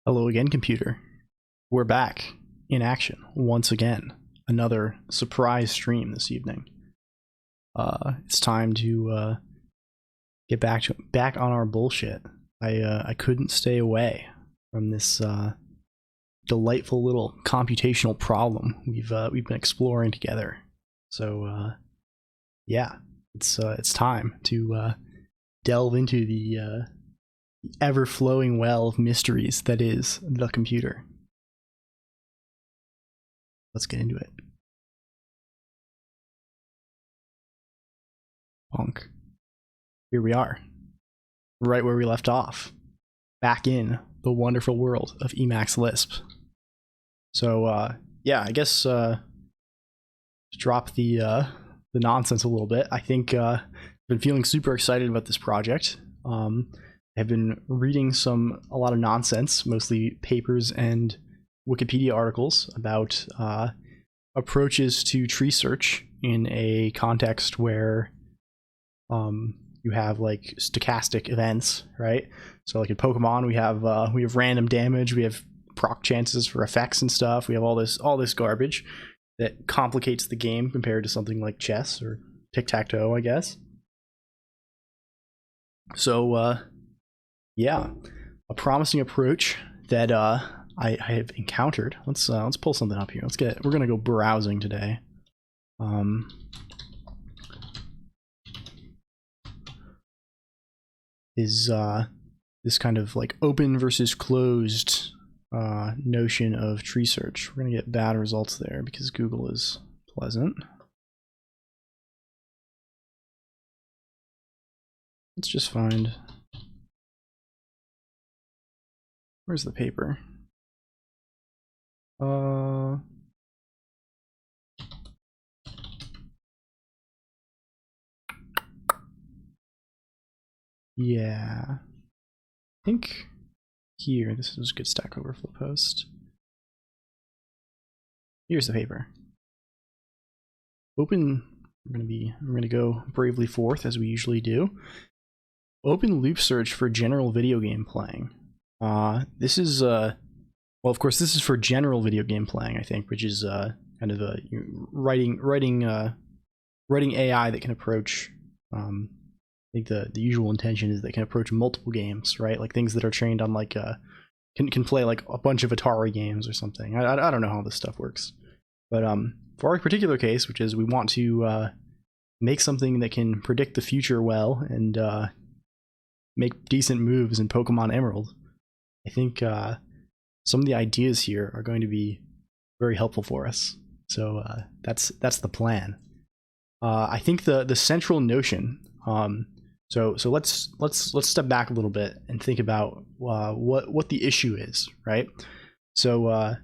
Hello again, computer. We're back in action once again. Another surprise stream this evening. It's time to get back on our bullshit. I couldn't stay away from this delightful little computational problem we've been exploring together. So yeah, it's time to delve into the ever-flowing well of mysteries that is the computer. Let's get into it. Punk. Here we are, right where we left off, back in the wonderful world of Emacs Lisp. So yeah, I guess drop the nonsense a little bit. I think I've been feeling super excited about this project. I've been reading a lot of nonsense, mostly papers and Wikipedia articles about approaches to tree search in a context where you have like stochastic events, right? So like in Pokemon, we have random damage, we have proc chances for effects and stuff. We have all this garbage that complicates the game compared to something like chess or tic-tac-toe, I guess. So yeah, a promising approach that I have encountered. Let's pull something up here. We're gonna go browsing today. Is this kind of like open versus closed notion of tree search. We're gonna get bad results there because Google is pleasant. Let's just find, where's the paper? Yeah, I think here, this is a good Stack Overflow post. Here's the paper. Open, I'm gonna go bravely forth as we usually do. Open loop search for general video game playing. This is well, of course, this is for general video game playing, I think, which is kind of a writing AI that can approach. I think the usual intention is they can approach multiple games, right? Like things that are trained on like can play like a bunch of Atari games or something. I don't know how this stuff works, but for our particular case, which is we want to make something that can predict the future well and make decent moves in Pokemon Emerald, I think some of the ideas here are going to be very helpful for us. So that's the plan. I think the central notion. So let's step back a little bit and think about what the issue is, right? So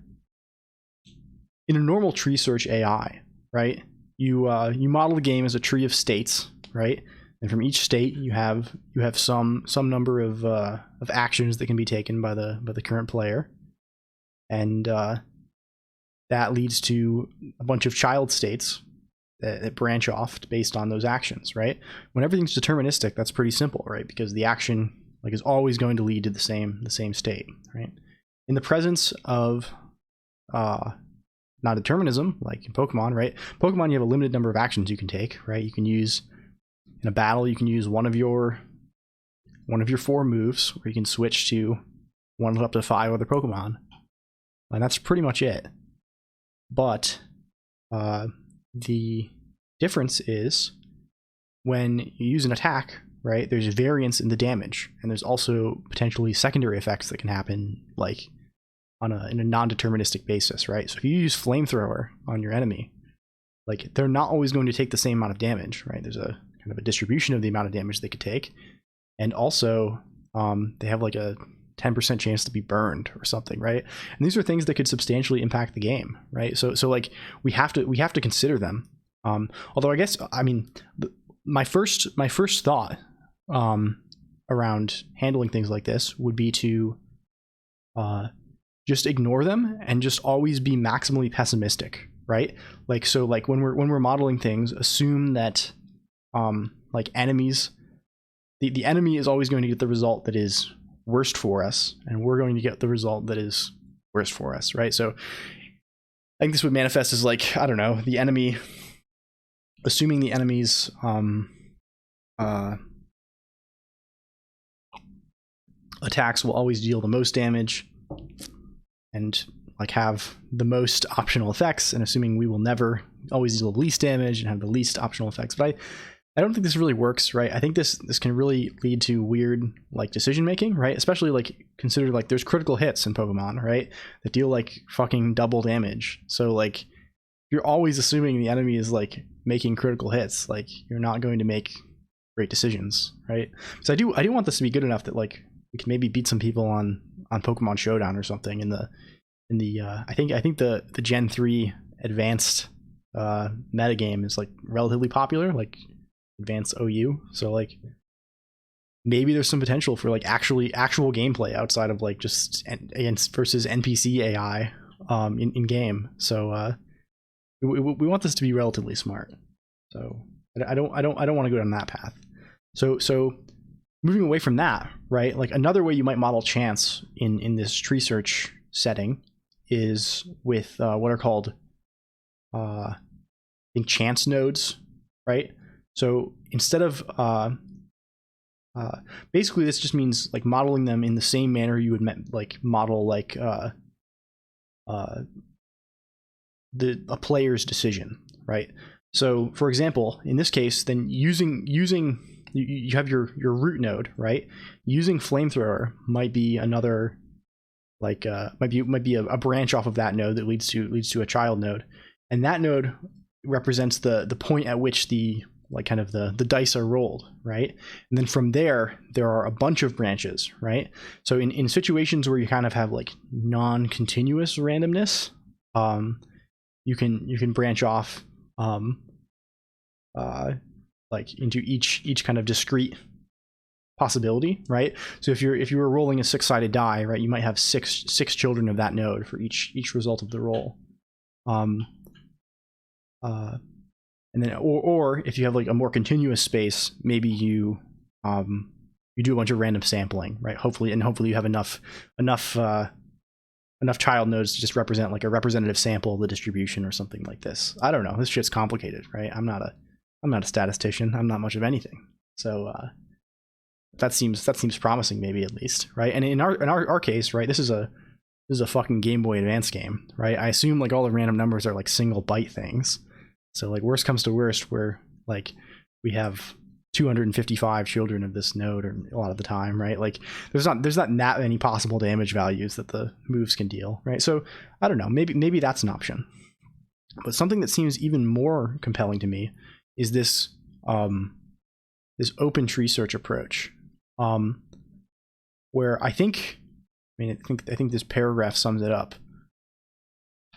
in a normal tree search AI, right, you model the game as a tree of states, right? And from each state you have some number of actions that can be taken by the current player, and that leads to a bunch of child states that branch off based on those actions, right? When everything's deterministic, that's pretty simple, right? Because the action like is always going to lead to the same state, right? In the presence of not determinism, like in Pokemon, right? Pokemon, you have a limited number of actions you can take, right? You can use in a battle, you can use one of your 4 moves, or you can switch to one up to 5 other Pokemon, and that's pretty much it. But the difference is when you use an attack, right, there's variance in the damage, and there's also potentially secondary effects that can happen like in a non-deterministic basis, right? So if you use flamethrower on your enemy, like they're not always going to take the same amount of damage, right? There's a kind of a distribution of the amount of damage they could take, and also they have like a 10% chance to be burned or something, right? And these are things that could substantially impact the game, right? So like we have to consider them. Although I guess, I mean, my first thought around handling things like this would be to just ignore them and just always be maximally pessimistic, right? Like, so like when we're modeling things, assume that like enemies, the enemy is always going to get the result that is worst for us, and we're going to get the result that is worst for us, right? So I think this would manifest as like, I don't know, the enemy, assuming the enemy's attacks will always deal the most damage and like have the most optional effects, and assuming we will never always deal the least damage and have the least optional effects. But I don't think this really works, right? I think this can really lead to weird like decision making, right? Especially like consider like there's critical hits in Pokemon, right? That deal like fucking double damage. So like you're always assuming the enemy is like making critical hits. Like you're not going to make great decisions, right? So I do want this to be good enough that like we can maybe beat some people on Pokemon Showdown or something in the I think the Gen 3 advanced metagame is like relatively popular, like advanced OU. So like maybe there's some potential for like actual gameplay outside of like just versus NPC AI in game. So we want this to be relatively smart. So I don't want to go down that path. So moving away from that, right? Like another way you might model chance in this tree search setting is with what are called I think chance nodes, right? So instead of basically this just means like modeling them in the same manner you would like model like a player's decision, right? So for example, in this case, then using you have your root node, right? Using flamethrower might be another like might be a branch off of that node that leads to a child node, and that node represents the point at which the like kind of the dice are rolled, right? And then from there are a bunch of branches, right? So in situations where you kind of have like non-continuous randomness, you can branch off like into each kind of discrete possibility, right? So if you were rolling a 6-sided die, right, you might have six children of that node for each result of the roll. And then or if you have like a more continuous space, maybe you do a bunch of random sampling, right? Hopefully you have enough child nodes to just represent like a representative sample of the distribution or something like this. I don't know. This shit's complicated, right? I'm not a statistician. I'm not much of anything. So that seems promising, maybe, at least, right? And in our case, right, this is a fucking Game Boy Advance game, right? I assume like all the random numbers are like single byte things. So like worst comes to worst, where like we have 255 children of this node, or a lot of the time, right? Like there's not that many possible damage values that the moves can deal, right? So I don't know, maybe that's an option. But something that seems even more compelling to me is this this open tree search approach, where I think this paragraph sums it up.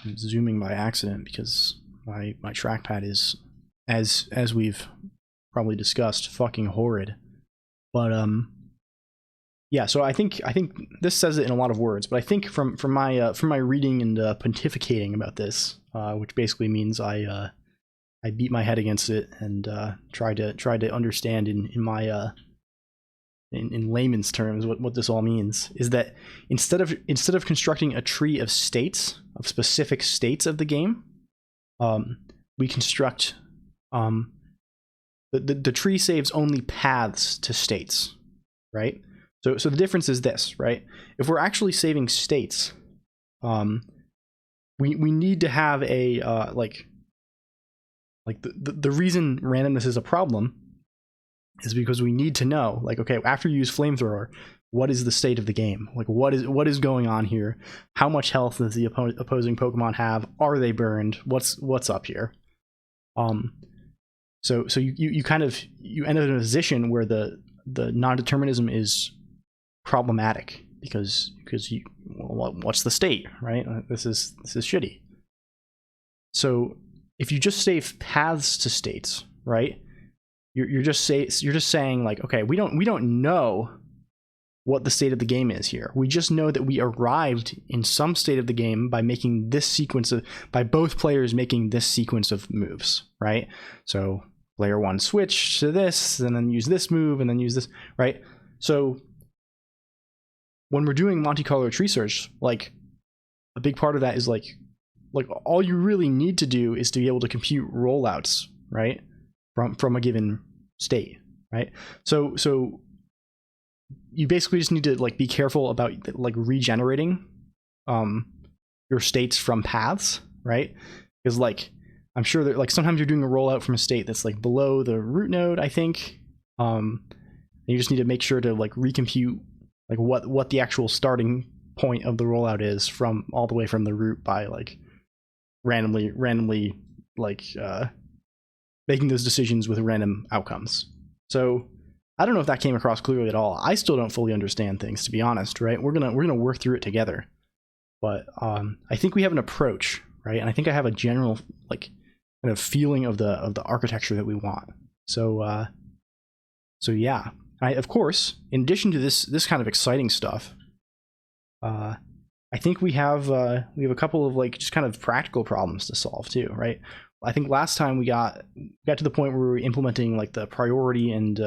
I'm zooming by accident because my trackpad is, as we've probably discussed, fucking horrid. But yeah, so I think this says it in a lot of words, but I think from my reading and pontificating about this, which basically means I beat my head against it and try to understand in my in layman's terms what this all means, is that instead of constructing a tree of states, of specific states of the game, we construct the tree saves only paths to states, right? So the difference is this, right? If we're actually saving states, we need to have a like the reason randomness is a problem is because we need to know, like, okay, after you use flamethrower, what is the state of the game? Like, what is going on here? How much health does the opposing Pokemon have? Are they burned? What's up here? So you kind of end up in a position where the non-determinism is problematic because what's the state, right? This is shitty. So if you just save paths to states, right? You're just saying like, okay, we don't know what the state of the game is here. We just know that we arrived in some state of the game by making this sequence by both players making this sequence of moves, right? So player one switch to this, and then use this move, and then use this, right? So when we're doing Monte Carlo tree search, like a big part of that is like all you really need to do is to be able to compute rollouts, right, from a given state, right? So you basically just need to like be careful about like regenerating your states from paths, right? Because like I'm sure that like sometimes you're doing a rollout from a state that's like below the root node, I think. And you just need to make sure to like recompute like what the actual starting point of the rollout is from all the way from the root by like randomly like making those decisions with random outcomes. So I don't know if that came across clearly at all. I still don't fully understand things, to be honest, right? We're gonna work through it together. But I think we have an approach, right? And I think I have a general like kind of feeling of the architecture that we want. So yeah. Of course, in addition to this kind of exciting stuff, I think we have a couple of like just kind of practical problems to solve too, right? I think last time we got to the point where we were implementing like the priority and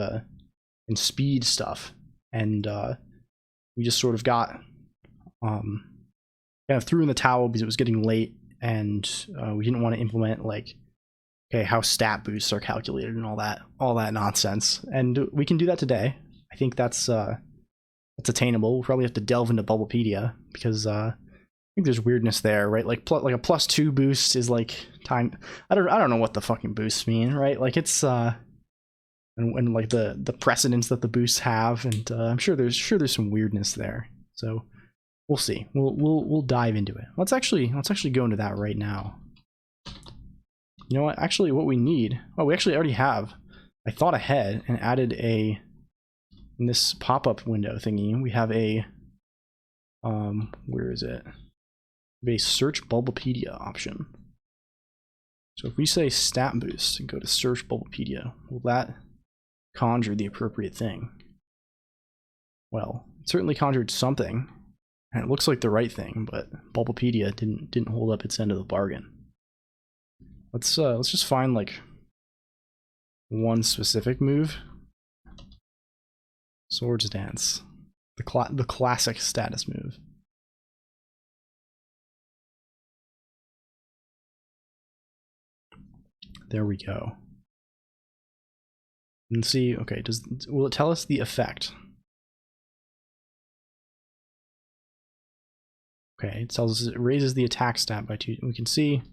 speed stuff, and we just sort of got kind of threw in the towel because it was getting late, and we didn't want to implement like how stat boosts are calculated and all that nonsense. And we can do that today. I think that's attainable. We'll probably have to delve into Bubblepedia because I think there's weirdness there, right? Like a +2 boost is like time. I don't know what the fucking boosts mean, right? Like it's and like the precedence that the boosts have, and I'm sure there's some weirdness there. So we'll see. We'll dive into it. Let's actually go into that right now. You know what? Actually, what we need... Oh, we actually already have... I thought ahead and added in this pop-up window thingy, we have a... where is it? We have a search Bubblepedia option. So if we say stat boost and go to search Bubblepedia, will that conjure the appropriate thing? Well, it certainly conjured something, and it looks like the right thing, but Bubblepedia didn't hold up its end of the bargain. Let's just find like one specific move. Swords Dance, the classic status move. There we go. And see, okay, will it tell us the effect? Okay, it tells us it raises the attack stat by 2. We can see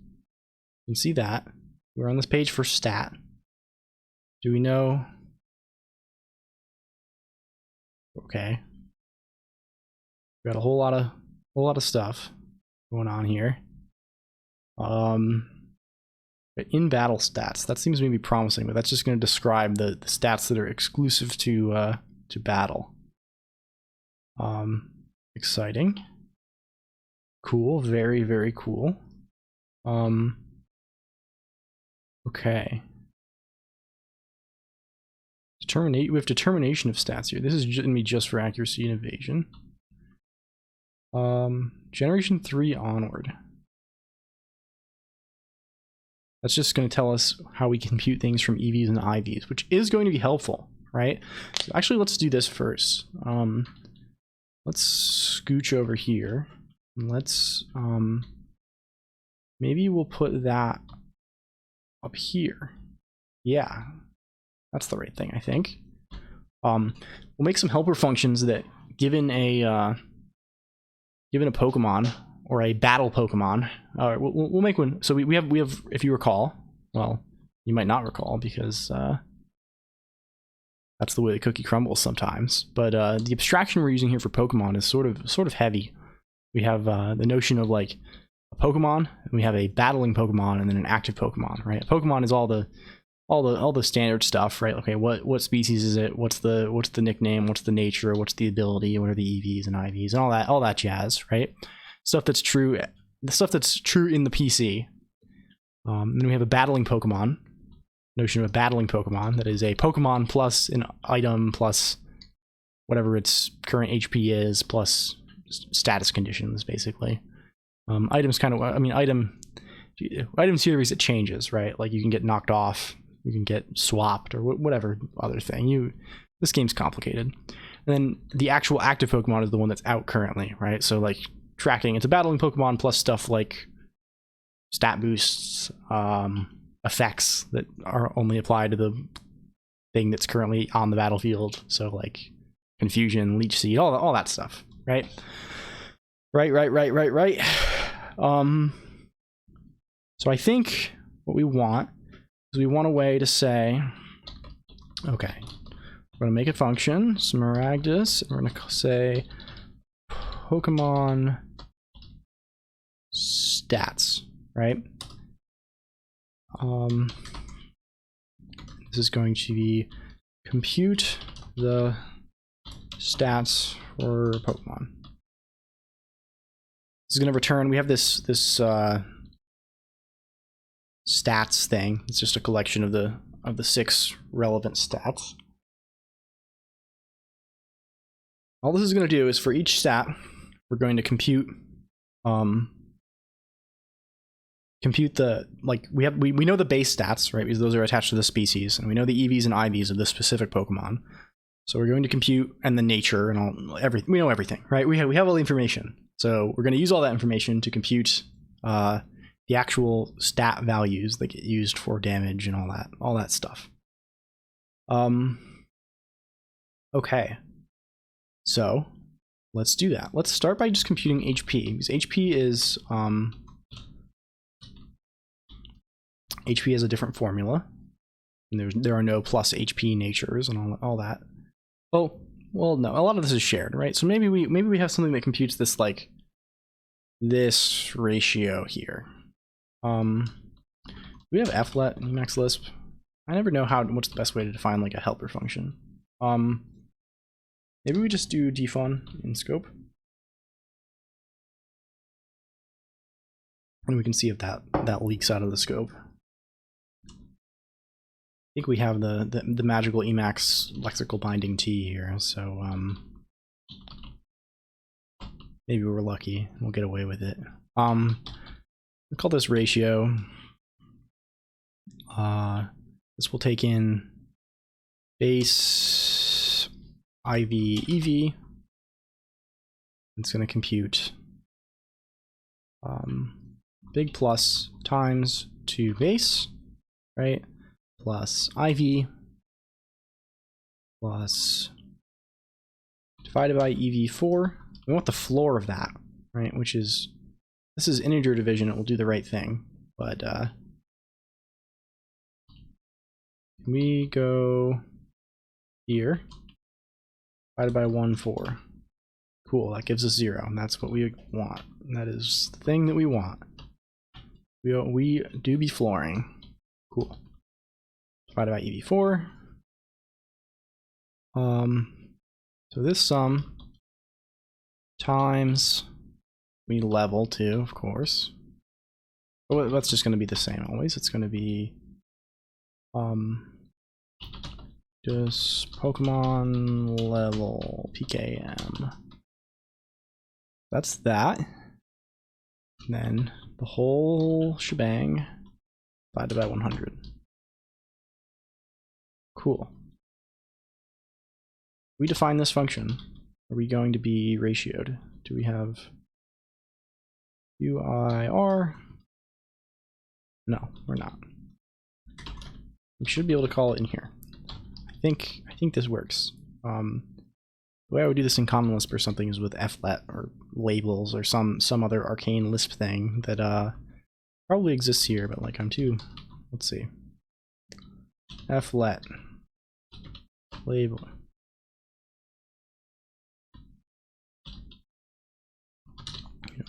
that. We're on this page for stat. Do we know? Okay. We got a whole lot of stuff going on here. In battle stats, that seems maybe promising, but that's just going to describe the stats that are exclusive to battle. Exciting. Cool, very, very cool. Okay. We have determination of stats here. This is going to be just for accuracy and evasion. Generation 3 onward. That's just going to tell us how we compute things from EVs and IVs, which is going to be helpful, right? So actually, let's do this first. Let's scooch over here. And let's maybe we'll put that up here. Yeah, that's the right thing, I think. We'll make some helper functions that, given a Pokemon or a battle Pokemon, we'll make one. So we have, if you recall, well, you might not recall because that's the way the cookie crumbles sometimes. But the abstraction we're using here for Pokemon is sort of heavy. We have the notion of like a Pokemon, and we have a battling Pokemon, and then an active Pokemon, right? A Pokemon is all the standard stuff, right? Okay, what species is it? What's the nickname? What's the nature? What's the ability? What are the EVs and IVs and all that jazz, right? Stuff that's true, the stuff that's true in the PC. Then we have a battling Pokemon. Notion of a battling Pokemon that is a Pokemon plus an item plus whatever its current HP is plus status conditions, basically. Items kind of, I mean, item series, it changes, right? Like you can get knocked off, you can get swapped, or whatever other thing. this game's complicated. And then the actual active Pokemon is the one that's out currently, right? So like tracking, it's a battling Pokemon plus stuff like stat boosts, effects that are only applied to the thing that's currently on the battlefield. So like Confusion, Leech Seed, all that stuff, right? Right. So I think what we want is we want a way to say, okay, we're gonna make a function, Smaragdus, and we're gonna say Pokemon stats, right? This is going to be compute the stats for Pokemon. This is going to return. We have this stats thing. It's just a collection of the 6 relevant stats. All this is going to do is for each stat, we're going to compute the, like, we know the base stats, right? Because those are attached to the species, and we know the EVs and IVs of the specific Pokemon. So we're going to compute and the nature and all everything. We know everything, right? We have all the information. So we're going to use all that information to compute the actual stat values that get used for damage and all that stuff. Okay. So let's do that. Let's start by just computing HP, because HP has a different formula, and there are no plus HP natures and all that. Oh, well, no, a lot of this is shared, right? So maybe we have something that computes this, like, this ratio here. We have flet in Emacs Lisp. I never know what's the best way to define like a helper function. Maybe we just do defun in scope, and we can see if that leaks out of the scope. I think we have the magical Emacs lexical binding T here, so maybe we're lucky. We'll get away with it. We'll call this ratio. This will take in base IV EV. It's going to compute big plus times 2 base, right? Plus IV plus divided by EV4. We want the floor of that, right? Which is, this is integer division. It will do the right thing, but we go here, divided by 1/4. Cool, that gives us 0, and that's what we want. And that is the thing that we want. We do be flooring. Cool. Divided by EV4. So this sum times, we level too, of course. But that's just going to be the same always. It's going to be just Pokemon level PKM. That's that. And then the whole shebang divided by 100. Cool. We define this function. Are we going to be ratioed? Do we have UIR? No, we're not. We should be able to call it in here. I think this works. The way I would do this in Common Lisp or something is with flet or labels or some other arcane Lisp thing that probably exists here, but like let's see. Flet label.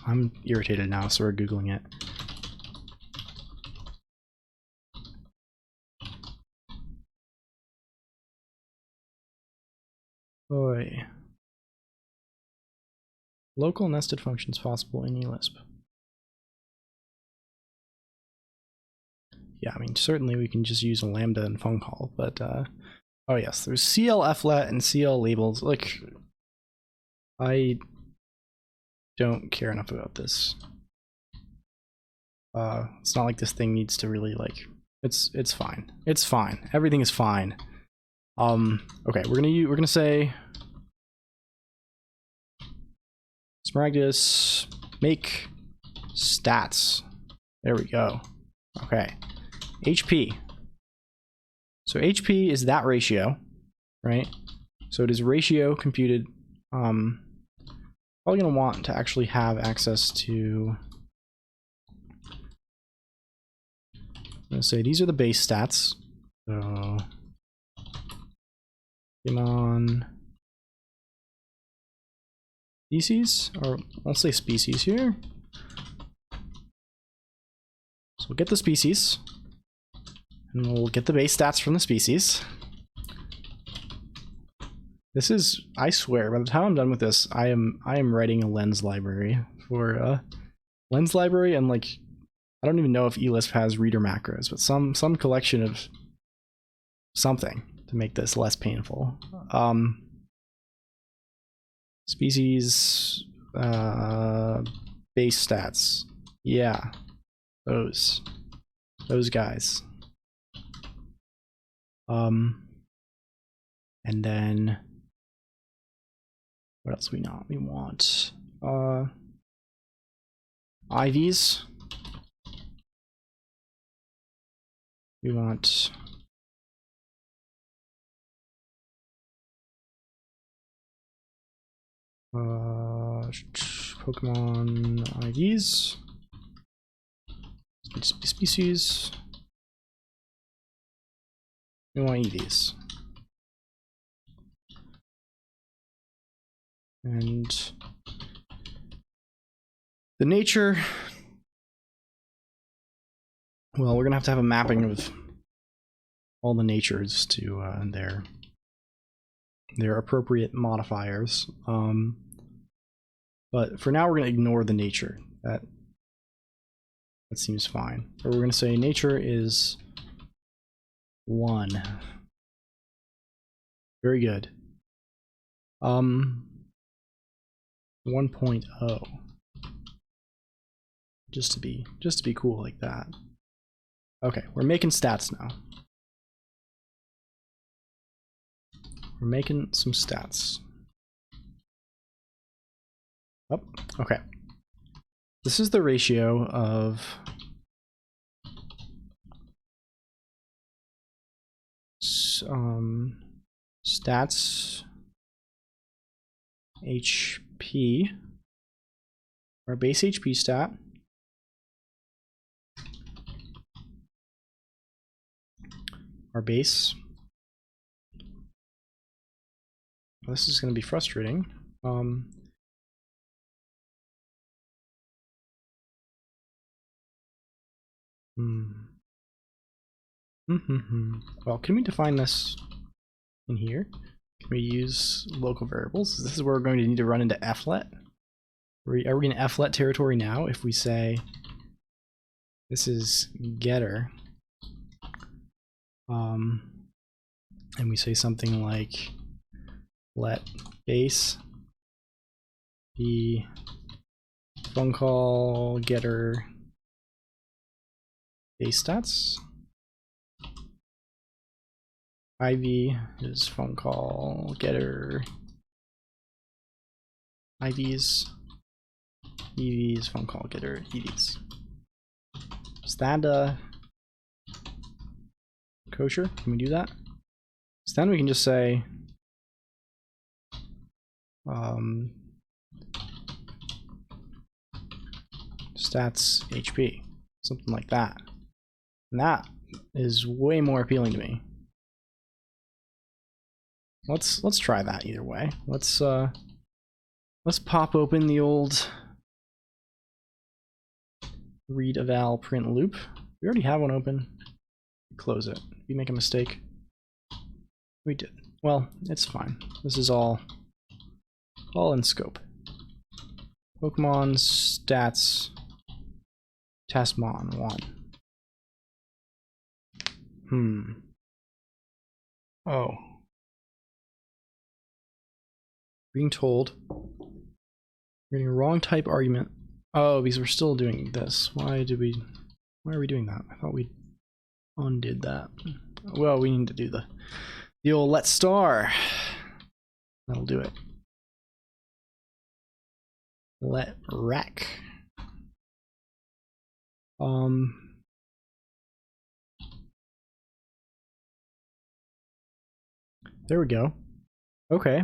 I'm irritated now, so we're Googling it. Boy. Local nested functions possible in eLisp. Yeah, I mean, certainly we can just use a lambda and func call, but oh yes, there's CL flet and CL labels. Like, I don't care enough about this. It's not like this thing needs to really, like, it's fine. It's fine. Everything is fine. Okay, we're gonna say Smaragdus make stats. There we go. Okay, HP. So HP is that ratio, right? So it is ratio computed. Probably gonna want to actually have access to. I'm gonna say these are the base stats. So Pokemon species, or I'll say species here. So we'll get the species, and we'll get the base stats from the species. This is, I swear, by the time I'm done with this, I am writing a lens library for lens library, and like I don't even know if eLisp has reader macros, but some collection of something to make this less painful. Species base stats. Yeah. Those guys. And then what else we not? We want IVs. We want Pokemon IVs. Species. We want EVs. And the nature, well, we're gonna have to have a mapping of all the natures to their appropriate modifiers. But for now, we're gonna ignore the nature. That seems fine. Or we're gonna say nature is 1. Very good. 1.0. Just to be cool like that. Okay, we're making stats now. We're making some stats. Oh, okay. This is the ratio of stats HP, our base HP stat, our base. Well, this is going to be frustrating. Well, can we define this in here? Can we use local variables? This is where we're going to need to run into flet. Are we in flet territory now if we say this is getter, and we say something like let base be phone call getter base stats. IV is phone call getter IVs. EV is phone call getter EVs. Is that kosher? Can we do that? So then we can just say stats HP, something like that. And that is way more appealing to me. Let's try that either way. Let's pop open the old read eval print loop. We already have one open. Close it. Did we make a mistake? We did. Well, it's fine. This is all in scope. Pokemon stats Tasmon 1. Oh. Being told we're getting a wrong type argument. Oh, because we're still doing this. Why are we doing that? I thought we undid that. Well, we need to do the The old let star. That'll do it. Let rec. There we go. Okay.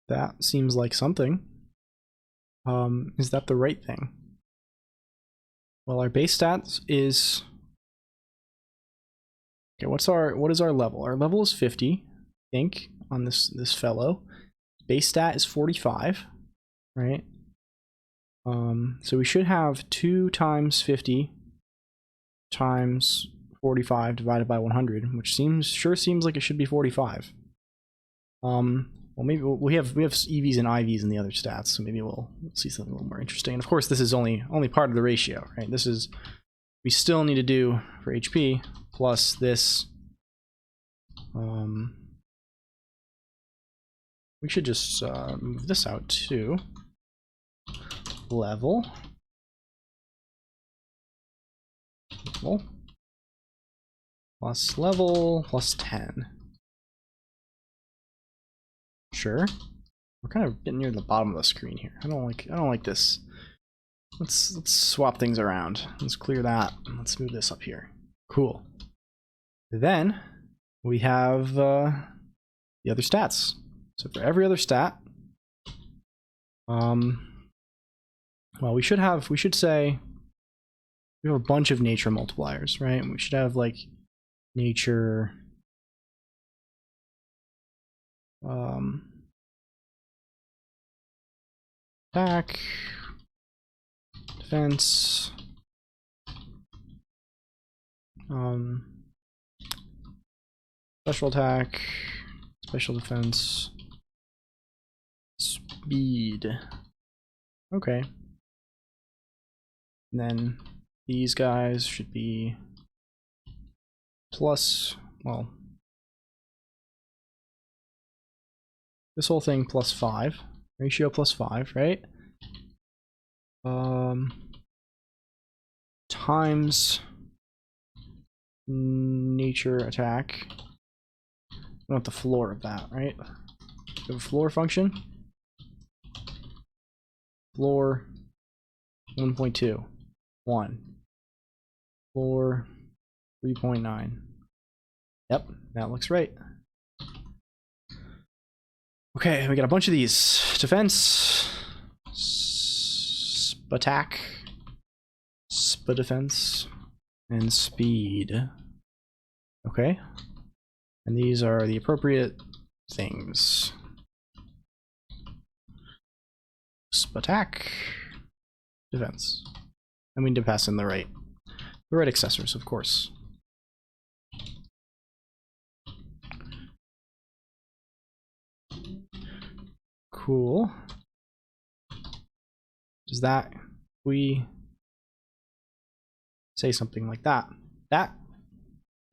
That seems like something. Is that the right thing? Well, our base stats is... Okay, what is our level? Our level is 50, I think, on this fellow. Base stat is 45, right? So we should have 2 times 50 times 45 divided by 100, which sure seems like it should be 45. Well, maybe we have EVs and IVs in the other stats, so maybe we'll see something a little more interesting. And of course, this is only part of the ratio, right? This is, we still need to do for HP plus this. We should just move this out to level plus level plus 10. Sure. We're kind of getting near the bottom of the screen here. I don't like this. Let's swap things around. Let's clear that. Let's move this up here. Cool. Then we have the other stats. So for every other stat, well, we should say we have a bunch of nature multipliers, right? We should have like nature, attack, defense, special attack, special defense, speed. Okay. And then these guys should be plus, well, this whole thing plus 5. Ratio plus 5, right? Times nature attack. We want the floor of that, right? We have a floor function. Floor 1.2. 1. Floor 3.9. Yep, that looks right. Okay, we got a bunch of these. Defense, attack, defense, and speed. Okay. And these are the appropriate things. Attack, defense. And we need to pass in the right accessors, of course. Cool. Does that, we say something like that? That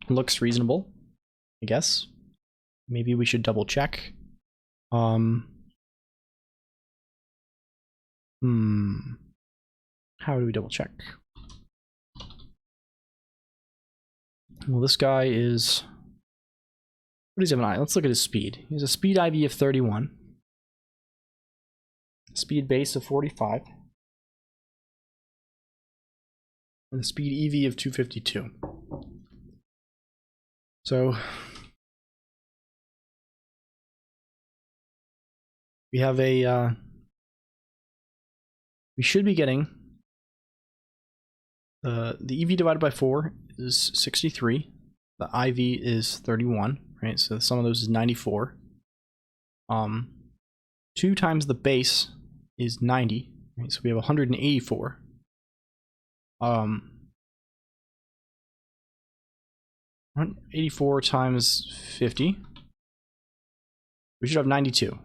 looks reasonable, I guess. Maybe we should double check. How do we double check? Well, this guy is, what does he have an eye? Let's look at his speed. He has a speed IV of 31. Speed base of 45. And a speed EV of 252. So we have a we should be getting the EV divided by 4 is 63. The IV is 31, right? So the sum of those is 94. 2 times the base is 90, right? So we have 184. 184 times 50. We should have 92.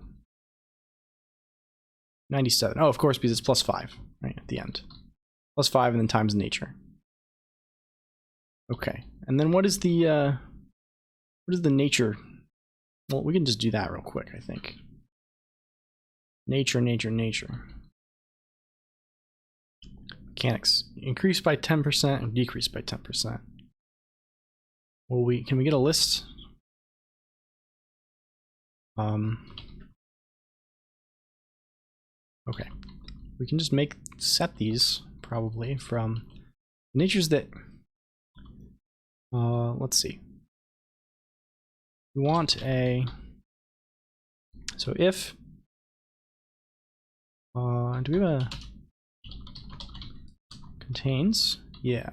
97. Oh, of course, because it's plus 5, right, at the end. Plus 5 and then times nature. Okay. And then what is the nature? Well, we can just do that real quick, I think. Nature. Mechanics. Increase by 10% and decrease by 10%. Well, can we get a list Okay, we can just set these probably from natures that, let's see. We want a, so if, do we have a contains? Yeah.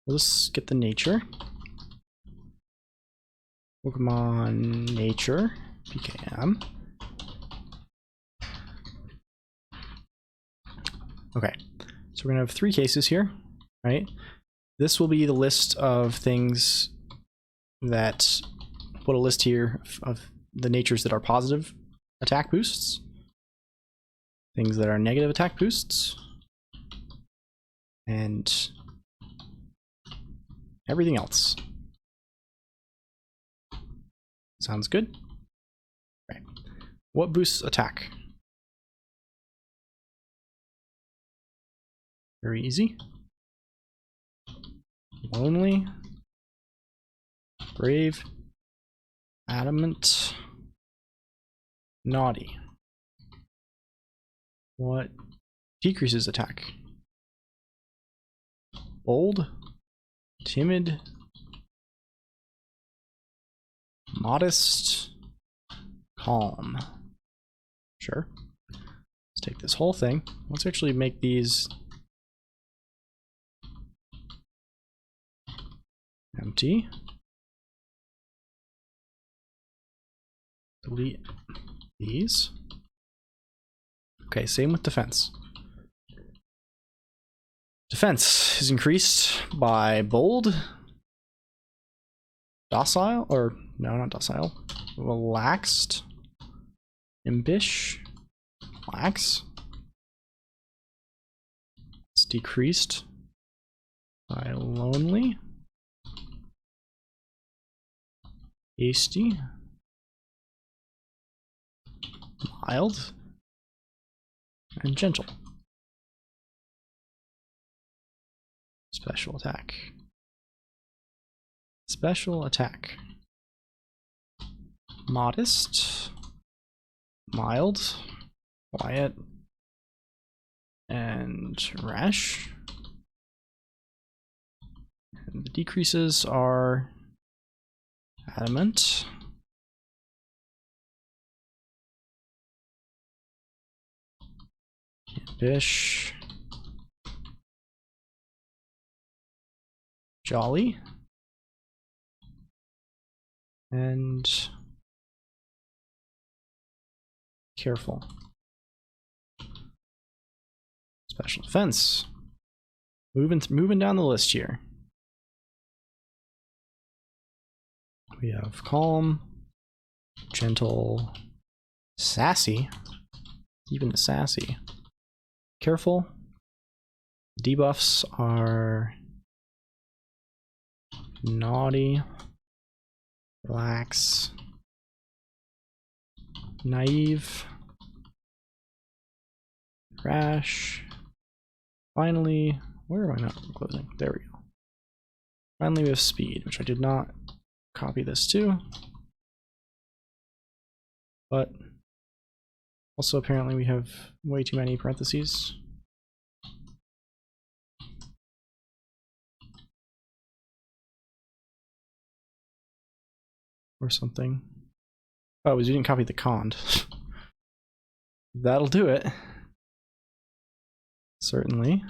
Let's get the nature. Pokemon nature, PKM. Okay, so we're gonna have 3 cases here, right? This will be the list of things that, put a list here of the natures that are positive attack boosts, things that are negative attack boosts, and everything else. Sounds good? Right. What boosts attack? Very easy. Lonely, brave, adamant, naughty. What decreases attack? Bold, timid, modest, calm. Sure. Let's take this whole thing. Let's actually make these empty. Delete these. Okay, same with defense. Defense is increased by bold, docile, or no, not docile, relaxed, impish, lax. It's decreased by lonely, hasty, mild, and gentle. Special attack. Special attack. Modest, mild, quiet, and rash. And the decreases are adamant, impish, jolly, and careful. Special defense. Moving down the list here. We have calm, gentle, sassy, even the sassy, careful. Debuffs are naughty, relax, naive, rash. Finally, where am I not closing? There we go. Finally, we have speed, which I did not copy this to. But also apparently we have way too many parentheses. Or something. Oh, we didn't copy the cond. That'll do it. Certainly.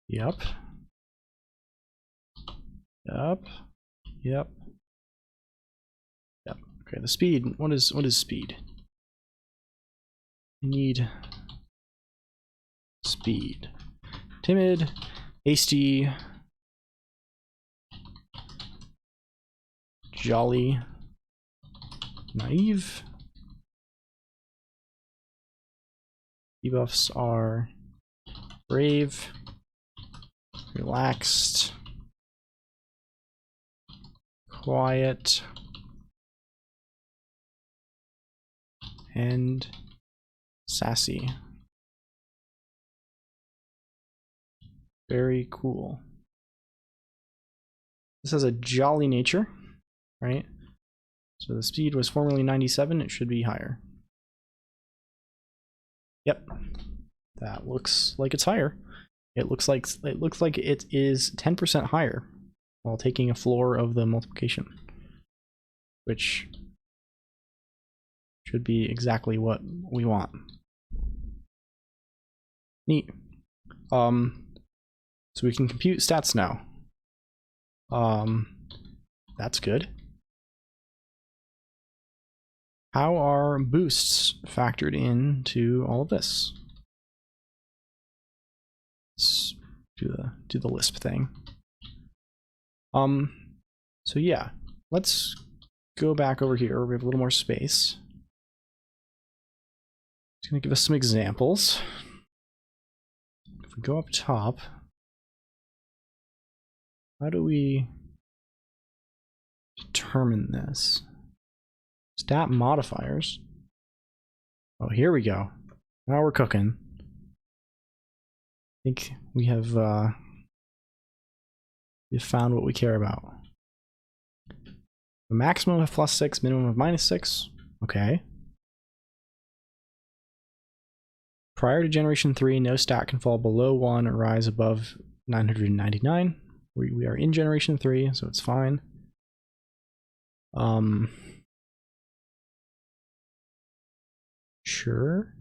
Yep. Yep. Yep. Yep. Okay, the speed. What is speed? We need speed. Timid, hasty, jolly, naive. Debuffs are brave, relaxed, quiet, and sassy. Very cool. This has a jolly nature, right? So the speed was formerly 97, it should be higher. Yep. That looks like it's higher. It looks like it is 10% higher while taking a floor of the multiplication, which should be exactly what we want. Neat. So we can compute stats now. That's good. How are boosts factored into all of this? Let's do the Lisp thing. So yeah, let's go back over here. We have a little more space. It's going to give us some examples. If we go up top, how do we determine this? Stat modifiers. Oh, here we go. Now we're cooking. I think we have found what we care about. A maximum of +6, minimum of -6. Okay. Prior to generation 3, no stat can fall below 1 or rise above 999. We are in generation 3, so it's fine. Sure.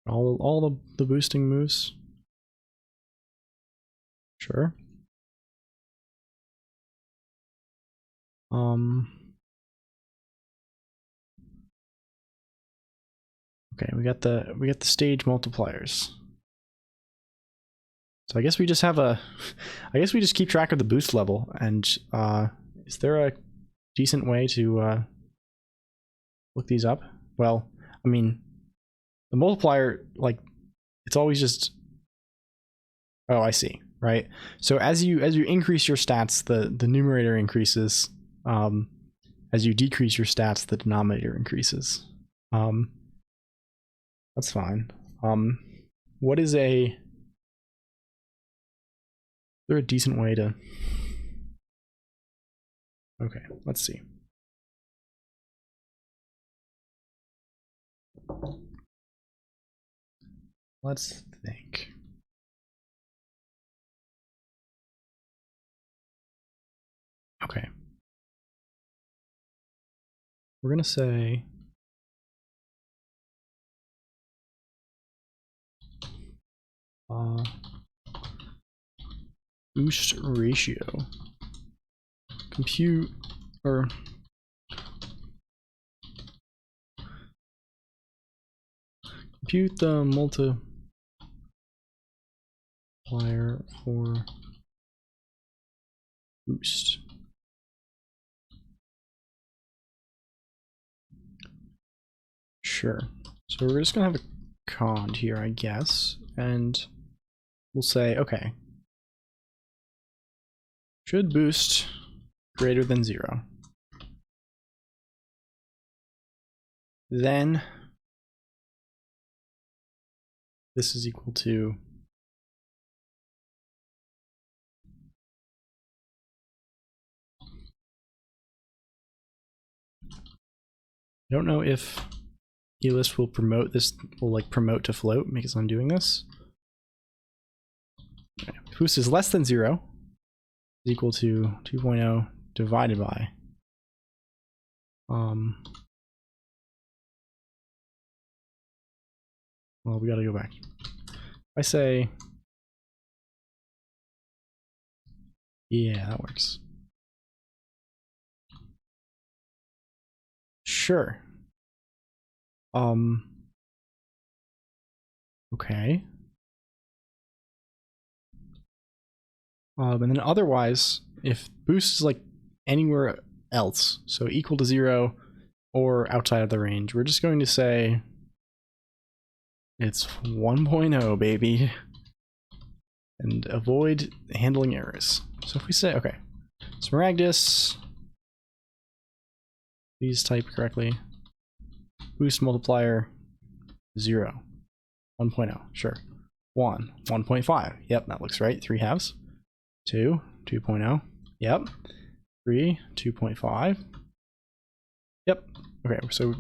All the boosting moves. Sure. Okay, we got the stage multipliers. So I guess we just have I guess we just keep track of the boost level, and is there a decent way to look these up? Well, I mean, the multiplier, like, it's always just, oh, I see, right? So as you increase your stats, the numerator increases. As you decrease your stats, the denominator increases. That's fine. What is is there a decent way to? Okay, let's see. Let's think. Okay. We're gonna say boost ratio. Compute the multiplier for boost. Sure. So we're just gonna have a cond here, I guess, and we'll say, okay, should boost greater than 0. Then this is equal to I don't know if eLisp will promote this, will like promote to float because I'm doing this. Okay. Boost is less than 0 is equal to 2.0 divided by well, we gotta go back. I say, yeah, that works. Sure. Okay. And then otherwise, if boost is like anywhere else, so equal to 0 or outside of the range, we're just going to say it's 1.0, baby, and avoid handling errors. So if we say, okay, Smaragdus, please type correctly, boost multiplier 0. 1.0, sure. 1, 1.5, yep, that looks right. 3 halves. 2, 2.0, yep. 3, 2.5. Yep, okay, so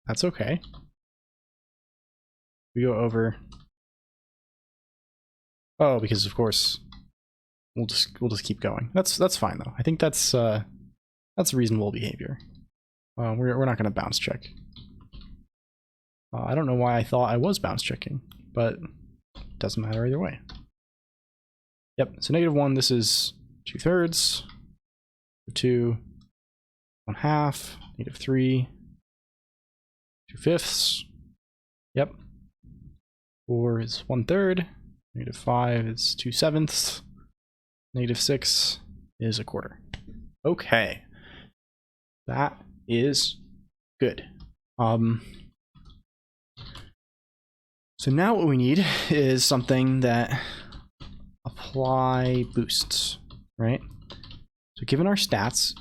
that's okay. We go over. Oh, because of course we'll just keep going. That's fine though. I think that's reasonable behavior. We're not going to bounce check. I don't know why I thought I was bounce checking, but it doesn't matter either way. Yep, so -1, this is 2/3, 2, 1/2, -3, 2/5. Yep. 4 is 1/3, -5 is 2/7, -6 is 1/4. Okay. That is good. So now what we need is something that apply boosts, right? So given our stats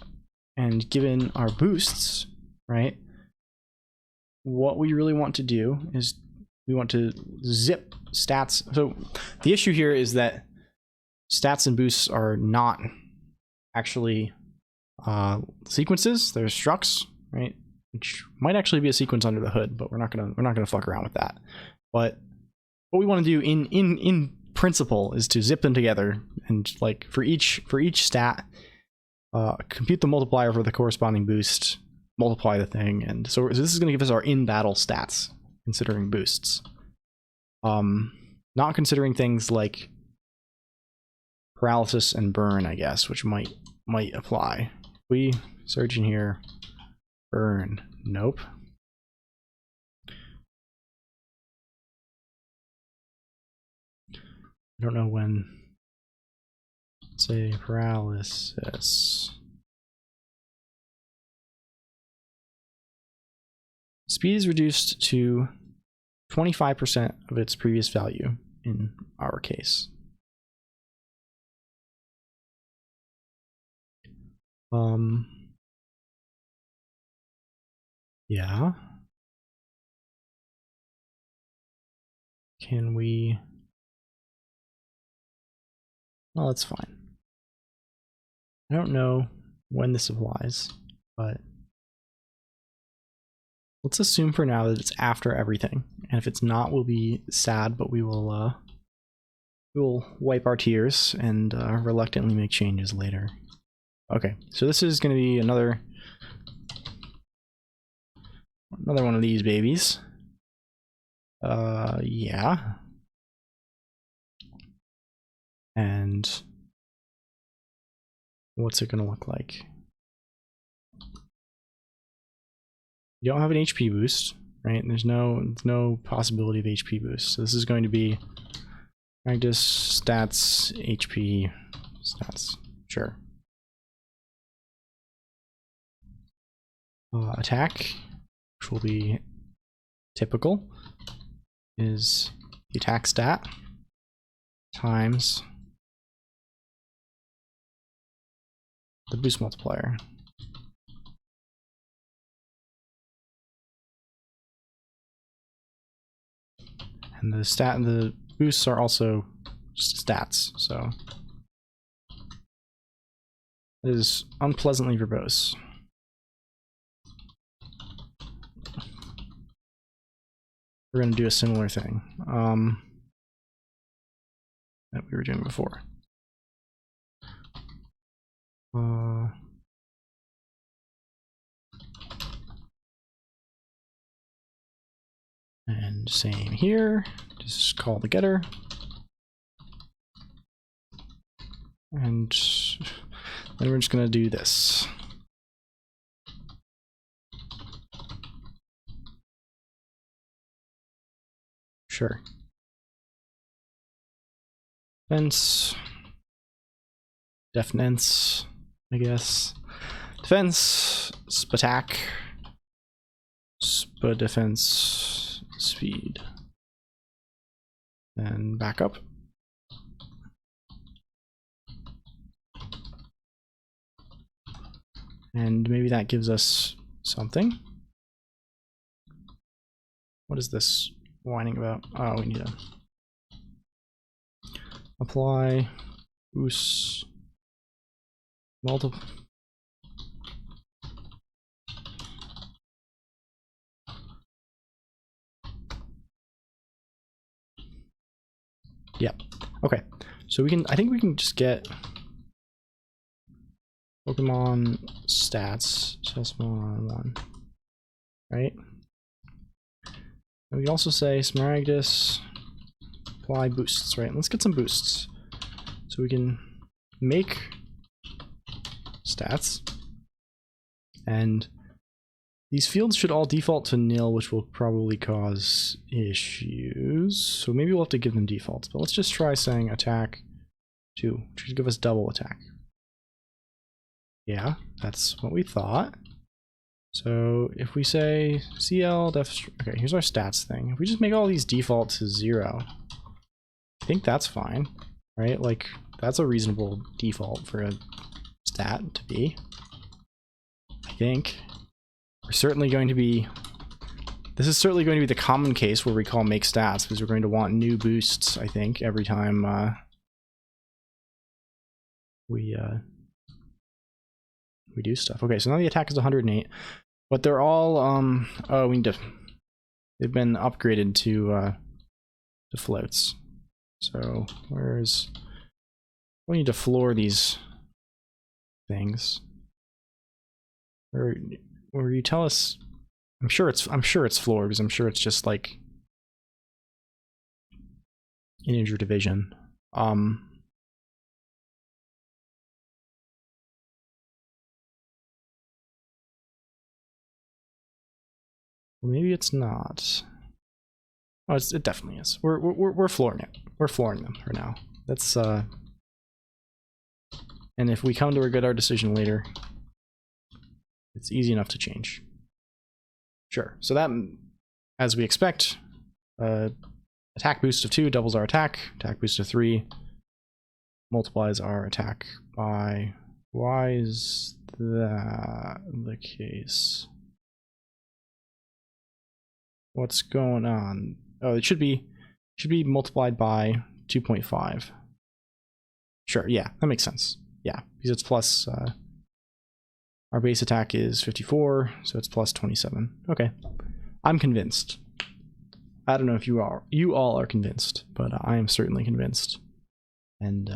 and given our boosts, right, what we really want to do is we want to zip stats. So the issue here is that stats and boosts are not actually sequences. They're structs, right? Which might actually be a sequence under the hood, but we're not gonna fuck around with that. But what we want to do in principle is to zip them together and like for each stat, compute the multiplier for the corresponding boost, multiply the thing, and so this is going to give us our in-battle stats, considering boosts. Not considering things like paralysis and burn, I guess, which might apply. We search in here, burn, nope. I don't know when. Say paralysis. Speed is reduced to 25% of its previous value in our case. Yeah. Can we? Well, that's fine. I don't know when this applies, but let's assume for now that it's after everything. And if it's not, we'll be sad, but we will wipe our tears and reluctantly make changes later. Okay, so this is going to be another one of these babies. Yeah. And what's it going to look like? You don't have an HP boost, right? There's no possibility of HP boost. So this is going to be practice stats HP stats. Sure. Attack, which will be typical, is the attack stat times the boost multiplier. And the boosts are also just stats, so it is unpleasantly verbose. We're going to do a similar thing that we were doing before. And same here, just call the getter. And then we're just going to do this. Sure. Defense. Defense, I guess. Defense, spattack, spa defense, speed. And back up. And maybe that gives us something. What is this? whining about? Oh, we need to apply boost multiple. Yep. Okay. So we can, I think we can just get Pokemon stats, +1, right? And we can also say Smaragdus apply boosts, right? Let's get some boosts. So we can make stats, and these fields should all default to nil, which will probably cause issues. So maybe we'll have to give them defaults, but let's just try saying attack 2, which should give us double attack. Yeah, that's what we thought. So if we say CL def, okay, here's our stats thing. If we just make all these default to 0, I think that's fine, right? Like, that's a reasonable default for a stat to be, I think. We're certainly going to be, this is certainly going to be the common case where we call make stats, because we're going to want new boosts, I think, every time we do stuff. Okay, so now the attack is 108, but they're all oh, we need to, they've been upgraded to floats. So where's, we need to floor these things, or you tell us. I'm sure it's floored, because I'm sure it's just like integer division. Maybe it's not. Oh, it definitely is. We're flooring it. We're flooring them for now. That's and if we come to regret our decision later, it's easy enough to change. Sure. So that, as we expect, attack boost of 2 doubles our attack. Attack boost of 3 multiplies our attack by. Why is that the case? What's going on? Oh, it should be multiplied by 2.5. Sure, yeah, that makes sense. Yeah, because it's plus, our base attack is 54, so it's plus 27. Okay, I'm convinced. I don't know if you all are convinced, but I am certainly convinced. And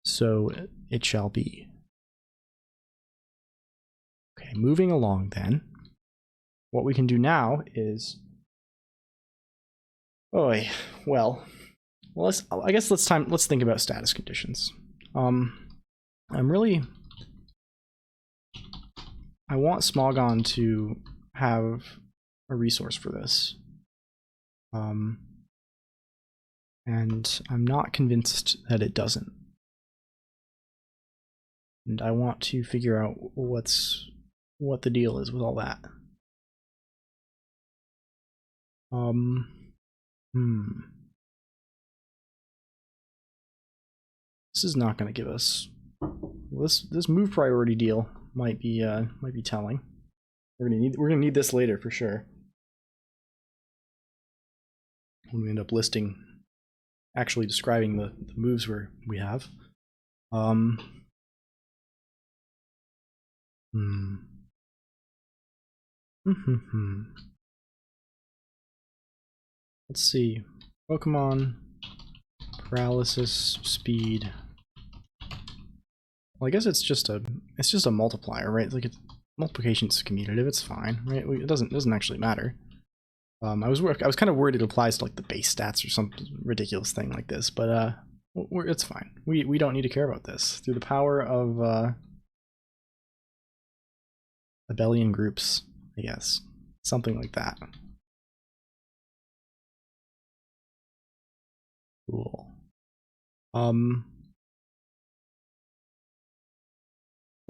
so it shall be. Okay, moving along then. What we can do now is, I guess let's think about status conditions. I want Smogon to have a resource for this. And I'm not convinced that it doesn't. And I want to figure out what the deal is with all that. This is not going to give us this move priority deal might be telling. We're gonna need this later for sure. When we end up actually describing the moves we have. Let's see. Pokemon paralysis speed. Well, I guess it's just a multiplier, right? It's like multiplication's commutative. It's fine, right? It doesn't actually matter. I was kind of worried it applies to like the base stats or some ridiculous thing like this, but it's fine. We don't need to care about this through the power of abelian groups, I guess, something like that. Cool.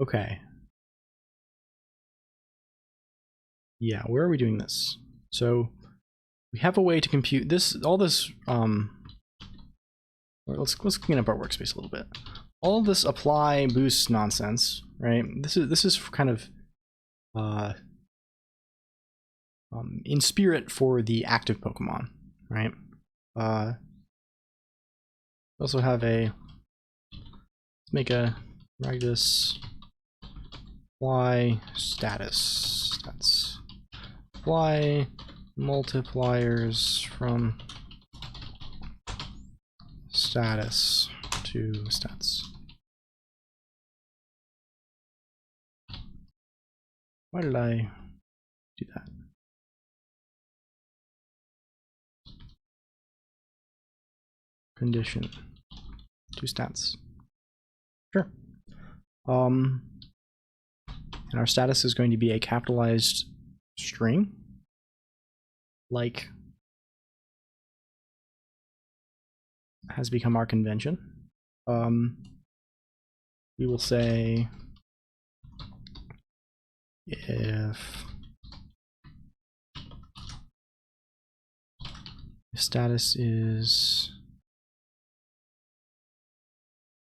Okay. Yeah, where are we doing this? So we have a way to compute this, let's clean up our workspace a little bit. All of this apply boost nonsense, right? This is kind of in spirit for the active Pokemon, right? Also have let's make a Ragus fly status stats. Fly multipliers from status to stats. Why did I do that? Condition to stats. Sure. And our status is going to be a capitalized string, like has become our convention. We will say if status is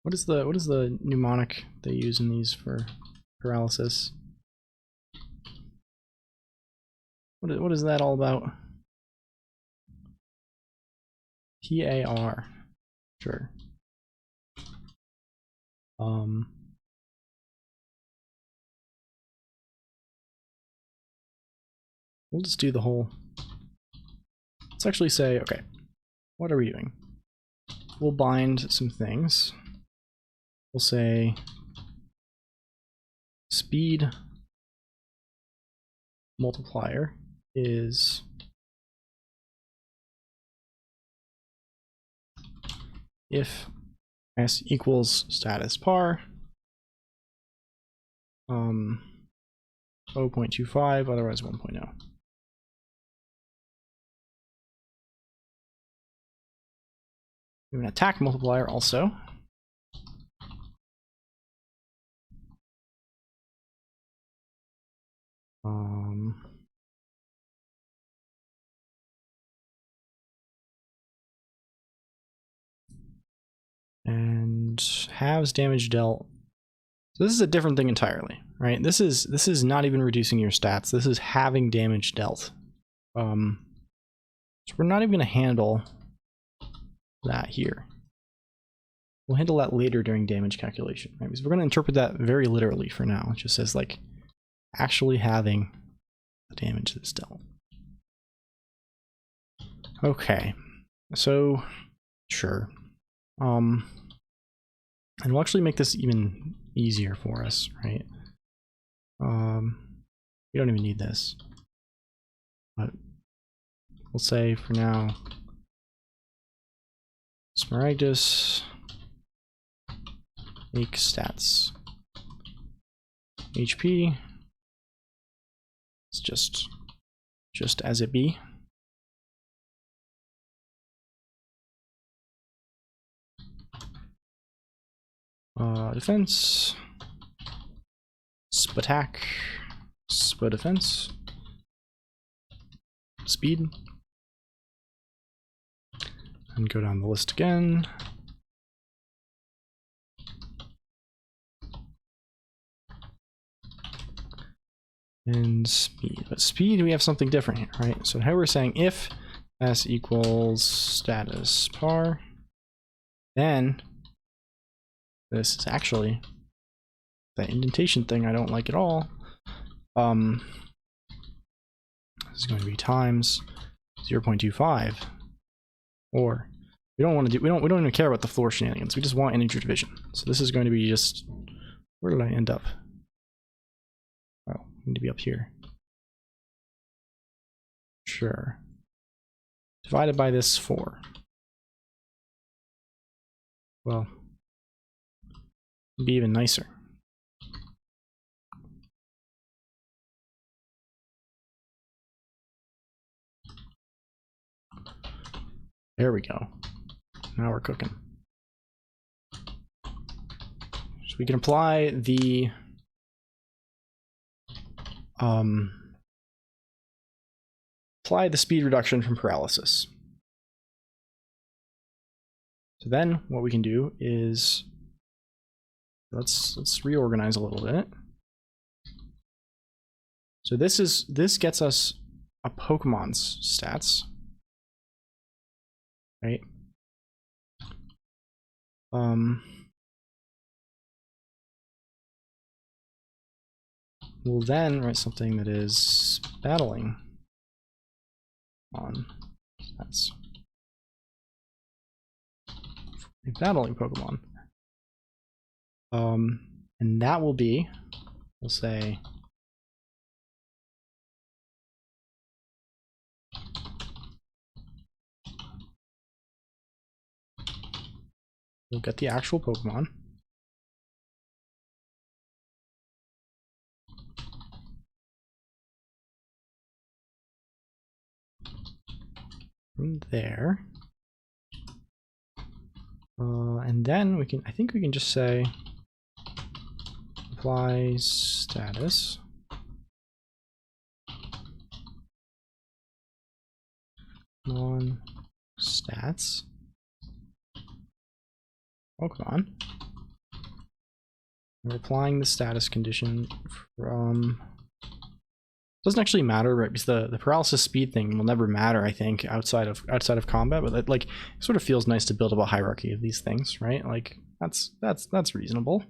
what is the mnemonic they use in these for paralysis? What is that all about? PAR. Sure. We'll just do the whole. Let's actually say, okay, what are we doing? We'll bind some things. We'll say speed multiplier is if s equals status par 0.25, otherwise 1.0. We have an attack multiplier also. And halves damage dealt. So this is a different thing entirely, right? This is not even reducing your stats. This is having damage dealt. So we're not even going to handle that here. We'll handle that later during damage calculation, right? Because we're going to interpret that very literally for now. It just says like actually having the damage that's dealt. Okay, so sure. And we'll actually make this even easier for us, right? We don't even need this, but we'll say for now, Smaragdus make stats HP. It's just as it be. Defense, attack, defense, speed, and go down the list again. And speed, but speed we have something different here, right? So how we're saying if s equals status par, then this is actually that indentation thing I don't like at all. This is going to be times 0.25, or we don't want to do we don't even care about the floor shenanigans. We just want integer division. So this is going to be just, where did I end up? Oh, I need to be up here. Sure. Divided by this 4. Well, it'd be even nicer. There we go. Now we're cooking. So we can apply the speed reduction from paralysis. So then what we can do is let's reorganize a little bit. So this gets us a Pokemon's stats, right? We'll then write something that is battling on stats. A battling Pokemon. And that will be, we'll say, we'll get the actual Pokemon. From there. And then we can, I think we can just say apply status. On stats. Pokemon. We're applying the status condition from. Doesn't actually matter, right? Because the paralysis speed thing will never matter, I think, outside of combat. But it sort of feels nice to build up a hierarchy of these things, right? Like that's reasonable.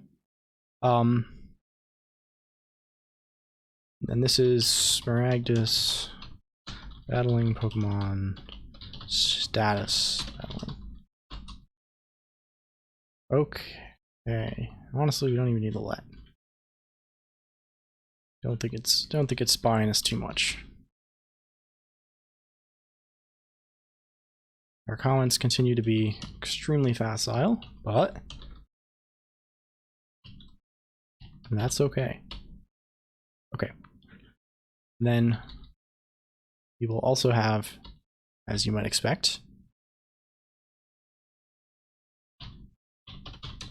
And this is Smaragdus battling Pokemon status battling. Okay. Honestly, we don't even need to let. Don't think it's spying us too much. Our comments continue to be extremely facile, but that's okay. Okay. Then we will also have, as you might expect,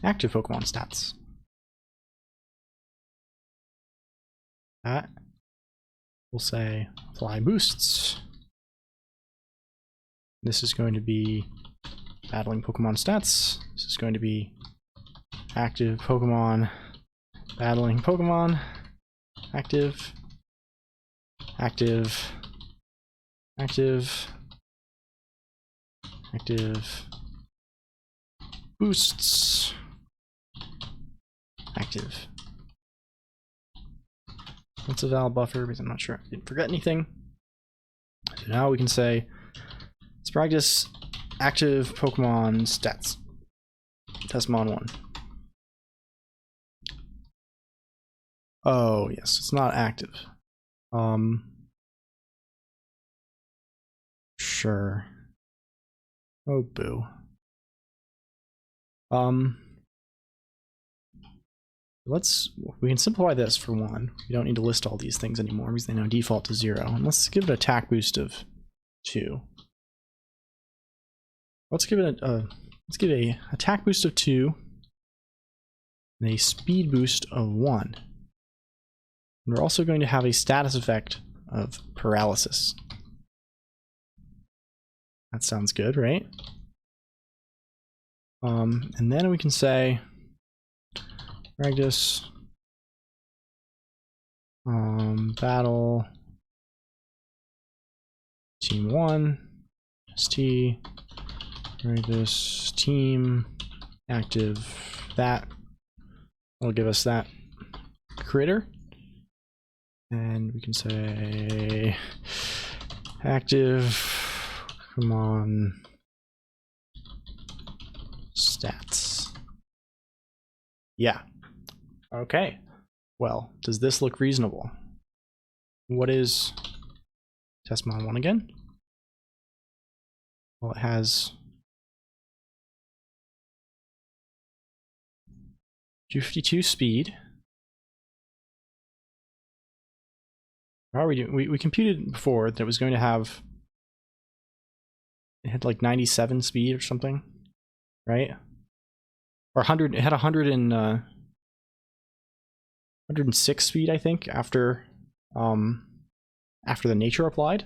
active Pokemon stats. That we'll say apply boosts. This is going to be battling Pokemon stats. This is going to be active Pokemon battling Pokemon. Active. Active. Active. Active. Boosts. Active. That's a val buffer because I'm not sure I didn't forget anything. So now we can say let's practice active Pokemon stats. Testmon 1. Oh yes, it's not active. Sure. Oh boo. We can simplify this for one. We don't need to list all these things anymore because they now default to 0. And let's give it an attack boost of 2. Let's give it let's give a attack boost of 2 and a speed boost of 1. And we're also going to have a status effect of paralysis. That sounds good, right? And then we can say practice battle team 1 st practice team active that will give us that critter, and we can say active come on stats. Yeah. Okay. Well, does this look reasonable? What is Testmon 1 again? Well, it has 52 speed. How are we doing? We computed before that it was going to have, it had like 97 speed or something, right? Or 100, it had 106 speed, I think, after the nature applied.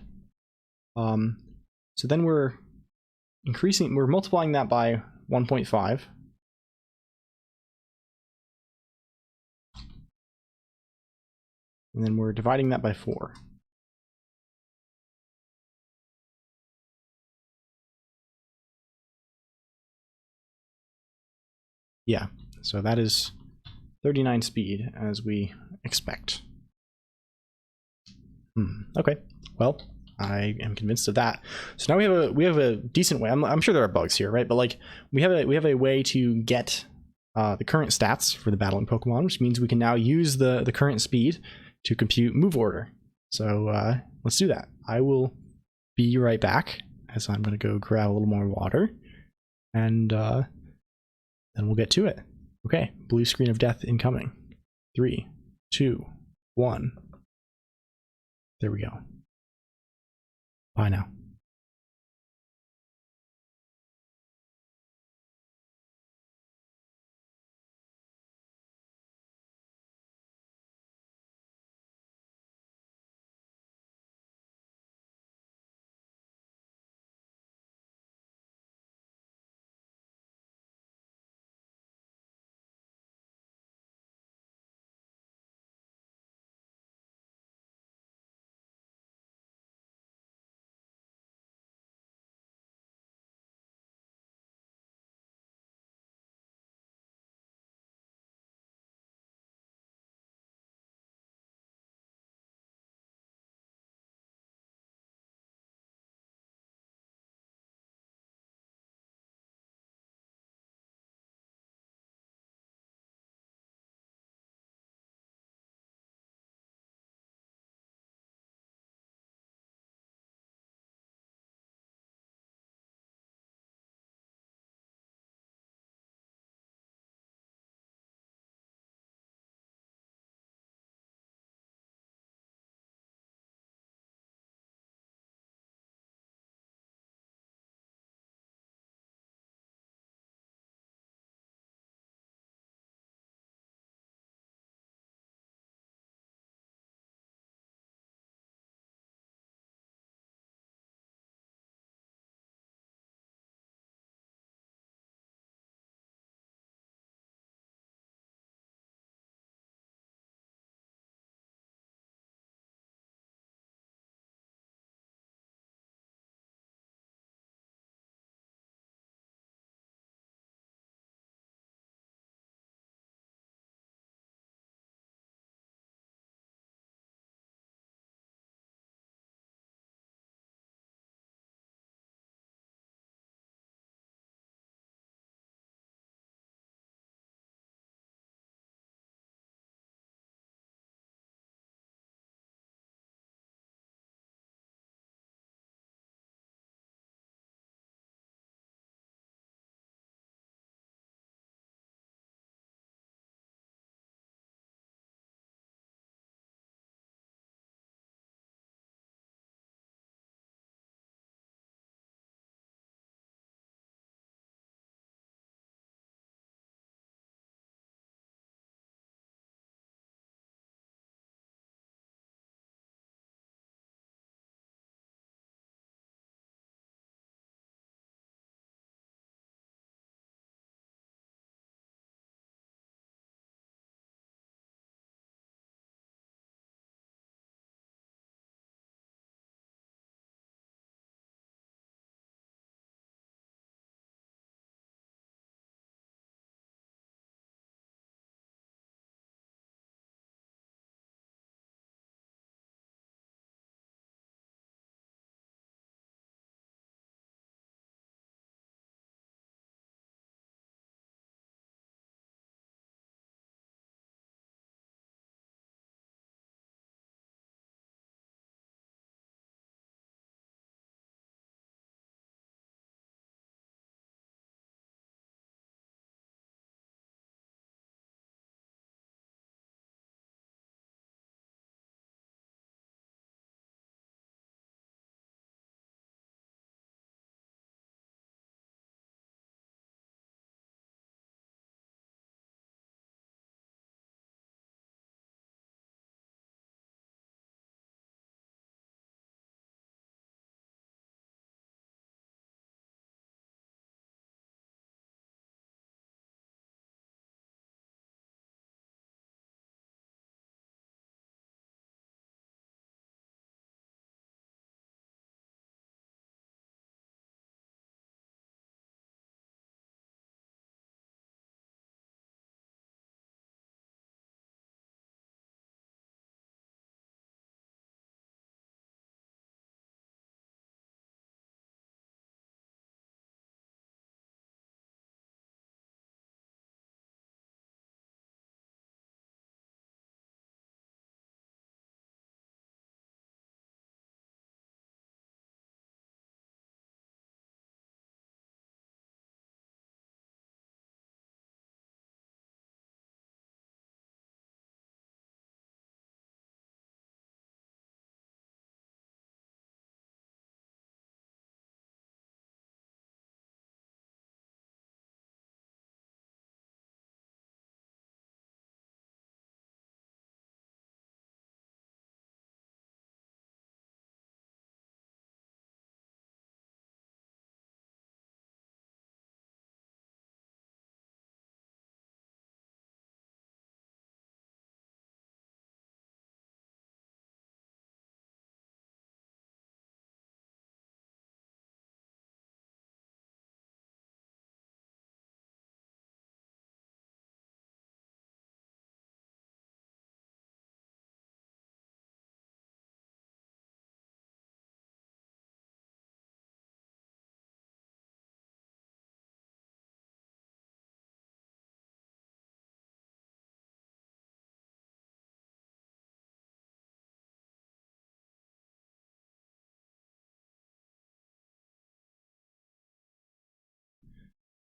So then we're multiplying that by 1.5. And then we're dividing that by 4. Yeah, so that is 39 speed as we expect. Okay, well, I am convinced of that. So now we have a decent way. I'm sure there are bugs here, right? But like we have a way to get the current stats for the battling Pokemon, which means we can now use the current speed to compute move order. So let's do that. I will be right back as I'm going to go grab a little more water, and then we'll get to it. Okay, blue screen of death incoming. 3, 2, 1. There we go. Bye now.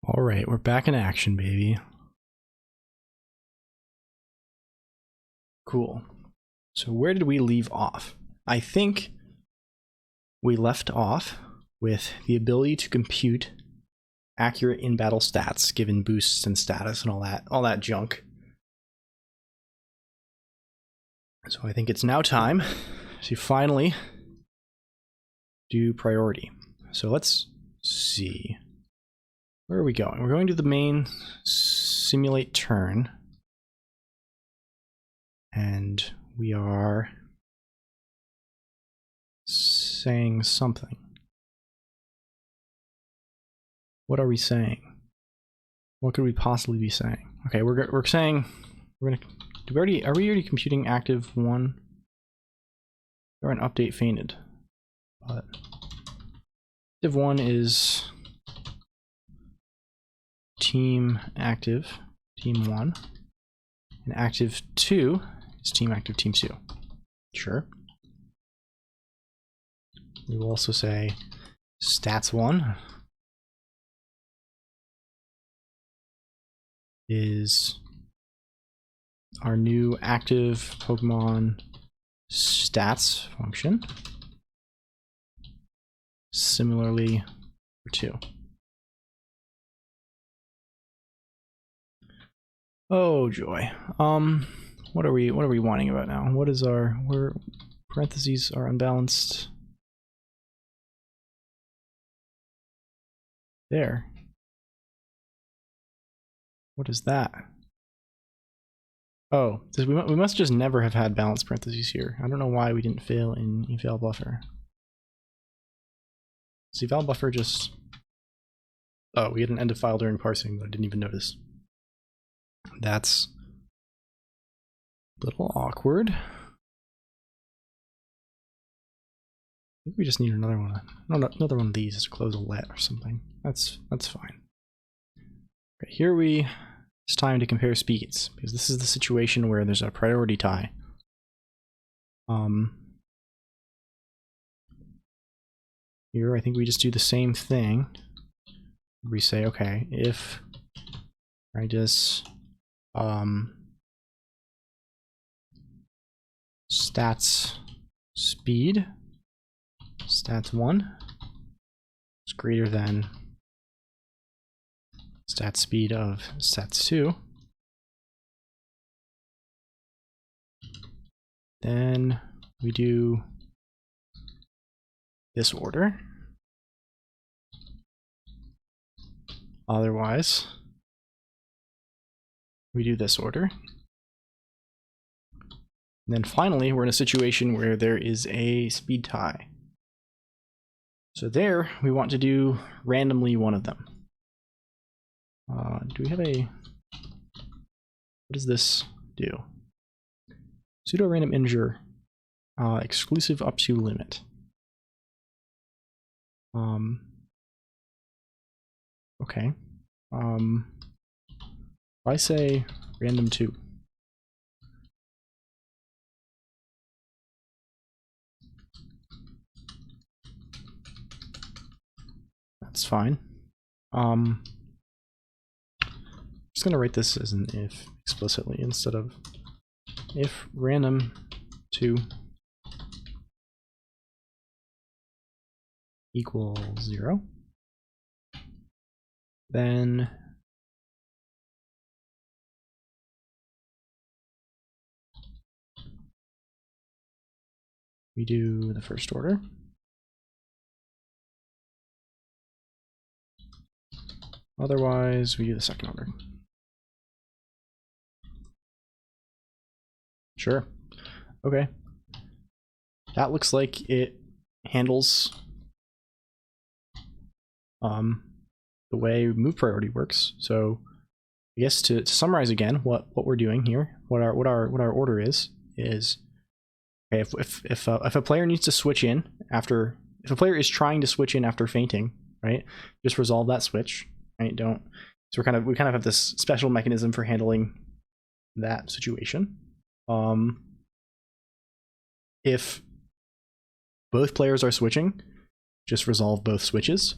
All right, we're back in action, baby. Cool. So where did we leave off? I think we left off with the ability to compute accurate in-battle stats given boosts and status and all that junk. So I think it's now time to finally do priority. So let's see. Where are we going? We're going to the main simulate turn. And we are saying something. What are we saying? What could we possibly be saying? Okay, we're saying we're gonna. Are we already computing active one? Or an update fainted? But active one is team active, team one, and active two is team active, team two. Sure. We will also say stats one is our new active Pokemon stats function. Similarly for 2. Oh joy. What are we whining about now? What is our parentheses are unbalanced. There. What is that? Oh, we must just never have had balanced parentheses here. I don't know why we didn't fail in eval buffer. Is eval buffer just... Oh, we had an end of file during parsing, but I didn't even notice. That's a little awkward. I think we just need another one. No, another one of these to close a let or something. That's fine. Okay, here it's time to compare speeds, because this is the situation where there's a priority tie. Here I think we just do the same thing. We say, okay, if I just stats speed stats 1 is greater than stat speed of stats 2, then we do this order. Otherwise, we do this order. And then finally, we're in a situation where there is a speed tie. So there, we want to do randomly one of them. Do we have a... What does this do? Pseudo random integer, exclusive up to limit. Okay. If I say random 2. That's fine. I'm just gonna write this as an if explicitly instead of if random 2 equals 0, then we do the first order. Otherwise, we do the second order. Sure. Okay. That looks like it handles the way move priority works. So I guess to summarize again what we're doing here, what our order is okay, if a player needs to switch in after, if a player is trying to switch in after fainting, right, just resolve that switch, right? So we kind of have this special mechanism for handling that situation. If both players are switching, just resolve both switches.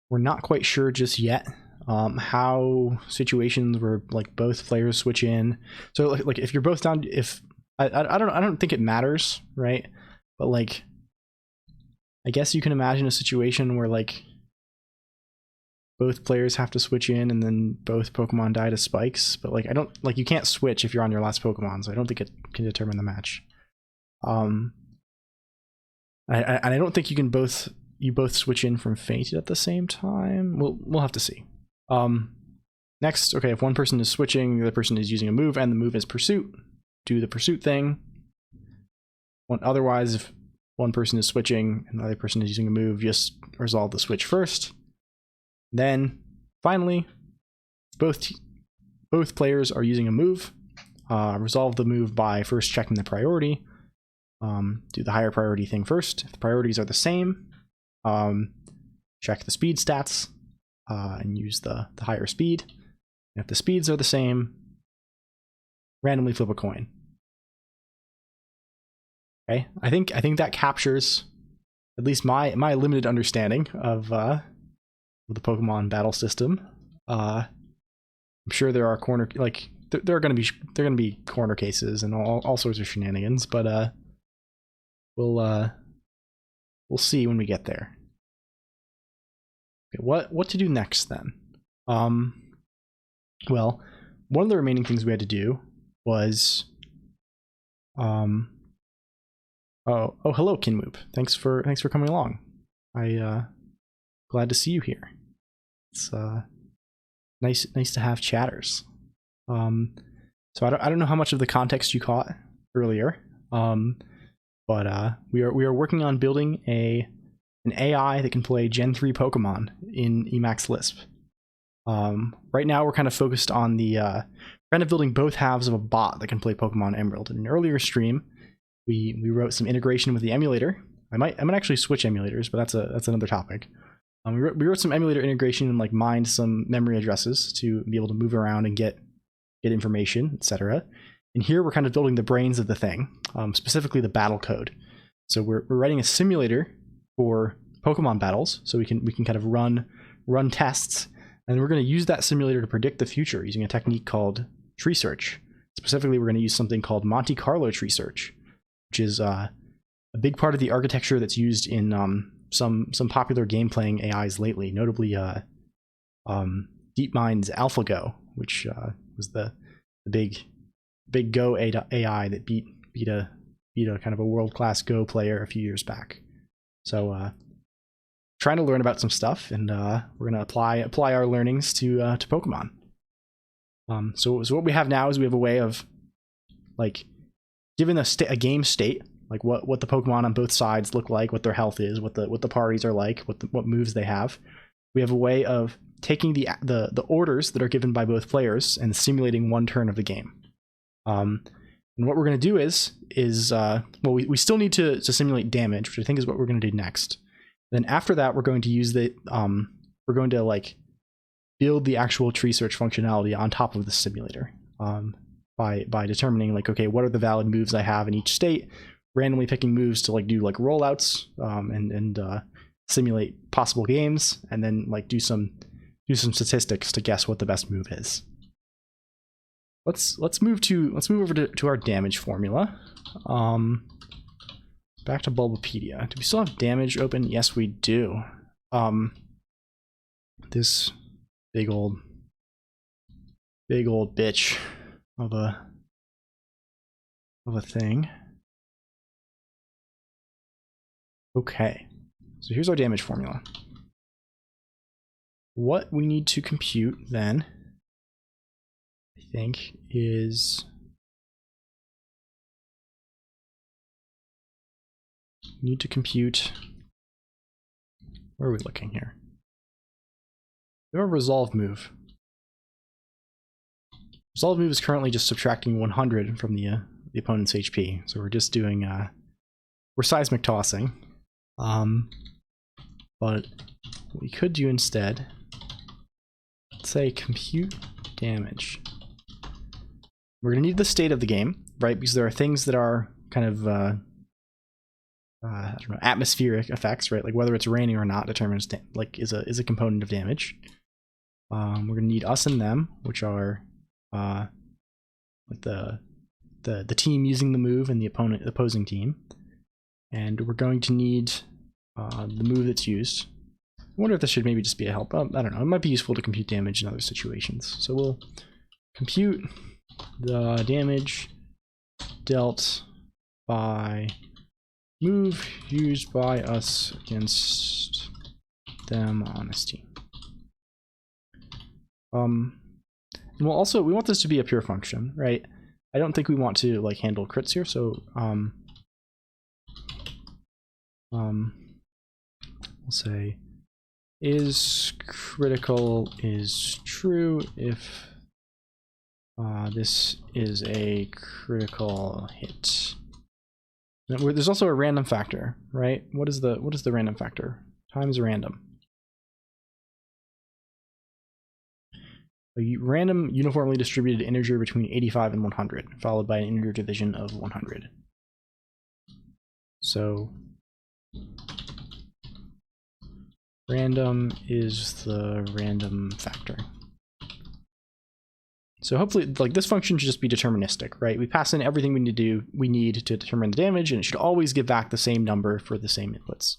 We're not quite sure just yet how situations where like both players switch in. So like if you're both down, if I don't think it matters, right? But like, I guess you can imagine a situation where like both players have to switch in and then both Pokemon die to spikes. But like, I don't like, you can't switch if you're on your last Pokemon, so I don't think it can determine the match. I don't think you both switch in from Fainted at the same time. We'll have to see. Next, okay, if one person is switching, the other person is using a move, and the move is Pursuit. Do the Pursuit thing. Otherwise, if one person is switching and the other person is using a move, just resolve the switch first. Then, finally, both players are using a move. Resolve the move by first checking the priority. Do the higher priority thing first. If the priorities are the same, check the speed stats and use the higher speed. And if the speeds are the same, randomly flip a coin. Okay, I think that captures at least my limited understanding of the Pokemon battle system. I'm sure there are there are going to be corner cases and all sorts of shenanigans, but we'll see when we get there. Okay, what to do next then? Well, one of the remaining things we had to do was oh, hello Kinmoop. Thanks for coming along. Glad to see you here. It's nice to have chatters. So I don't know how much of the context you caught earlier. But we are working on building an AI that can play Gen 3 Pokemon in Emacs Lisp. Right now we're kind of focused on the kind of building both halves of a bot that can play Pokemon Emerald. In an earlier stream, we wrote some integration with the emulator. I might actually switch emulators, but that's another topic. We wrote some emulator integration and like mined some memory addresses to be able to move around and get information, etc. And here we're kind of building the brains of the thing, specifically the battle code. So we're writing a simulator for Pokemon battles, so we can kind of run tests, and we're going to use that simulator to predict the future using a technique called tree search. Specifically, we're going to use something called Monte Carlo tree search, which is a big part of the architecture that's used in some popular game playing AIs lately, notably DeepMind's AlphaGo, which was the big Go AI that beat a kind of a world-class Go player a few years back. So trying to learn about some stuff, and we're gonna apply our learnings to Pokemon. So what we have now is we have a way of like given a game state, like what the Pokemon on both sides look like, what their health is, what the parties are like, what moves they have. We have a way of taking the orders that are given by both players and simulating one turn of the game. And what we're going to do is we still need to simulate damage, which I think is what we're going to do next. Then after that, we're going to use we're going to like build the actual tree search functionality on top of the simulator by determining like, okay, what are the valid moves I have in each state, randomly picking moves to like do like rollouts and simulate possible games, and then like do some statistics to guess what the best move is. Let's move over to our damage formula. Back to Bulbapedia. Do we still have damage open? Yes, we do. This big old bitch of a thing. Okay, so here's our damage formula. What we need to compute then, I think, is we need to compute. Where are we looking here? We have a resolve move. Resolve move is currently just subtracting 100 from the opponent's HP, so we're just doing we're seismic tossing. But what we could do instead, let's say compute damage. We're going to need the state of the game, right? Because there are things that are kind of I don't know, atmospheric effects, right? Like whether it's raining or not determines like is a component of damage. We're gonna need us and them, which are the team using the move and the opposing team. And we're going to need the move that's used. I wonder if this should maybe just be a help. I don't know. It might be useful to compute damage in other situations. So we'll compute the damage dealt by move used by us against them on this team. And we want this to be a pure function, right? I don't think we want to like handle crits here, so we'll say is critical is true if this is a critical hit. Now, there's also a random factor, right? What is the random factor? Times random. A random uniformly distributed integer between 85 and 100, followed by an integer division of 100. So random is the random factor. So hopefully, like, this function should just be deterministic, right? We pass in everything we need to determine the damage, and it should always give back the same number for the same inputs.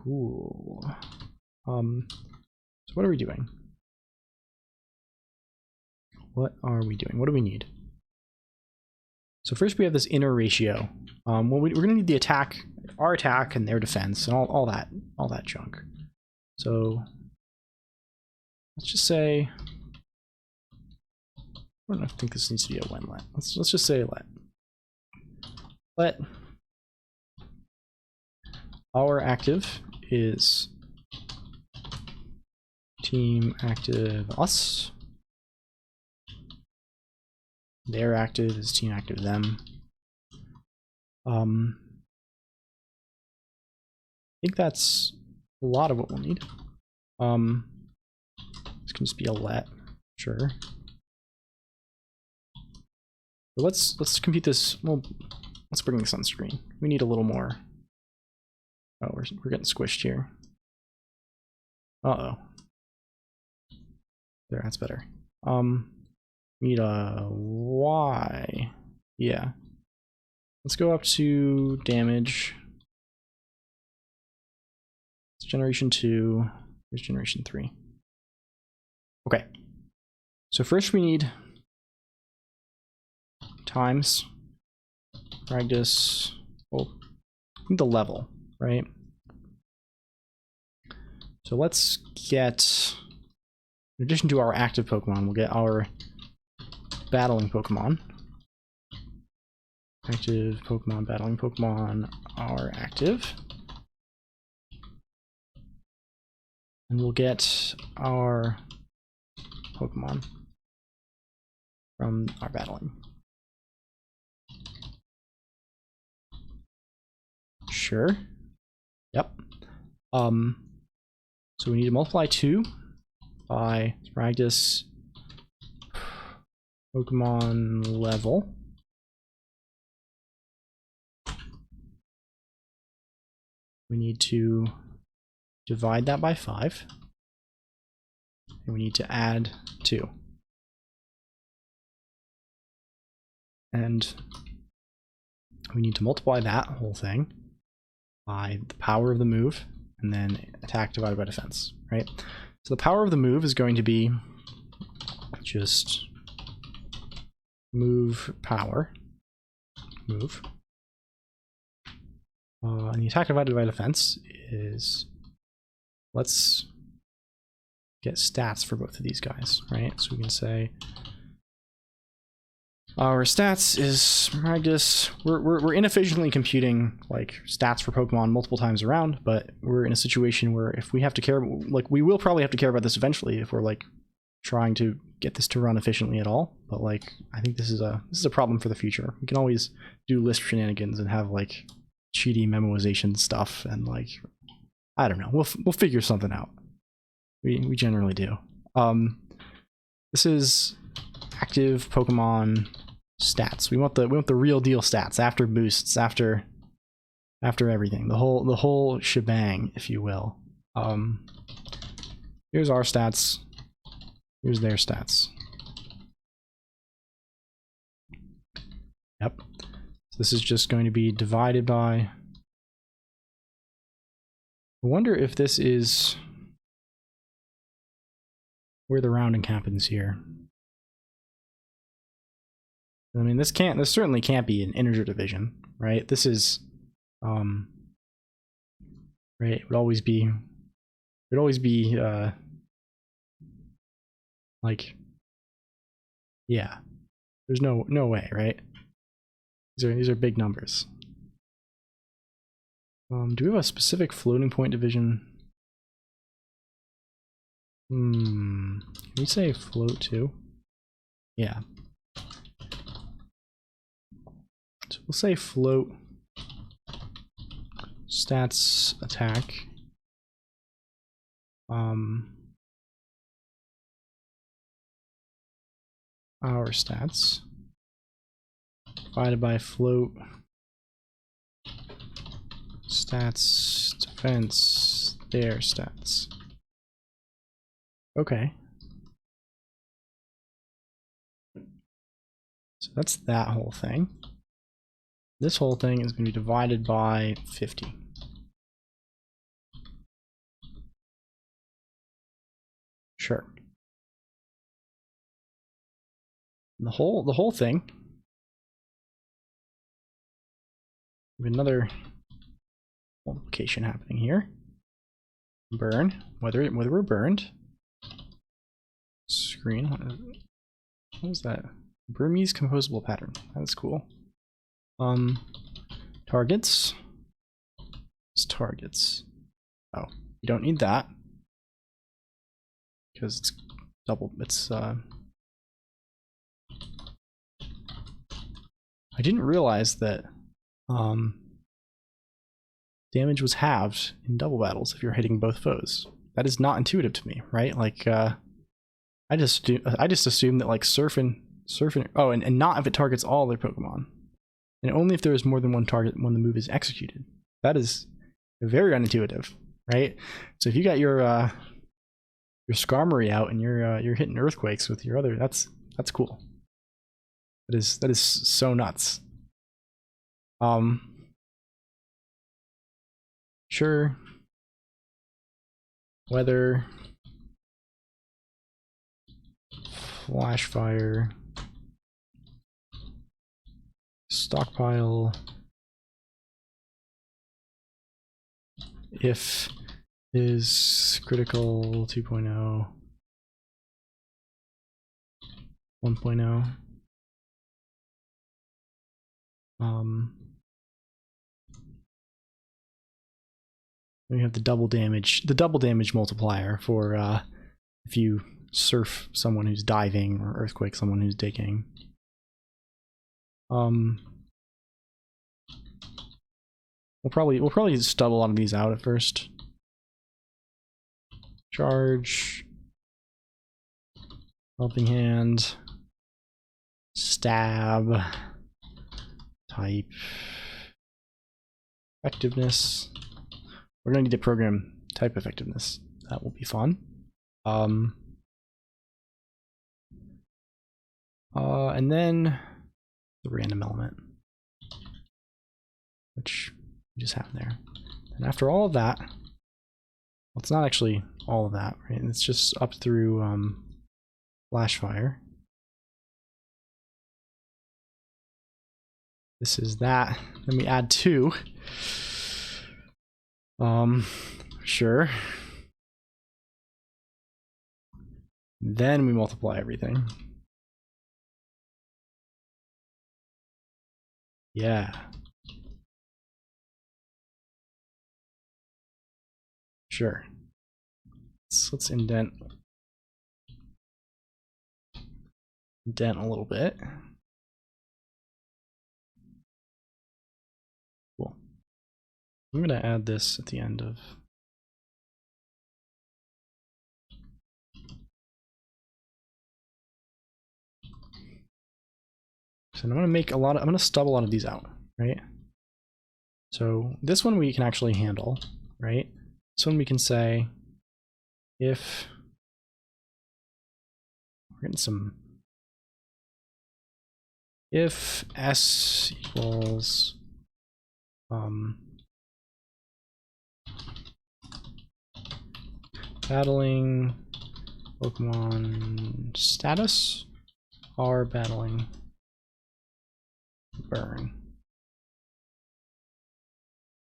Cool. So what are we doing? What are we doing? What do we need? So first we have this inner ratio. Well, we're going to need the attack, our attack, and their defense, and all that junk. So let's just say, I don't think this needs to be a when let. Let's just say let. Let our active is team active us. Their active is team active them. I think that's a lot of what we'll need. This can just be a let, sure. But let's compute this. Well, let's bring this on screen. We need a little more. Oh, we're getting squished here. Uh-oh. There, that's better. We need a Y. Yeah. Let's go up to damage. It's generation 2. Here's generation 3. Okay. So first we need times practice. Well, I think the level, right? So let's get, in addition to our active Pokemon, we'll get our battling Pokemon. Active Pokemon, battling Pokemon are active. And we'll get our Pokemon from our battling. Sure. Yep. So we need to multiply 2 by practice Pokemon level. We need to divide that by 5. And we need to add 2. And we need to multiply that whole thing by the power of the move, and then attack divided by defense, right? So the power of the move is going to be just move power, move. And the attack divided by defense is, let's get stats for both of these guys, right? So we can say our stats is practice. We're inefficiently computing like stats for Pokemon multiple times around, but we're in a situation where if we have to care, like we will probably have to care about this eventually if we're like trying to get this to run efficiently at all. But like I think this is a problem for the future. We can always do Lisp shenanigans and have like cheaty memoization stuff, and like I don't know. We'll figure something out. We generally do. This is active Pokemon stats. We want the real deal stats after boosts, after everything, the whole shebang, if you will. Here's our stats. Here's their stats. Yep. So this is just going to be divided by. I wonder if this is where the rounding happens here. I mean, this certainly can't be an integer division, right? This is, right? It would always be, like, yeah. There's no way, right? These are big numbers. Do we have a specific floating point division? Can we say float too? Yeah. So we'll say float stats attack. Our stats divided by float stats defense their stats. Okay. So that's that whole thing. This whole thing is going to be divided by 50. Sure. And the whole thing. We have another multiplication happening here. Burn, whether we're burned. Screen. What was that? Burmese composable pattern. That's cool. Targets. It's targets. Oh, you don't need that because it's double. It's I didn't realize that damage was halved in double battles if you're hitting both foes. That is not intuitive to me, right? Like I just assumed that like surfing. Oh, and not if it targets all their Pokemon, and only if there is more than one target when the move is executed. That is very unintuitive, right? So if you got your Skarmory out and you're hitting earthquakes with your other, that's cool. That is so nuts. Sure. Weather. Flash fire. Stockpile. If is critical 2.0. 1.0. We have the double damage multiplier for if you surf someone who's diving or earthquake someone who's digging. We'll probably stub a lot of these out at first. Charge, helping hand, stab, type, effectiveness. We're gonna need to program type effectiveness. That will be fun. And then the random element, which we just have there. And after all of that, well, it's not actually all of that, right? It's just up through flash fire. This is that. Then we add 2. Sure. Then we multiply everything. Yeah. Sure. Let's indent a little bit. Cool. I'm gonna add this at the end of. So I'm gonna stub a lot of these out, right? So this one we can actually handle, right? this one we can say if we're getting some, if s equals battling Pokemon status are battling burn,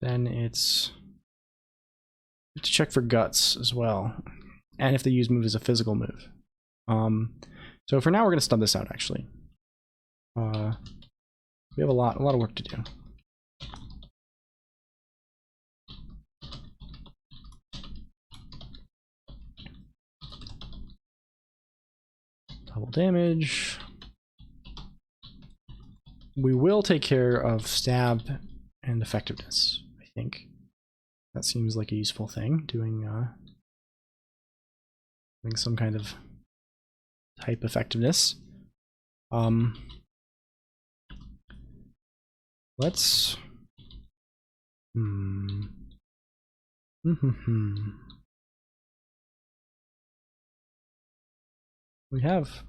then it's to check for guts as well, and if the used move is a physical move. So for now we're going to stub this out actually. We have a lot of work to do. Double damage. We will take care of stab and effectiveness, I think. That seems like a useful thing, doing some kind of type effectiveness. Let's we have a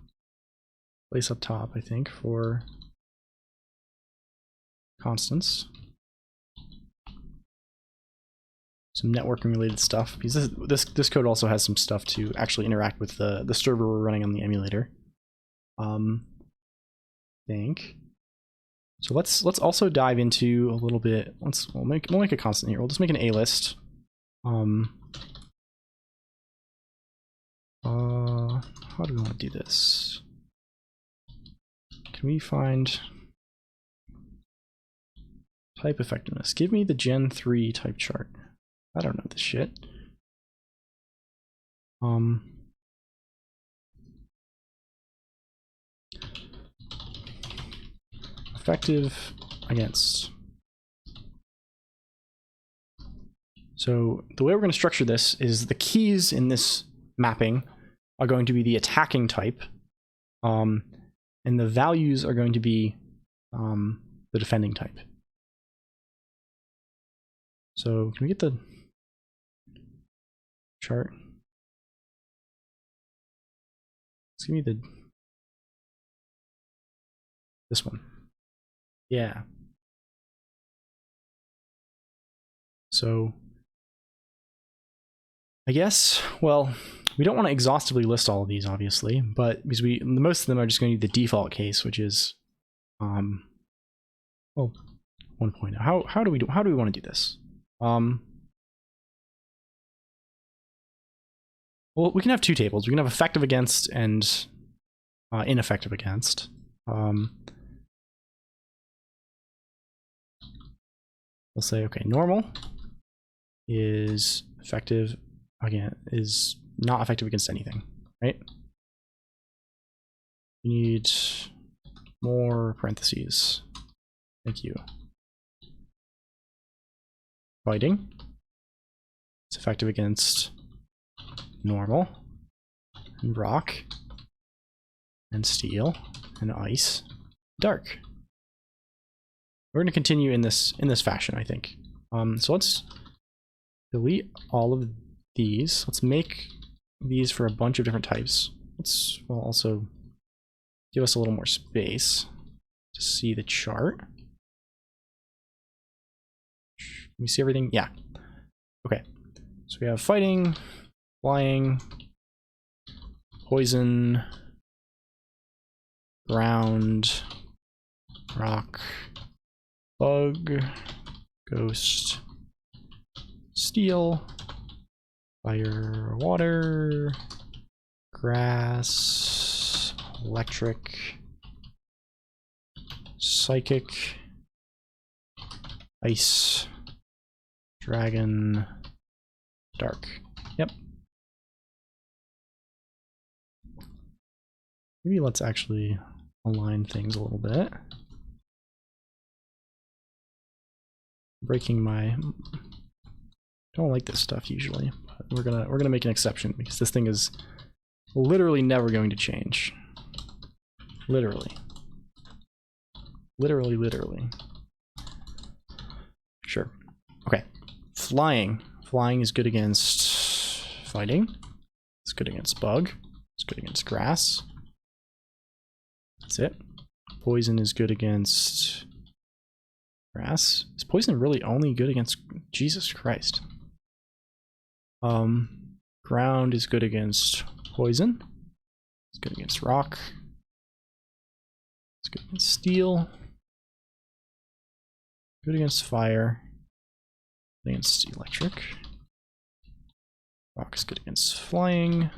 place up top, I think, for constants. Some networking related stuff, because this code also has some stuff to actually interact with the server we're running on the emulator. I think. So let's also dive into a little bit. We'll make a constant here. We'll just make an A list. How do we want to do this? Can we find type effectiveness? Give me the Gen 3 type chart. I don't know this shit. Effective against. So the way we're going to structure this is the keys in this mapping are going to be the attacking type, and the values are going to be the defending type. So can we get the chart? Let's give me this one. Yeah. So I guess, well, we don't want to exhaustively list all of these, obviously, but because most of them are just going to be the default case, which is well, 1.0. How do we want to do this? Well, we can have two tables. We can have effective against and ineffective against. We'll say, okay, normal is effective again, is not effective against anything, right? We need more parentheses. Thank you. Fighting. It's effective against normal, and rock, and steel, and ice, dark. We're going to continue in this fashion, I think. So let's delete all of these. Let's make these for a bunch of different types. Let's also give us a little more space to see the chart. Can we see everything? Yeah. Okay. So we have fighting, flying, poison, ground, rock, bug, ghost, steel, fire, water, grass, electric, psychic, ice, dragon, dark. Yep. Maybe let's actually align things a little bit. Breaking my, don't like this stuff usually, but we're gonna make an exception because this thing is literally never going to change. Literally. Sure. Okay. Flying Flying is good against fighting. It's good against bug. It's good against grass. That's it. Poison is good against grass. Is poison really only good against... Jesus Christ. Ground is good against poison. It's good against rock. It's good against steel. Good against fire. Good against electric. Rock is good against flying.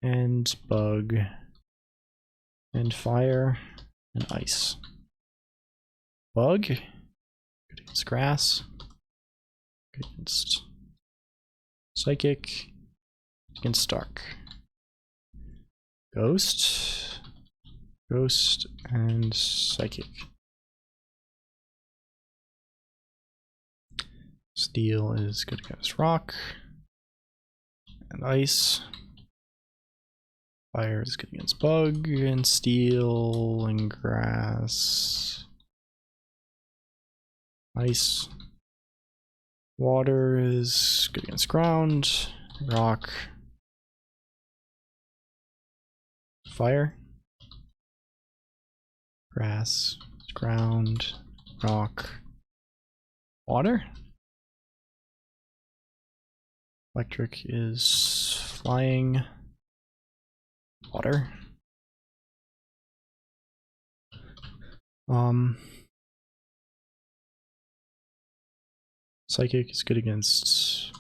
And bug. And fire. And ice. Bug. Good against grass. Good against psychic. Against dark. Ghost. Ghost and psychic. Steel is good against rock. And ice. Fire is good against bug and steel and grass. Ice. Water is good against ground. Rock. Fire. Grass. Ground. Rock. Water. Electric is flying. Water. Psychic is good against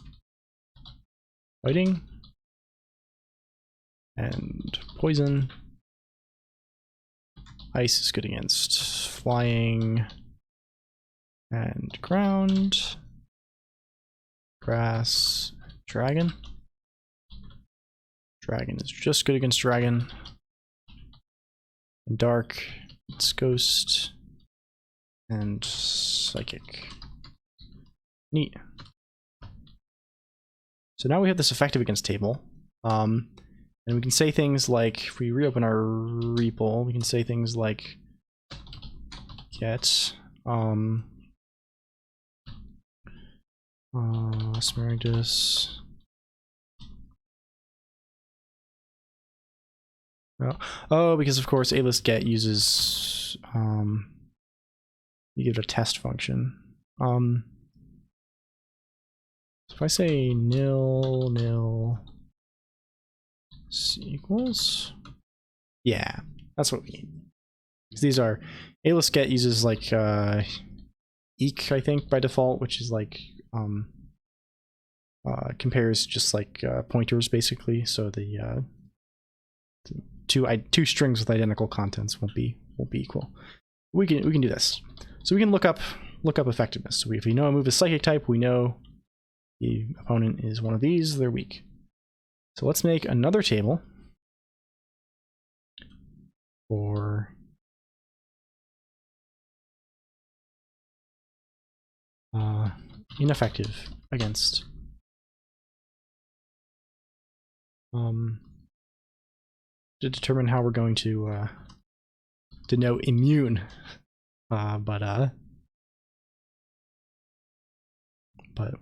fighting and poison. Ice is good against flying and ground. Grass. Dragon. Dragon is just good against dragon. And dark, it's ghost and psychic. Neat. So now we have this effective against table. And we can say things like, if we reopen our REPL, we can say things like get Smaragdus. Oh, because of course A-list get uses you give it a test function. So if I say nil nil equals, yeah, that's what we need. Because these are A-list get uses like eq, I think, by default, which is like compares just like pointers basically. So the two strings with identical contents won't be equal. We can do this. So we can look up effectiveness. So if we know a move is psychic type, we know the opponent is one of these, they're weak. So let's make another table for ineffective against to determine how we're going to denote immune, but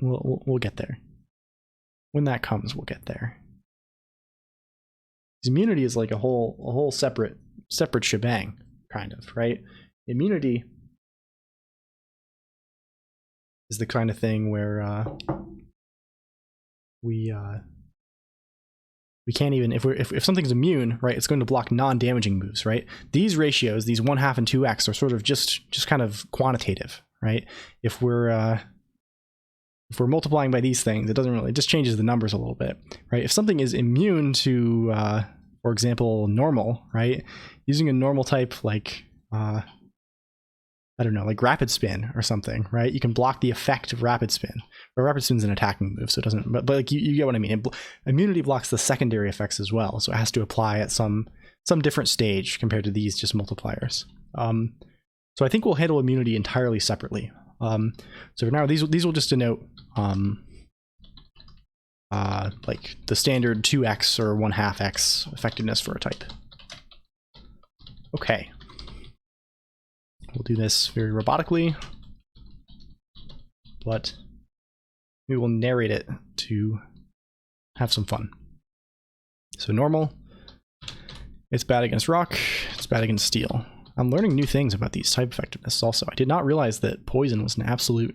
we'll get there. When that comes, we'll get there. Immunity is like a whole separate shebang, kind of, right? Immunity is the kind of thing where we can't even, if something's immune, right, it's going to block non-damaging moves, right? These ratios, these 1/2 and 2x, are sort of just kind of quantitative, right? If we're multiplying by these things, it doesn't really, it just changes the numbers a little bit, right? If something is immune to, for example, normal, right? Using a normal type like, I don't know, like rapid spin or something, right? You can block the effect of rapid spin. But rapid spin's an attacking move, so it doesn't, but like you get what I mean. Immunity blocks the secondary effects as well, so it has to apply at some different stage compared to these just multipliers. So I think we'll handle immunity entirely separately. So for now, these will just denote like the standard 2x or 1/2x effectiveness for a type. Okay. We'll do this very robotically, but we will narrate it to have some fun. So normal, it's bad against rock, it's bad against steel. I'm learning new things about these type effectiveness also. I did not realize that poison was an absolute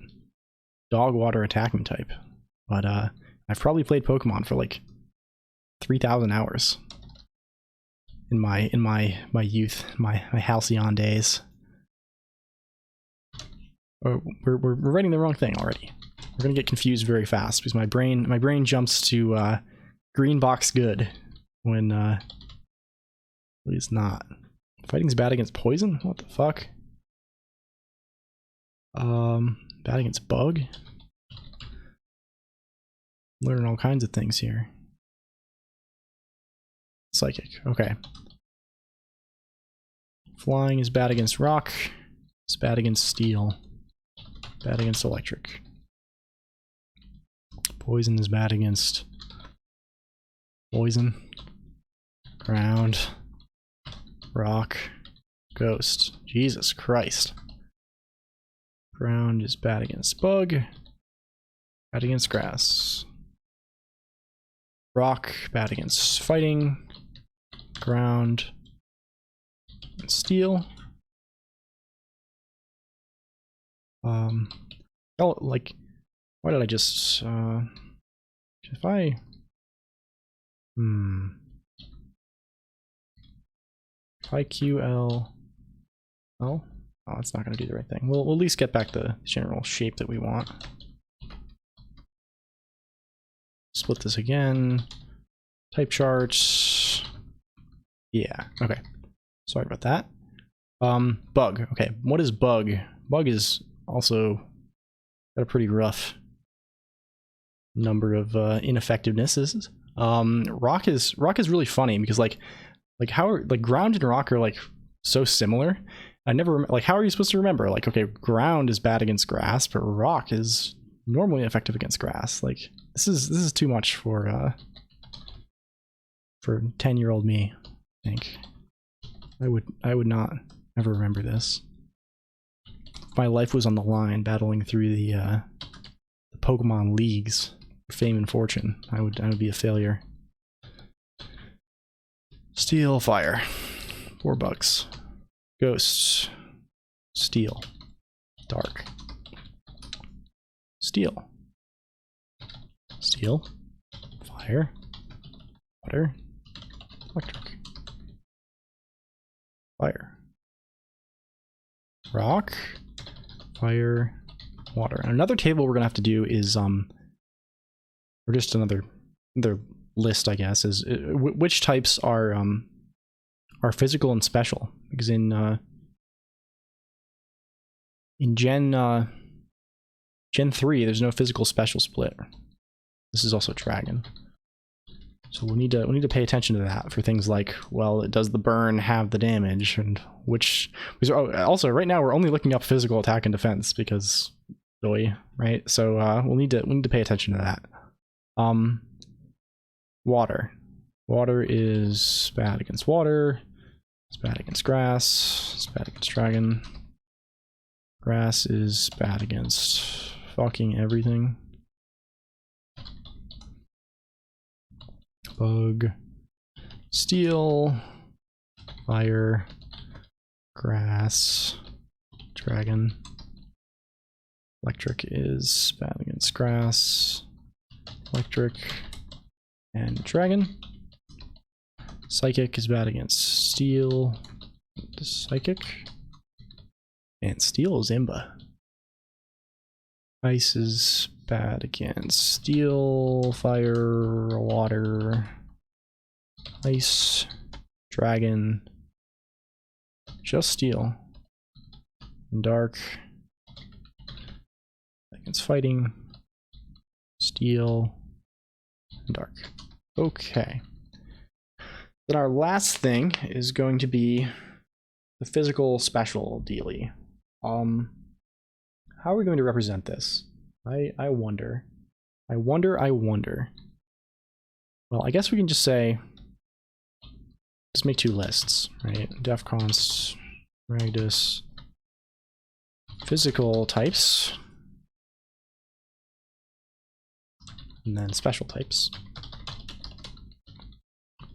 dog water attacking type, but I've probably played Pokemon for like 3,000 hours in my youth, my halcyon days. Oh, we're writing the wrong thing already. We're gonna get confused very fast because my brain jumps to green box good when it's not. Fighting's bad against poison? What the fuck? Bad against bug? Learning all kinds of things here. Psychic, okay. Flying is bad against rock. It's bad against steel. Bad against electric. Poison is bad against poison. Ground. Rock. Ghost. Jesus Christ. Ground is bad against bug. Bad against grass. Rock, bad against fighting. Ground. And steel. Oh, like, why did I just, if I, if I QL, oh, it's not going to do the right thing. We'll at least get back the general shape that we want. Split this again. Type charts. Yeah, okay. Sorry about that. Bug. Okay, what is bug? Bug is also got a pretty rough number of ineffectivenesses. Rock is really funny because like how are, like ground and rock are like so similar. I never like, how are you supposed to remember? Like, okay, ground is bad against grass, but rock is normally effective against grass. Like this is too much for 10-year-old me, I think. I would not ever remember this. If my life was on the line battling through the Pokemon leagues for fame and fortune, I would be a failure. Steel, fire. $4. Ghosts. Steel. Dark. Steel. Steel. Fire. Water. Electric. Fire. Rock. Fire. Water. And another table we're gonna have to do is or just another list, I guess, is which types are physical and special, because in Gen 3 there's no physical special split. This is also Dragon. So we'll need to pay attention to that for things like, well, does the burn have the damage, and which also right now we're only looking up physical attack and defense because joy, right? So we'll need to pay attention to that. Water. Water is bad against water. It's bad against grass. It's bad against dragon. Grass is bad against fucking everything. Bug. Steel. Fire. Grass. Dragon. Electric is bad against grass. Electric. And dragon. Psychic is bad against steel. Psychic. And steel is Imba. Ice is bad against steel, fire, water, ice, dragon, just steel, and dark against fighting, steel, and dark. Okay. Then our last thing is going to be the physical special dealy. How are we going to represent this? I wonder. Well, I guess we can just say, just make two lists, right? Def const radius physical types. and then special types.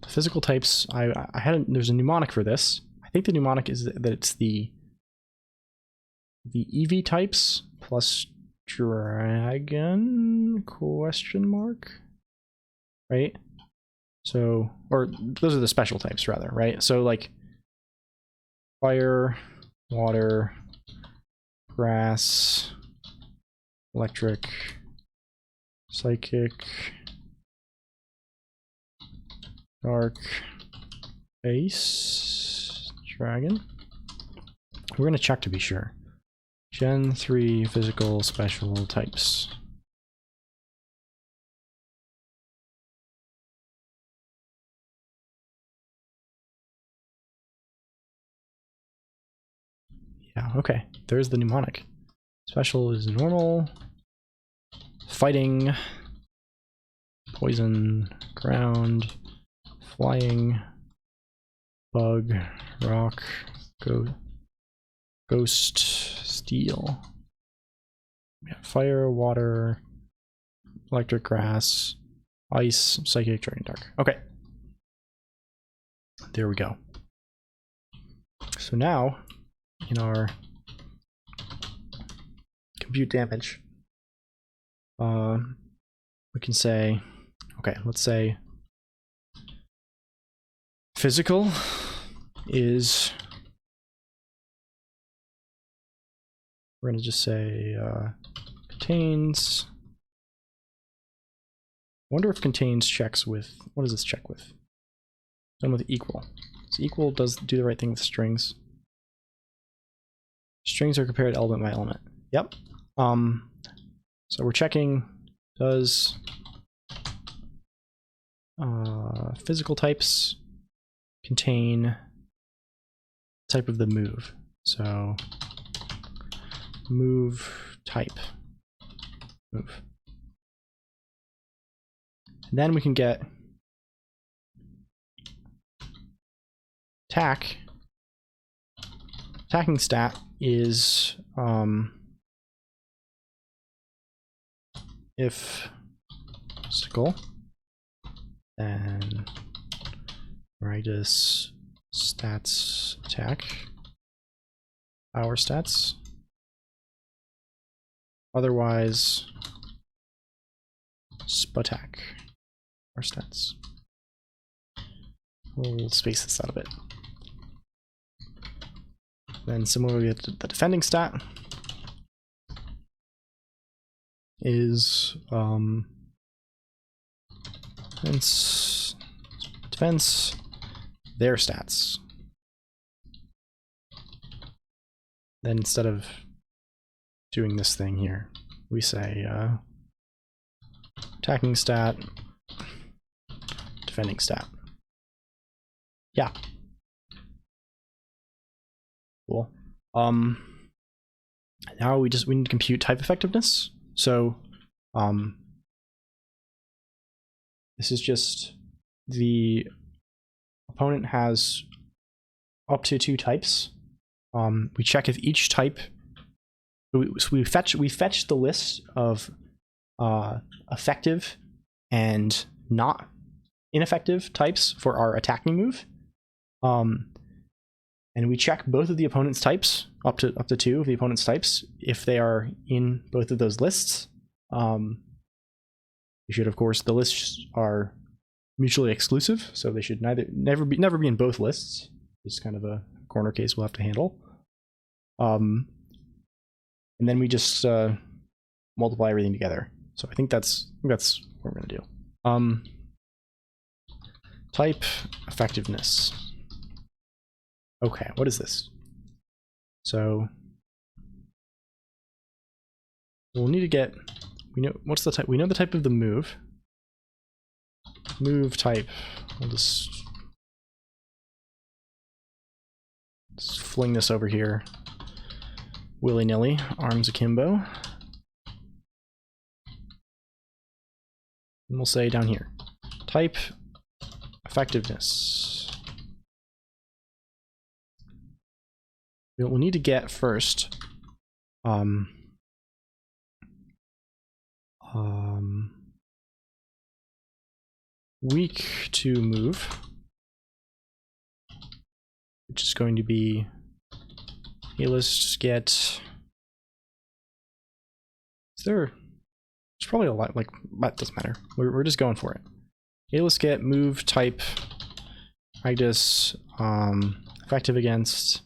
The physical types, there's a mnemonic for this. I think the mnemonic is that it's the EV types plus dragon question mark, right? So, or those are the special types rather, right? So like fire, water, grass, electric, psychic, dark, base, dragon. We're gonna check to be sure. Gen 3 physical special types. Yeah, okay. There's the mnemonic. Special is normal, fighting, poison, ground, flying, bug, rock, ghost, steel. Yeah, fire, water, electric, grass, ice, psychic, dragon, dark. Okay. There we go. So now, in our compute damage, we can say, okay, let's say physical is, we're going to just say contains. I wonder if contains checks with, what does this check with? Done with equal. So equal does do the right thing with strings. Strings are compared element by element. Yep. So we're checking, does physical types contain type of the move? So move type, move. And then we can get attack. Attacking stat is if sickle, then radius stats attack, power stats. Otherwise, spattack or stats. We'll space this out a bit. Then similarly, the defending stat is defense their stats. Then instead of doing this thing here, we say attacking stat, defending stat. Yeah. Cool. Now we need to compute type effectiveness. So this is just the opponent has up to 2 types. We check if each type, so we fetch the list of effective and not ineffective types for our attacking move. And we check both of the opponent's types, up to 2 of the opponent's types, if they are in both of those lists. You should, of course, the lists are mutually exclusive, so they should never be in both lists. It's kind of a corner case we'll have to handle. And then we just multiply everything together. So I think that's what we're gonna do. Type effectiveness. Okay, what is this? So we'll need to get, we know what's the type, we know the type of the move. Move type, we'll just fling this over here willy-nilly, arms akimbo. And we'll say down here, type effectiveness. We'll need to get first weak to move, which is going to be, hey, let's just get, there's probably a lot, like, that doesn't matter. We're just going for it. Hey, let's get move type practice effective against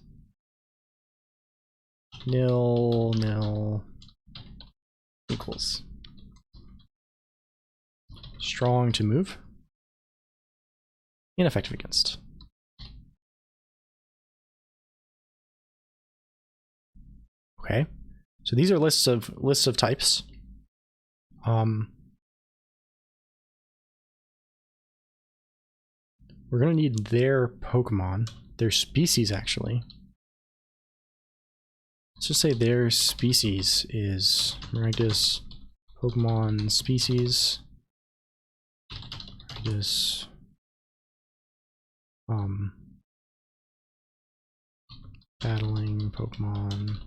nil equals strong to move, ineffective against. Okay, so these are lists of types. We're gonna need their Pokemon, their species actually. Let's just say their species is Maragdus Pokemon species. Maragdus battling Pokemon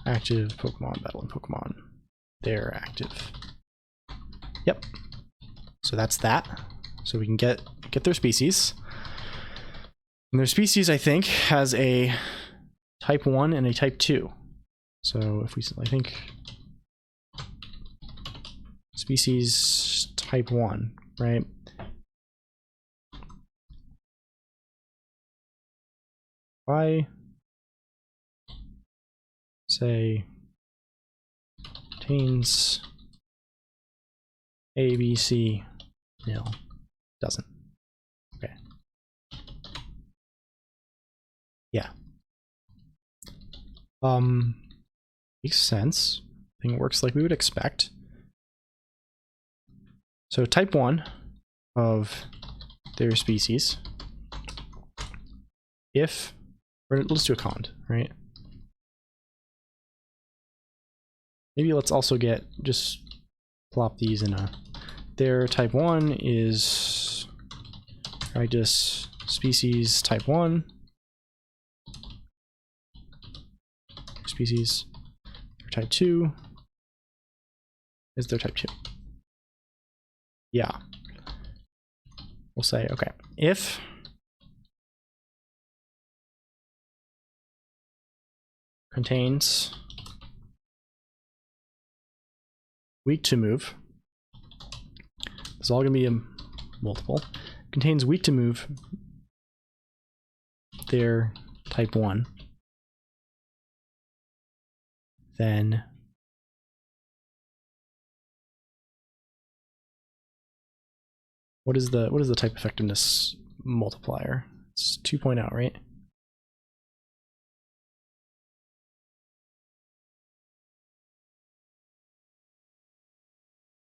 active Pokemon battling Pokemon. They're active. Yep. So that's that. So we can get their species. And their species, I think, has a type 1 and a type 2. So if we, I think, species type 1, right? If I say contains A, B, C, nil, doesn't. Okay. Yeah. Makes sense. I think it works like we would expect. So type 1 of their species, if, or let's do a cond, right? Maybe let's also get, just plop these in a, their type 1 is practice species type 1. Species, their type 2 is their type 2. Yeah. We'll say, okay, if contains weak to move, it's all gonna be a multiple, contains weak to move, their type 1, then what is the type effectiveness multiplier? It's 2.0, right?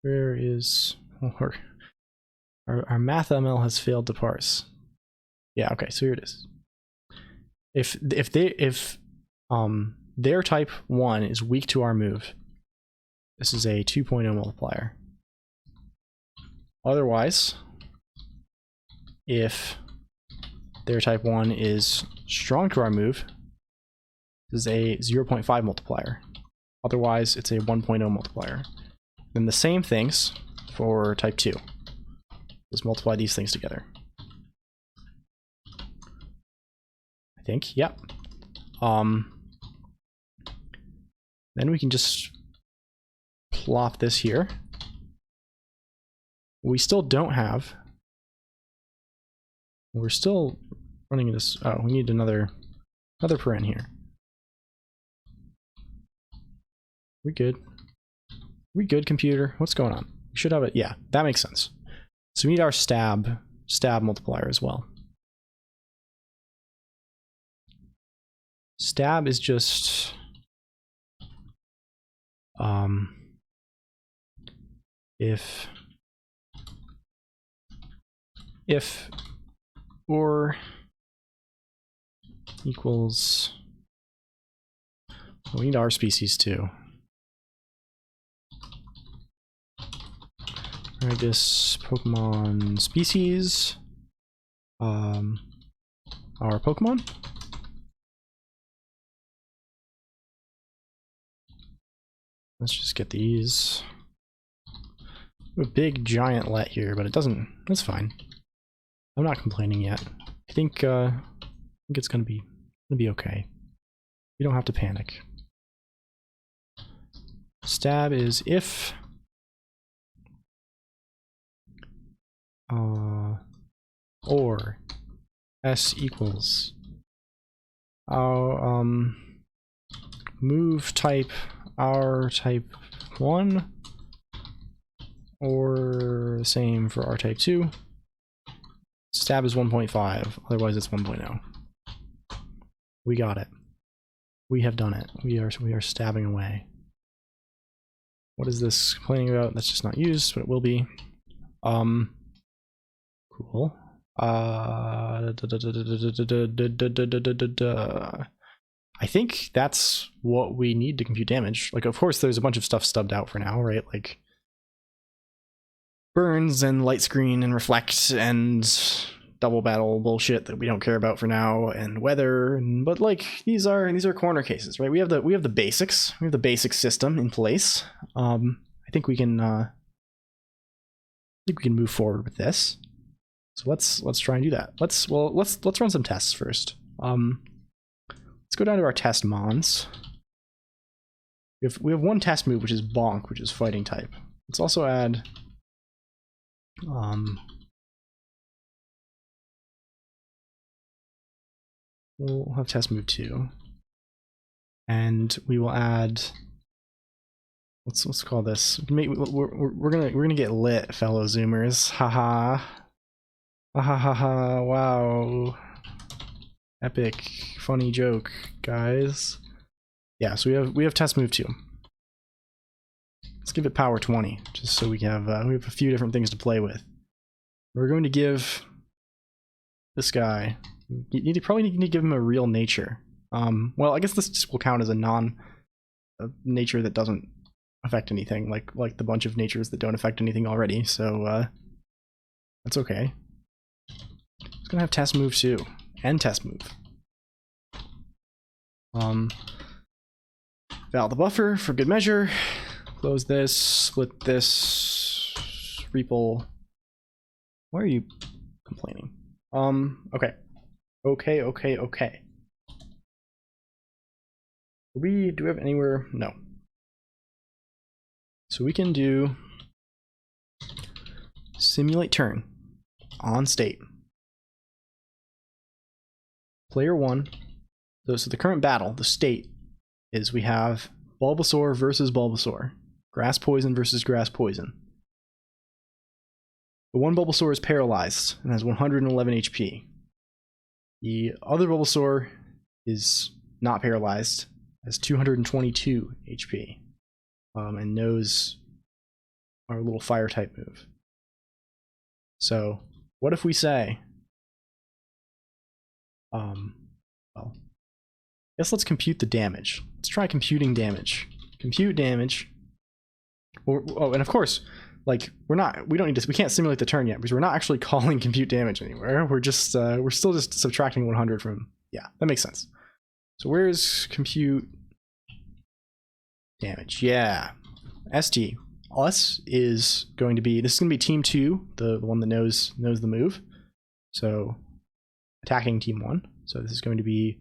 Where is, oh, our math ML has failed to parse. Yeah, okay, so here it is. If their type 1 is weak to our move, this is a 2.0 multiplier. Otherwise, if their type 1 is strong to our move, this is a 0.5 multiplier. Otherwise, it's a 1.0 multiplier. Then the same things for type 2. Let's multiply these things together. I think, yep. Then we can just plop this here. We still don't have, we're still running this, oh, we need another paren here. We good? We good, computer? What's going on? We should have it, yeah, that makes sense. So we need our stab multiplier as well. Stab is just if or equals, well, we need our species too. I guess Pokemon species, our Pokemon. let's just get these. A big giant let here, but it doesn't. That's fine. I'm not complaining yet. I think it's gonna be okay. You don't have to panic. Stab is if or s equals our move type our type 1 or the same for our type 2. Stab is 1.5, otherwise it's 1.0. We got it. We have done it. We are stabbing away. What is this complaining about? That's just not used, but it will be. Cool. I think that's what we need to compute damage. Like, of course, there's a bunch of stuff stubbed out for now, right? Like burns and light screen and reflect and double battle bullshit that we don't care about for now, and weather. But like, these are corner cases, right? We have the basics. We have the basic system in place. I think we can move forward with this. So let's try and do that. Let's run some tests first. Let's go down to our test mons. We have one test move, which is bonk, which is fighting type. Let's also add we'll have test move 2, and we will add. Let's call this. We're gonna get lit, fellow Zoomers. Haha. Haha. Wow. Epic, funny joke, guys. Yeah. So we have test move 2. Let's give it power 20, just so we have a few different things to play with. We're going to give this guy. You probably need to give him a real nature. Well, I guess this just will count as a nature that doesn't affect anything, like the bunch of natures that don't affect anything already. So that's okay. It's gonna have test move 2 and test move. Val the buffer for good measure. Close this, split this, reple. Why are you complaining? Okay. Okay. Do we have anywhere? No. So we can do simulate turn on state. Player 1. So the current battle, the state, is we have Bulbasaur versus Bulbasaur. Grass Poison versus Grass Poison. The one Bulbasaur is paralyzed and has 111 HP. The other Bulbasaur is not paralyzed, has 222 HP, and knows our little fire type move. So what if we say, well, I guess let's compute the damage. Let's try computing damage. Compute damage. Oh, and of course, like we don't need to, we can't simulate the turn yet because we're not actually calling compute damage anywhere. We're just we're still just subtracting 100 from, yeah, that makes sense. So where's compute damage? Yeah, ST. Us is going to be, this is going to be team 2, the one that knows the move. So attacking team 1. So this is going to be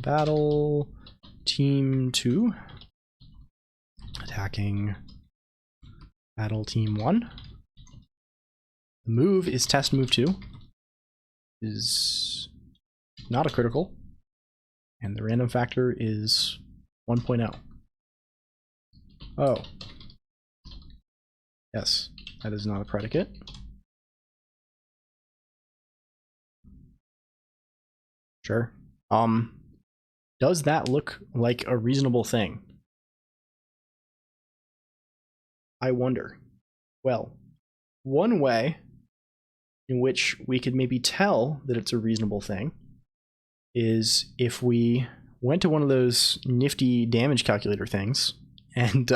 battle team 2 attacking battle team 1. The move is test move 2. Is not a critical, and the random factor is 1.0. Oh. Yes, that is not a predicate. Sure. Does that look like a reasonable thing? I wonder. Well, one way in which we could maybe tell that it's a reasonable thing is if we went to one of those nifty damage calculator things and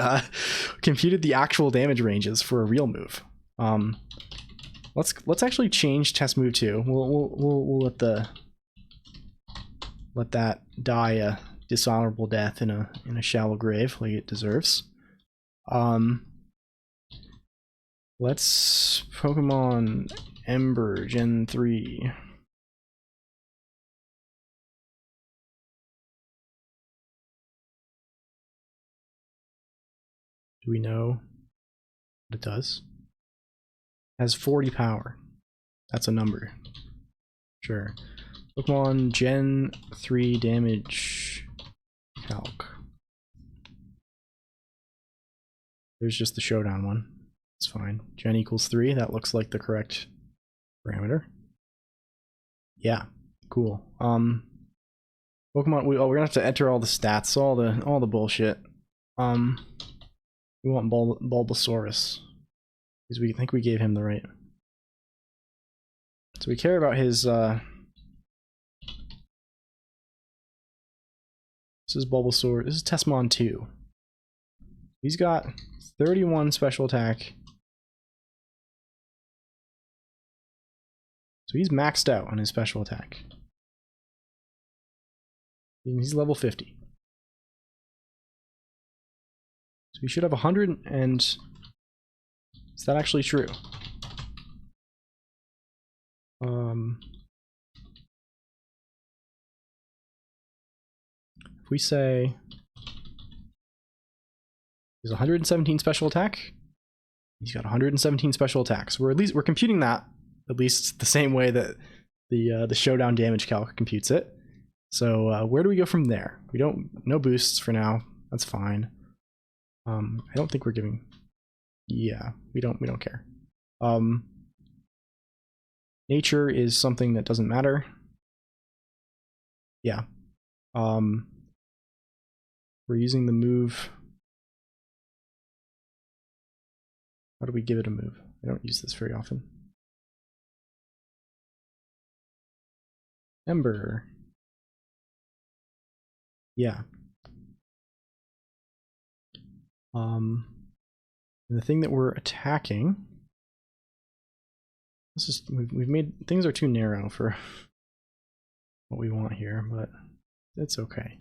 computed the actual damage ranges for a real move. Let's actually change test move 2. We'll let that die dishonorable death in a shallow grave like it deserves. Let's Pokemon Ember Gen 3. Do we know what it does? It has 40 power. That's a number. Sure. Pokemon Gen 3 damage calc. There's just the showdown one. It's fine. Gen equals 3. That looks like the correct parameter. Yeah, cool. Pokemon. We're gonna have to enter all the stats, all the bullshit. We want Bulbasaurus because we think we gave him the right. So we care about his. This is Bulbasaur. This is Tesmon 2. He's got 31 special attack. So he's maxed out on his special attack. He's level 50. So he should have 100 and... Is that actually true? If we say... He's 117 special attack. He's got 117 special attacks. We're computing that at least the same way that the showdown damage calc computes it. So where do we go from there? We don't, no boosts for now. That's fine. I don't think we're giving. Yeah, we don't care. Nature is something that doesn't matter. Yeah. We're using the move. How do we give it a move? I don't use this very often. Ember. Yeah. And the thing that we're attacking. This is we've made things are too narrow for what we want here, but it's okay.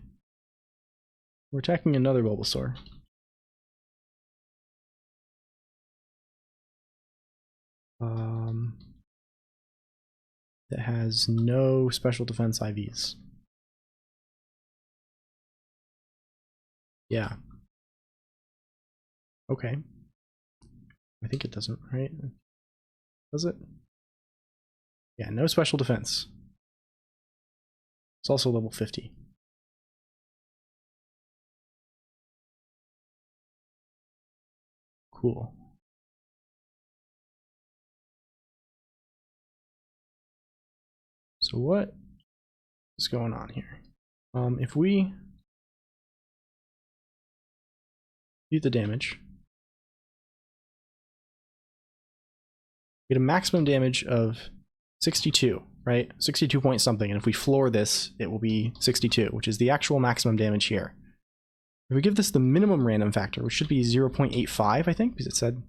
We're attacking another Bulbasaur. That has no special defense IVs. Yeah. Okay. I think it doesn't, right? Does it? Yeah, no special defense. It's also level 50. Cool. So what is going on here? If we do the damage, we get a maximum damage of 62, right? 62 point something, and if we floor this, it will be 62, which is the actual maximum damage here. If we give this the minimum random factor, which should be 0.85, I think, because it said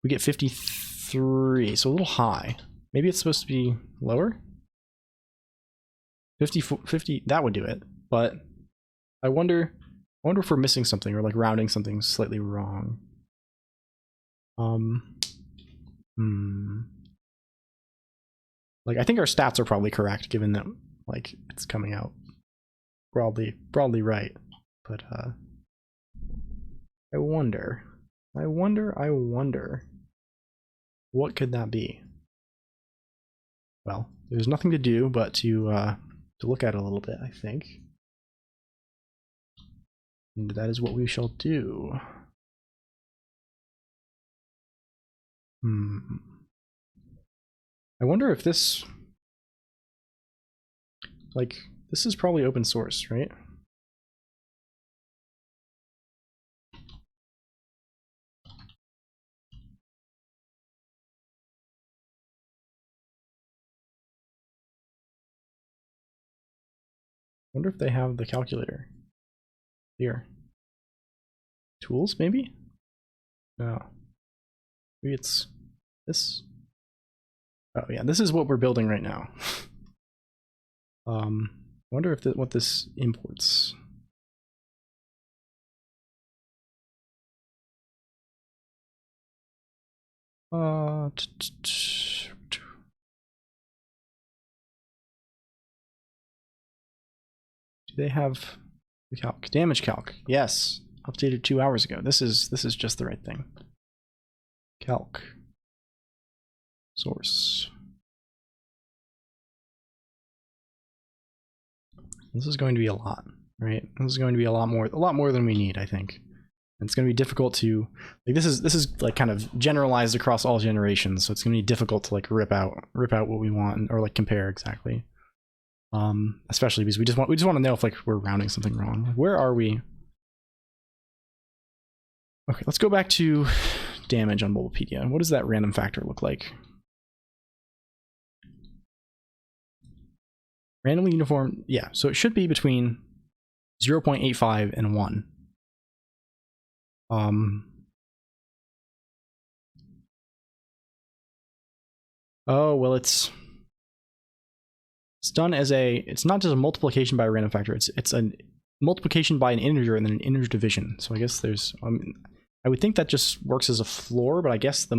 we get 53, so a little high. Maybe it's supposed to be lower? 50, that would do it, but I wonder if we're missing something or like rounding something slightly wrong. Like I think our stats are probably correct given that like it's coming out broadly right, but I wonder what could that be? Well, there's nothing to do but to look at it a little bit, I think. And that is what we shall do. I wonder if this, like, this is probably open source, right? I wonder if they have the calculator here. Tools, maybe? No. Maybe it's this. Oh yeah, this is what we're building right now. wonder if what this imports. Do they have the calc? Damage calc. Yes. Updated 2 hours ago. This is just the right thing. Calc. Source. This is going to be a lot, right? This is going to be a lot more than we need, I think. And it's going to be difficult to, like, this is like kind of generalized across all generations, so it's going to be difficult to like rip out what we want or like compare exactly. Especially because we just want to know if like we're rounding something wrong. Like, where are we? Okay, let's go back to damage on Bulbapedia. What does that random factor look like? Randomly uniform, yeah, so it should be between 0.85 and 1. Oh, well, it's done as it's not just a multiplication by a random factor, it's a multiplication by an integer and then an integer division. So I guess there's, I would think that just works as a floor, but I guess the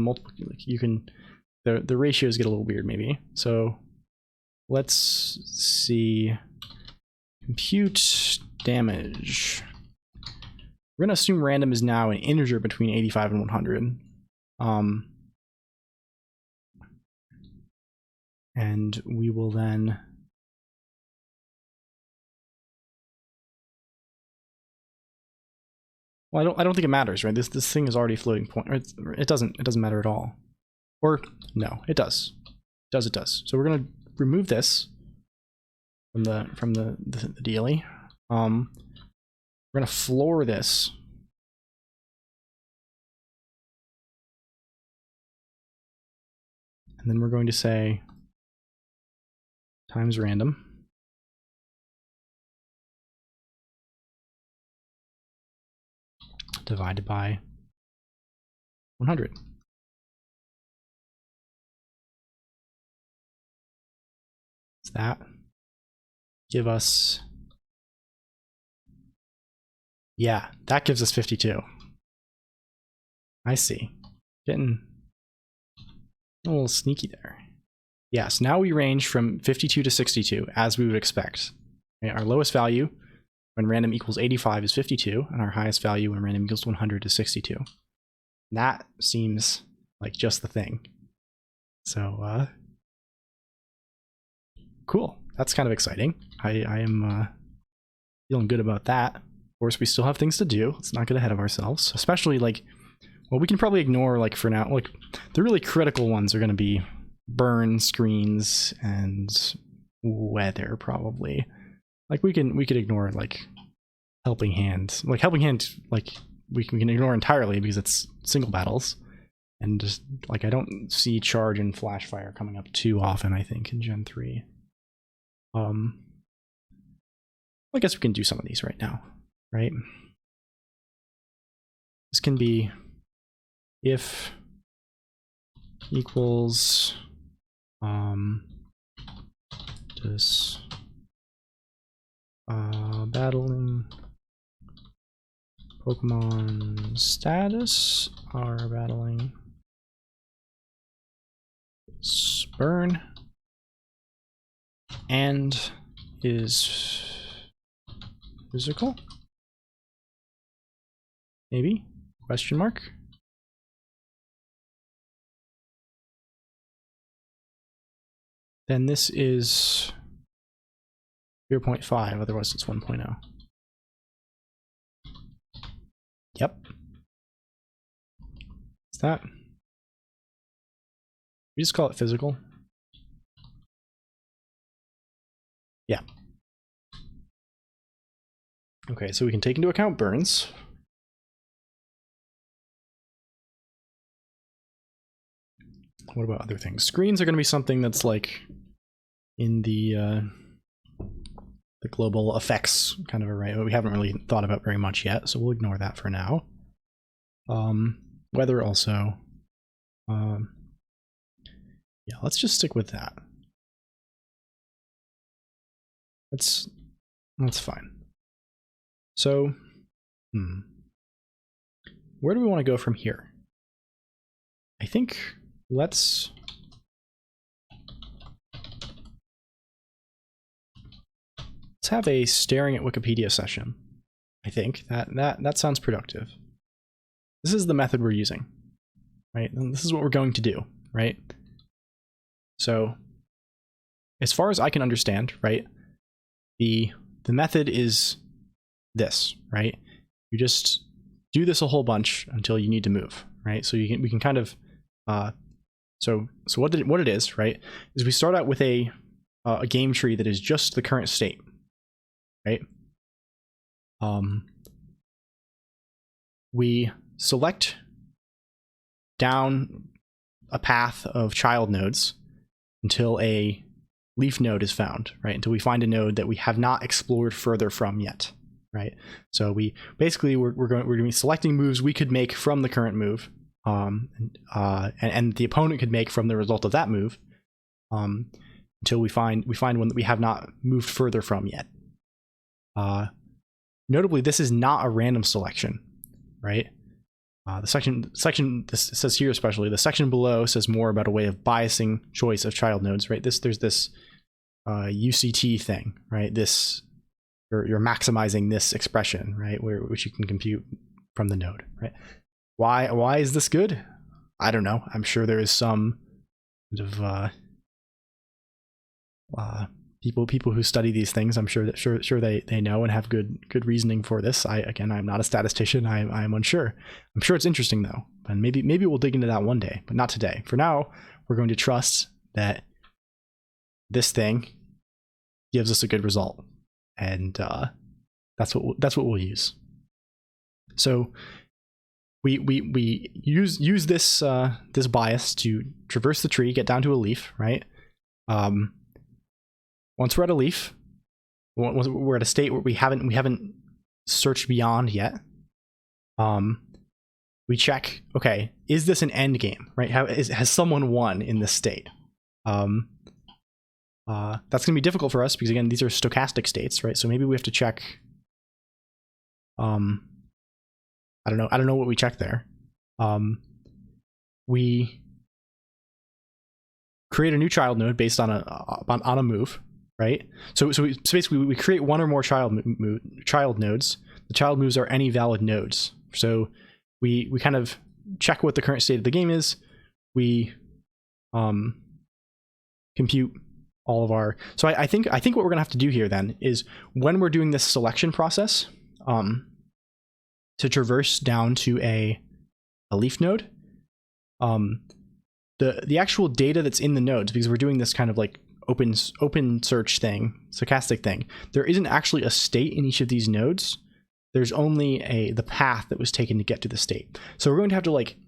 the ratios get a little weird maybe. So let's see, compute damage. We're gonna assume random is now an integer between 85 and 100. And we will then well, I don't think it matters, right? This thing is already floating point. It doesn't matter at all. Or no, it does. It does. So we're gonna remove this from the DLE. We're gonna floor this. And then we're going to say times random. Divided by 100. Does that give us, yeah, that gives us 52. I see. Getting a little sneaky there. Yes, now we range from 52 to 62, as we would expect. Okay, our lowest value when random equals 85 is 52, and our highest value when random equals 100 is 62. That seems like just the thing. So, cool. That's kind of exciting. I am feeling good about that. Of course, we still have things to do. Let's not get ahead of ourselves. Especially, like, well, we can probably ignore, like, for now, like, the really critical ones are going to be burn, screens, and weather, probably. Like, we could ignore, like, helping hand. Like, helping hand, like, we can ignore entirely because it's single battles. And just, like, I don't see charge and flash fire coming up too often, I think, in Gen 3. I guess we can do some of these right now, right? This can be if equals this battling Pokemon status are battling burn and is physical, maybe, question mark. Then this is 0.5, otherwise it's 1.0. Yep. Is that? We just call it physical. Yeah. Okay, so we can take into account burns. What about other things? Screens are going to be something that's like in the global effects kind of array. We haven't really thought about very much yet, so we'll ignore that for now. Weather also. Yeah, let's just stick with that. Let's That's fine. So, where do we want to go from here? I think let's have a staring at Wikipedia session. I think that sounds productive. This is the method we're using, right? And this is what we're going to do, right? So, as far as I can understand, right, the method is this, right? You just do this a whole bunch until you need to move, right? So we can kind of so what it is, right, is we start out with a game tree that is just the current state, right? We select down a path of child nodes until a leaf node is found, right? Until we find a node that we have not explored further from yet, right? So we're going to be selecting moves we could make from the current move, and the opponent could make from the result of that move, until we find one that we have not moved further from yet. Notably, this is not a random selection, right? The section this says here, especially the section below, says more about a way of biasing choice of child nodes, right? There's this UCT thing, right? This you're maximizing this expression, right, which you can compute from the node, right? Why is this good? I don't know. I'm sure there is some kind of people who study these things. I'm sure they know and have good reasoning for this. I'm not a statistician. I'm unsure. I'm sure it's interesting though, and maybe we'll dig into that one day, but not today. For now, we're going to trust that this thing gives us a good result, and that's what we'll use. So we use this this bias to traverse the tree, get down to a leaf, right? Once we're at a leaf, we're at a state where we haven't searched beyond yet. We check, okay, is this an end game, right? Has someone won in this state? That's gonna be difficult for us because again, these are stochastic states, right? So maybe we have to check. I don't know what we check there. We create a new child node based on a move. Right, so basically we create one or more child nodes. The child moves are any valid nodes. So we kind of check what the current state of the game is. We compute all of our. So I think what we're gonna have to do here then is when we're doing this selection process, to traverse down to a leaf node, the actual data that's in the nodes, because we're doing this kind of like open search thing, stochastic thing, there isn't actually a state in each of these nodes. There's only the path that was taken to get to the state. So we're going to have to like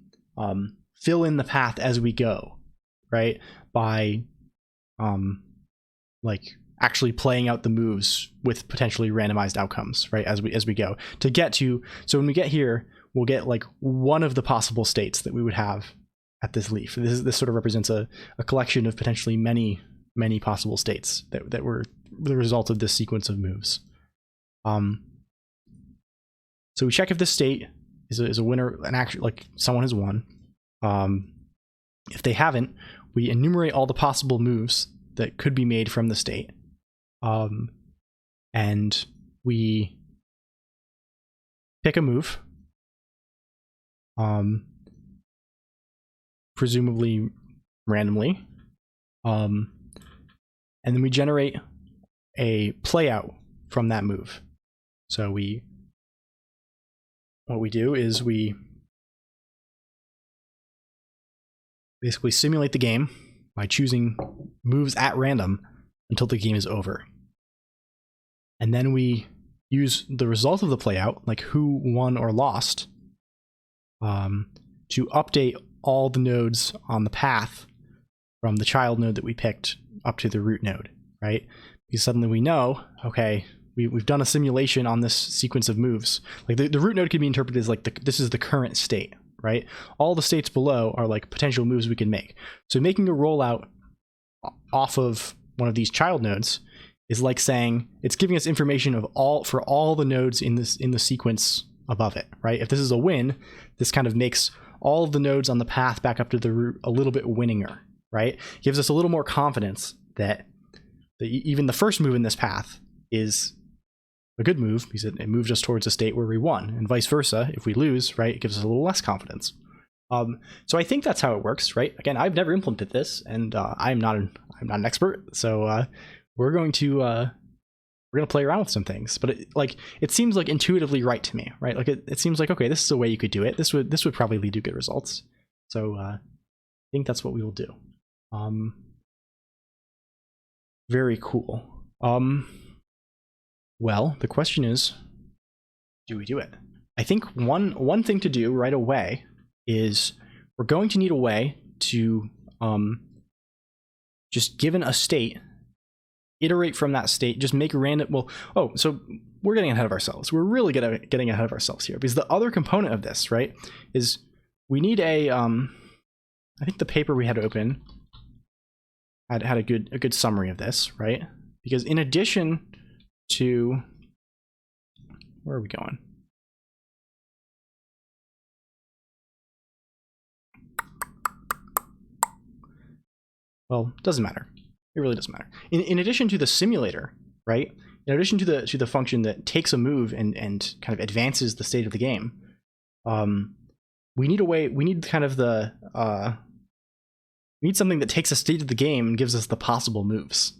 fill in the path as we go, right? By like actually playing out the moves with potentially randomized outcomes, right? As we go to get to. So when we get here, we'll get like one of the possible states that we would have at this leaf. This sort of represents a collection of potentially many possible states that were the result of this sequence of moves. So we check if this state is a winner, and actually like someone has won. If they haven't, we enumerate all the possible moves that could be made from the state, and we pick a move, presumably randomly. And then we generate a playout from that move. So what we do is we basically simulate the game by choosing moves at random until the game is over. And then we use the result of the playout, like who won or lost, to update all the nodes on the path from the child node that we picked up to the root node, right? Because suddenly we know, okay, we've done a simulation on this sequence of moves. Like the root node can be interpreted as like this is the current state, right? All the states below are like potential moves we can make. So making a rollout off of one of these child nodes is like saying it's giving us information of for all the nodes in the sequence above it, right? If this is a win, this kind of makes all of the nodes on the path back up to the root a little bit winninger, right? Gives us a little more confidence that even the first move in this path is a good move because it moves us towards a state where we won, and vice versa. If we lose, right, it gives us a little less confidence. So I think that's how it works, right? Again, I've never implemented this, and I'm not an expert, so we're going to play around with some things. But it seems like intuitively right to me, right? Like it seems like, okay, this is a way you could do it. This would probably lead to good results. So I think that's what we will do. Very cool. Well, the question is, do we do it? I think one thing to do right away is we're going to need a way to just given a state, iterate from that state, just make random, so we're getting ahead of ourselves. We're really getting ahead of ourselves here, because the other component of this, right, is we need I think the paper we had open had a good summary of this, right? Because in addition to, where are we going? Well, doesn't matter. It really doesn't matter. In addition to the simulator, right? In addition to the function that takes a move and kind of advances the state of the game, we need a way. We need kind of we need something that takes a state of the game and gives us the possible moves.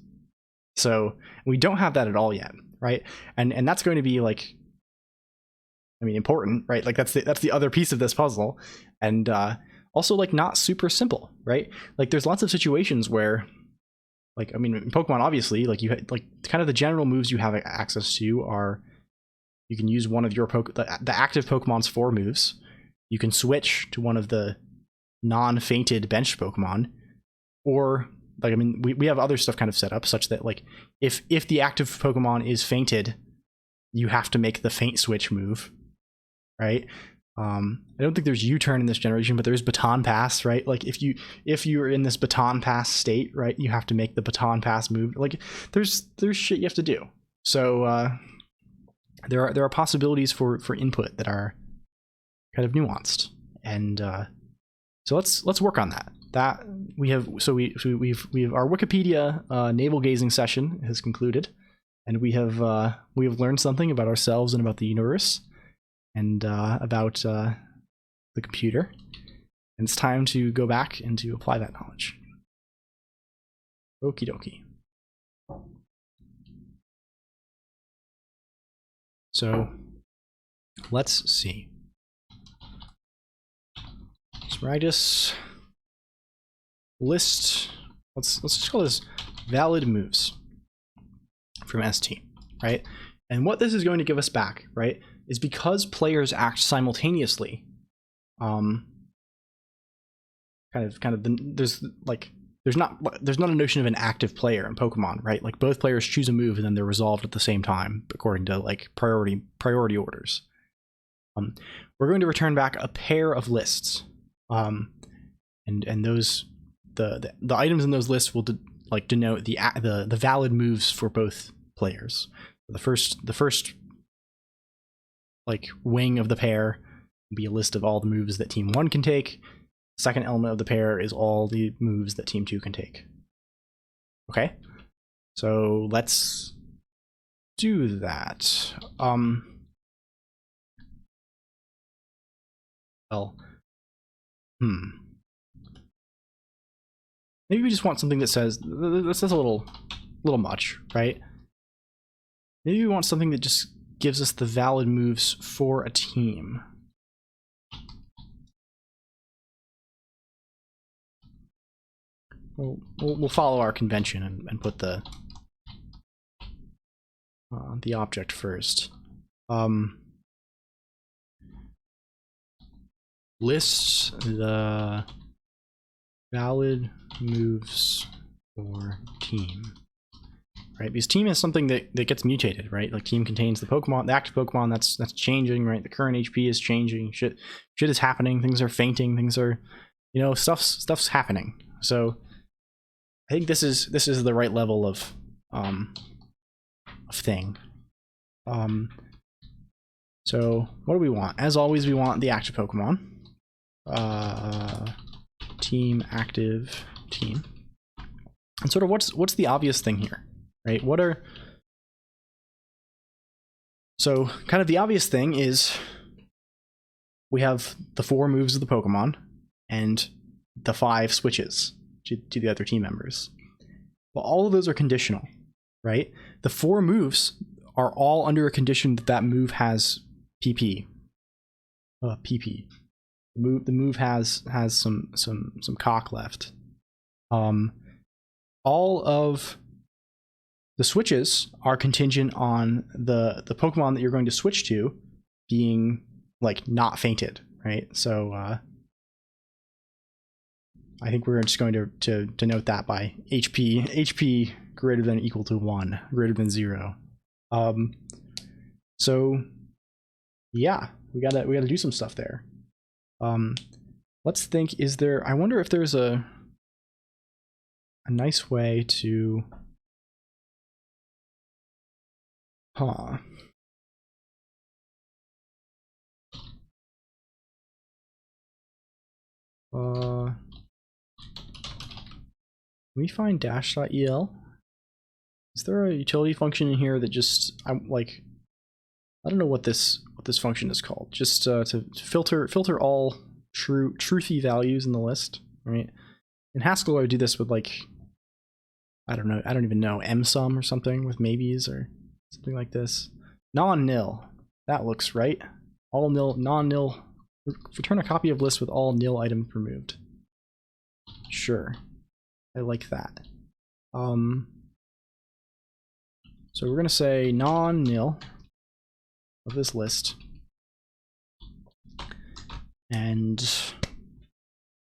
So we don't have that at all yet, right? And that's going to be like, I mean, important, right? Like that's the other piece of this puzzle, and also like not super simple, right? Like there's lots of situations where, like, I mean, in Pokemon, obviously, like you like kind of the general moves you have access to are, you can use one of your the active Pokemon's 4 moves. You can switch to one of the non-fainted benched Pokemon, or like, I mean, we have other stuff kind of set up such that like if the active Pokemon is fainted, you have to make the faint switch move, right? I don't think there's U-turn in this generation, but there's baton pass, right? Like if you're in this baton pass state, right, you have to make the baton pass move. Like there's shit you have to do. So there are possibilities for input that are kind of nuanced, and so let's work on that. That we have our Wikipedia navel gazing session has concluded, and we have learned something about ourselves and about the universe, and about the computer, and it's time to go back and to apply that knowledge. Okie dokie. So let's see. Smaragdus list. Let's just call this valid moves from ST, right? And what this is going to give us back, right, is because players act simultaneously. There's not a notion of an active player in Pokemon, right? Like both players choose a move and then they're resolved at the same time according to like priority orders. We're going to return back a pair of lists, and those the items in those lists will denote the valid moves for both players. The first like wing of the pair will be a list of all the moves that Team 1 can take. Second element of the pair is all the moves that Team 2 can take. Okay, so let's do that. Maybe we just want something that says, this is a little much, right? Maybe we want something that just gives us the valid moves for a team. We'll follow our convention and put the object first. Lists the valid moves for team, right? Because team is something that gets mutated, right? Like team contains the Pokemon, the active Pokemon that's changing, right? The current HP is changing. Shit is happening. Things are fainting. Things are, stuff's happening. So I think this is the right level of thing. So what do we want? As always, we want the active Pokemon. Team active team. And sort of what's the obvious thing here, right? So kind of the obvious thing is we have the 4 moves of the Pokemon and the 5 switches to the other team members. Well, all of those are conditional, right? The 4 moves are all under a condition that that move has PP. PP. The move has some cock left. All of the switches are contingent on the Pokemon that you're going to switch to being like not fainted, right? So I think we're just going to denote that by HP greater than or equal to 1, greater than 0. So yeah, we gotta do some stuff there. Let's think, I wonder if there's a nice way to can we find dash.el? Is there a utility function in here that just I don't know what this function is called. Just to filter all truthy values in the list, right? In Haskell, I would do this with like I don't even know, msum or something with maybes or something like this. Non-nil. That looks right. All nil, non-nil. Return a copy of list with all nil items removed. Sure. I like that. So we're gonna say non-nil of this list. And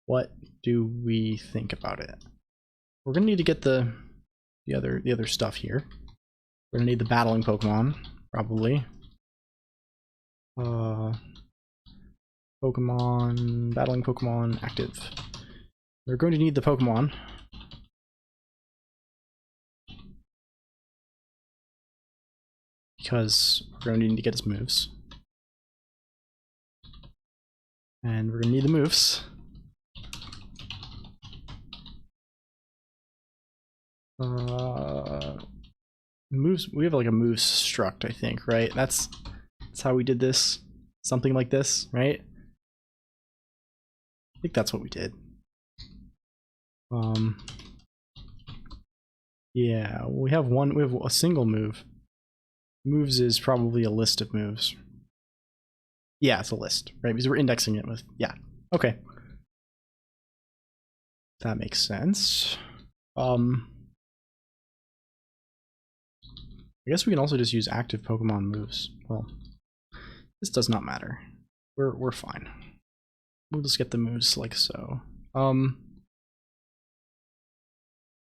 what do we think about it? We're gonna need to get the other stuff here. We're gonna need the battling Pokemon, probably. Battling Pokemon active. We're going to need the Pokemon. Because we're going to need to get its moves. And we're going to need the moves. Moves, we have like a moves struct, I think, right? That's how we did this. Something like this, right? I think that's what we did. Yeah, we have a single move. Moves is probably a list of moves. Yeah, it's a list, right? Because we're indexing it with, yeah. Okay. That makes sense. I guess we can also just use active Pokemon moves. Well, this does not matter. We're fine. We'll just get the moves like so.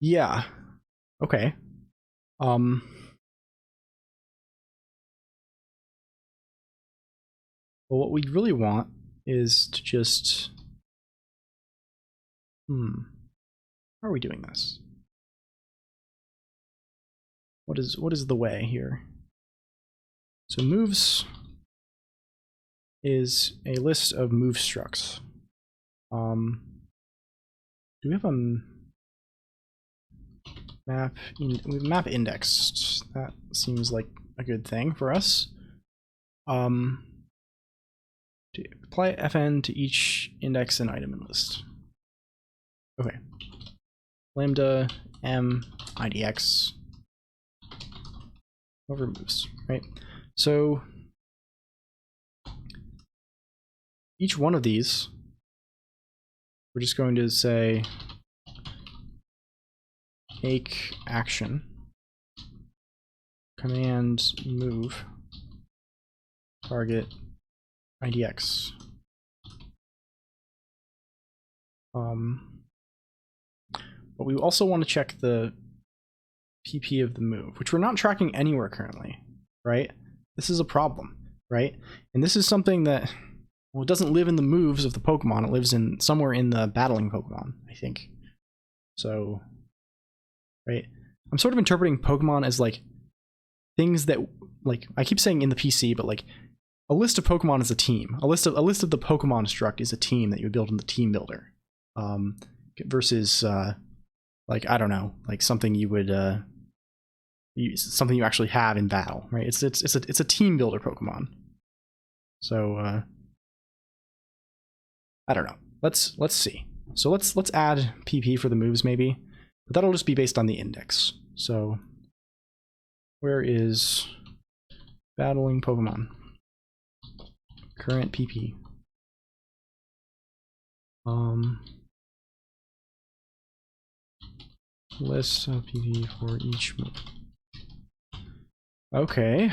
Yeah. Okay. Well, what we really want is to just how are we doing this? What is the way here? So moves is a list of move structs. Do we have a map? Map indexed. That seems like a good thing for us. To apply fn to each index and item in list. Okay. Lambda m idx over moves, right? So each one of these, we're just going to say make action command move target idx. But we also want to check the PP of the move, which we're not tracking anywhere currently, right? This is a problem, right? And this is something that, well, it doesn't live in the moves of the Pokemon. It lives in somewhere in the battling Pokemon, I think. So, right? I'm sort of interpreting Pokemon as like things that, like, I keep saying in the PC, but like a list of Pokemon is a team. A list of the Pokemon struct is a team that you would build in the team builder. Versus like, I don't know, like something you would something you actually have in battle, right? It's a team builder Pokemon. So I don't know. Let's see. So let's add PP for the moves maybe, but that'll just be based on the index. So where is battling Pokemon? Current PP. List of PP for each move. Okay.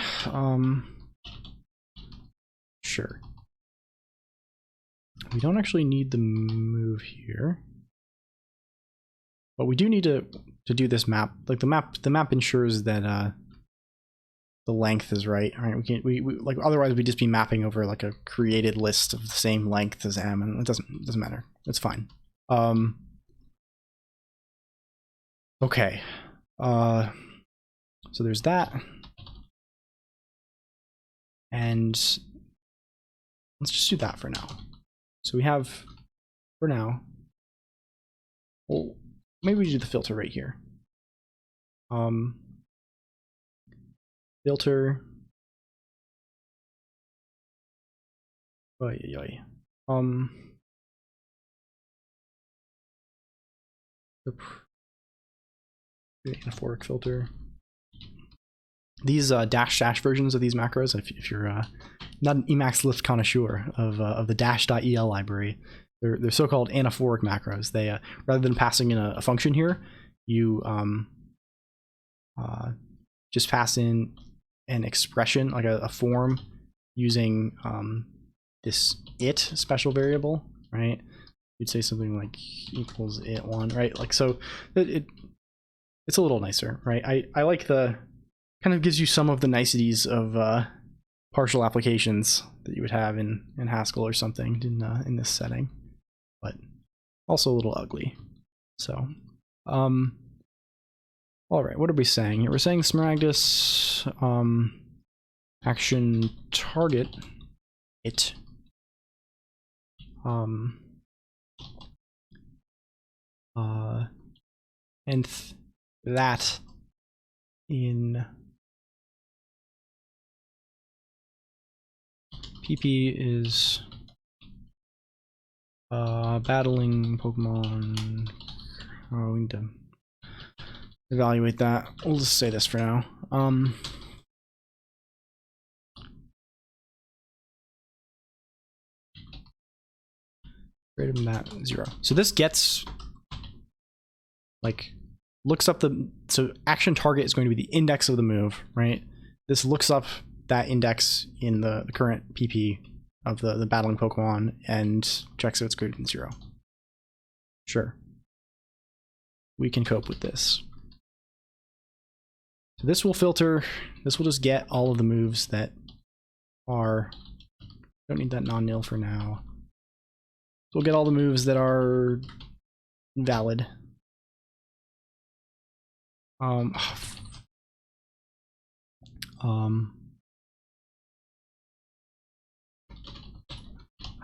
Sure. We don't actually need the move here, but we do need to do this map. Like the map ensures that the length is right. All right, we like, otherwise we'd just be mapping over like a created list of the same length as M, and it doesn't matter. It's fine. Okay. So there's that, and let's just do that for now. So we have, for now, well, maybe we do the filter right here. Filter. The fork filter. These dash versions of these macros, if you're not an Emacs Lisp connoisseur of the dash.el library, they're so-called anaphoric macros. They rather than passing in a function here, you just pass in an expression, like a form, using this it special variable, right? You'd say something like equals it1, right? Like, so it's a little nicer, right? I like the, kind of gives you some of the niceties of partial applications that you would have in Haskell or something in this setting, but also a little ugly. So, all right, what are we saying here? We're saying Smaragdus action target it and that in PP is battling Pokemon. Oh, we need to evaluate that. We'll just say this for now. Greater than that 0. So this gets, like, looks up so action target is going to be the index of the move, right? This looks up that index in the current PP of the battling Pokemon and checks if it's greater than 0. Sure. We can cope with this. So this will filter, this will just get all of the moves that are, don't need that non-nil for now. So we'll get all the moves that are valid. I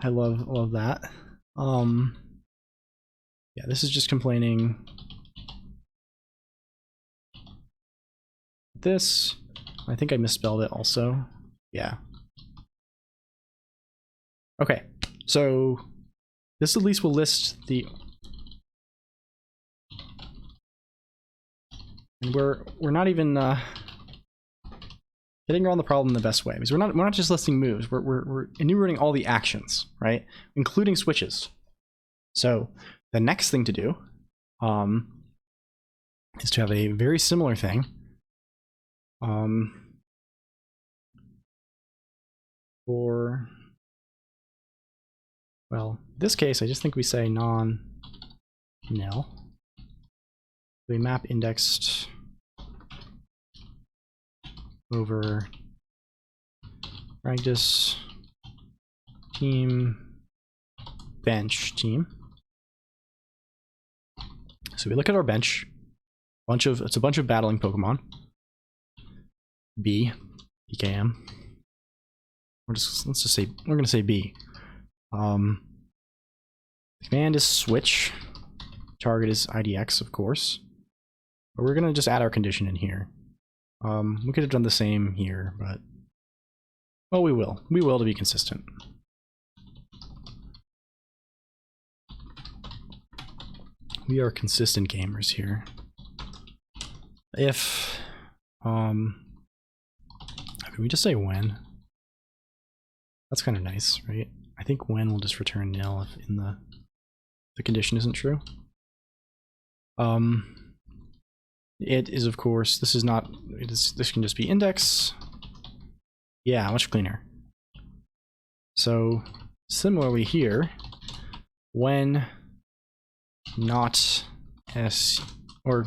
love that. Yeah, this is just complaining. This, I think I misspelled it also. Yeah. Okay, so this at least will list the, and we're not even getting around the problem the best way, because we're not just listing moves. We're enumerating all the actions, right, including switches. So the next thing to do is to have a very similar thing. For, well, in this case, I just think we say non-nil. We map indexed over practice team bench team. So we look at our bench, it's a bunch of battling Pokemon. B, PKM. Let's just say we're gonna say B. The command is switch. Target is IDX, of course. But we're gonna just add our condition in here. We could have done the same here, but well, we will. We will to be consistent. We are consistent gamers here. If can we just say when? That's kind of nice, right? I think when will just return nil if in the condition isn't true. It is, of course, this is not, this can just be index. Yeah, much cleaner. So similarly here, when not s, or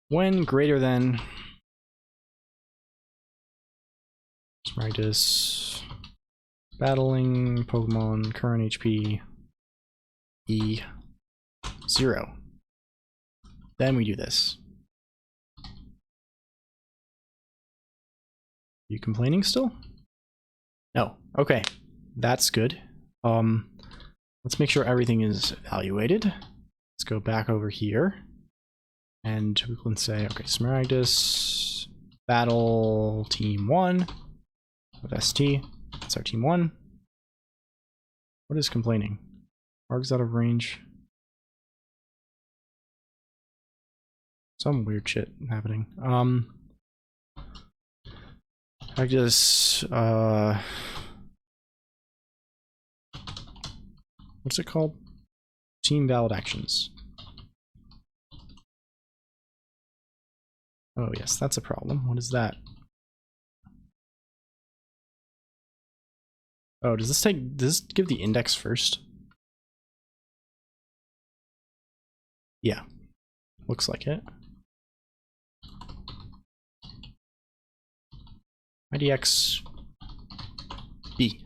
when greater than Smaragdus battling Pokemon current HP E 0. Then we do this. You complaining still? No. Okay. That's good. Let's make sure everything is evaluated. Let's go back over here. And we can say, okay, Smaragdus battle team 1 of ST. That's our team 1. What is complaining? Arg's out of range. Some weird shit happening. I just what's it called? Team valid actions. Oh yes, that's a problem. What is that? Oh, does this give the index first? Yeah, looks like it. IDX B.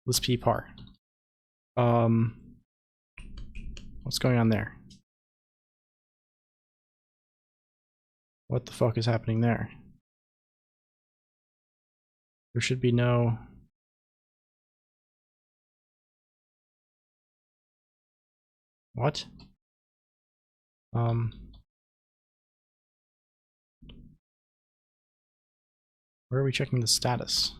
Lisp P par. What's going on there? What the fuck is happening there? There should be no... What? Where are we checking the status?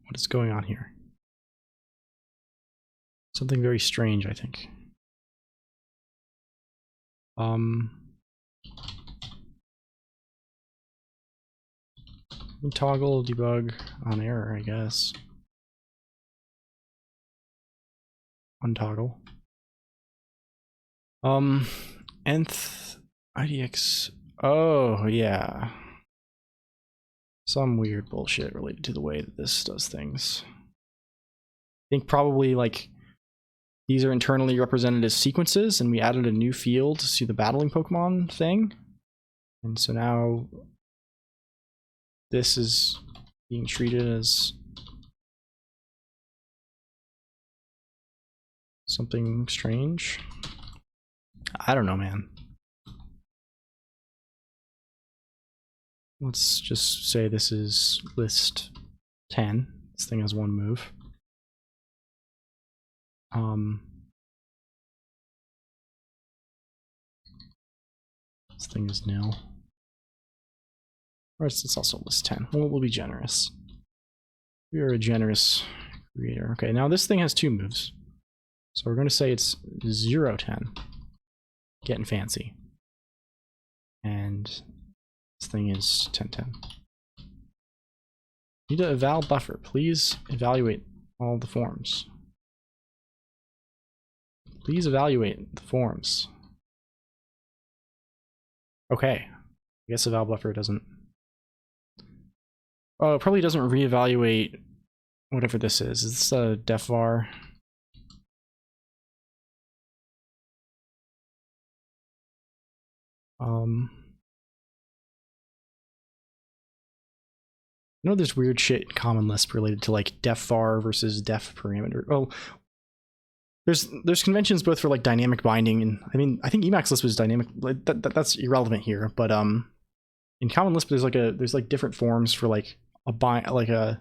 What is going on here? Something very strange, I think. Toggle debug on error, I guess. Untoggle. Nth IDX. Oh, yeah. Some weird bullshit related to the way that this does things. I think probably like these are internally represented as sequences, and we added a new field to see the battling Pokemon thing. And so now this is being treated as something strange. I don't know, man. Let's just say this is list 10. This thing has one move. This thing is nil. Or it's also list 10. We'll be generous. We are a generous creator. Okay, now this thing has two moves. So we're going to say it's 0, 10. Getting fancy. And this thing is 10, 10. Need to eval buffer. Please evaluate all the forms. Please evaluate the forms. Okay. I guess eval buffer doesn't... Oh, it probably doesn't reevaluate whatever this is. Is this a def var? You know, there's weird shit in Common Lisp related to like def var versus def parameter. Oh, there's conventions both for like dynamic binding, and I think Emacs Lisp is dynamic. Like, that's irrelevant here, but in Common Lisp there's like different forms for like a bind, like a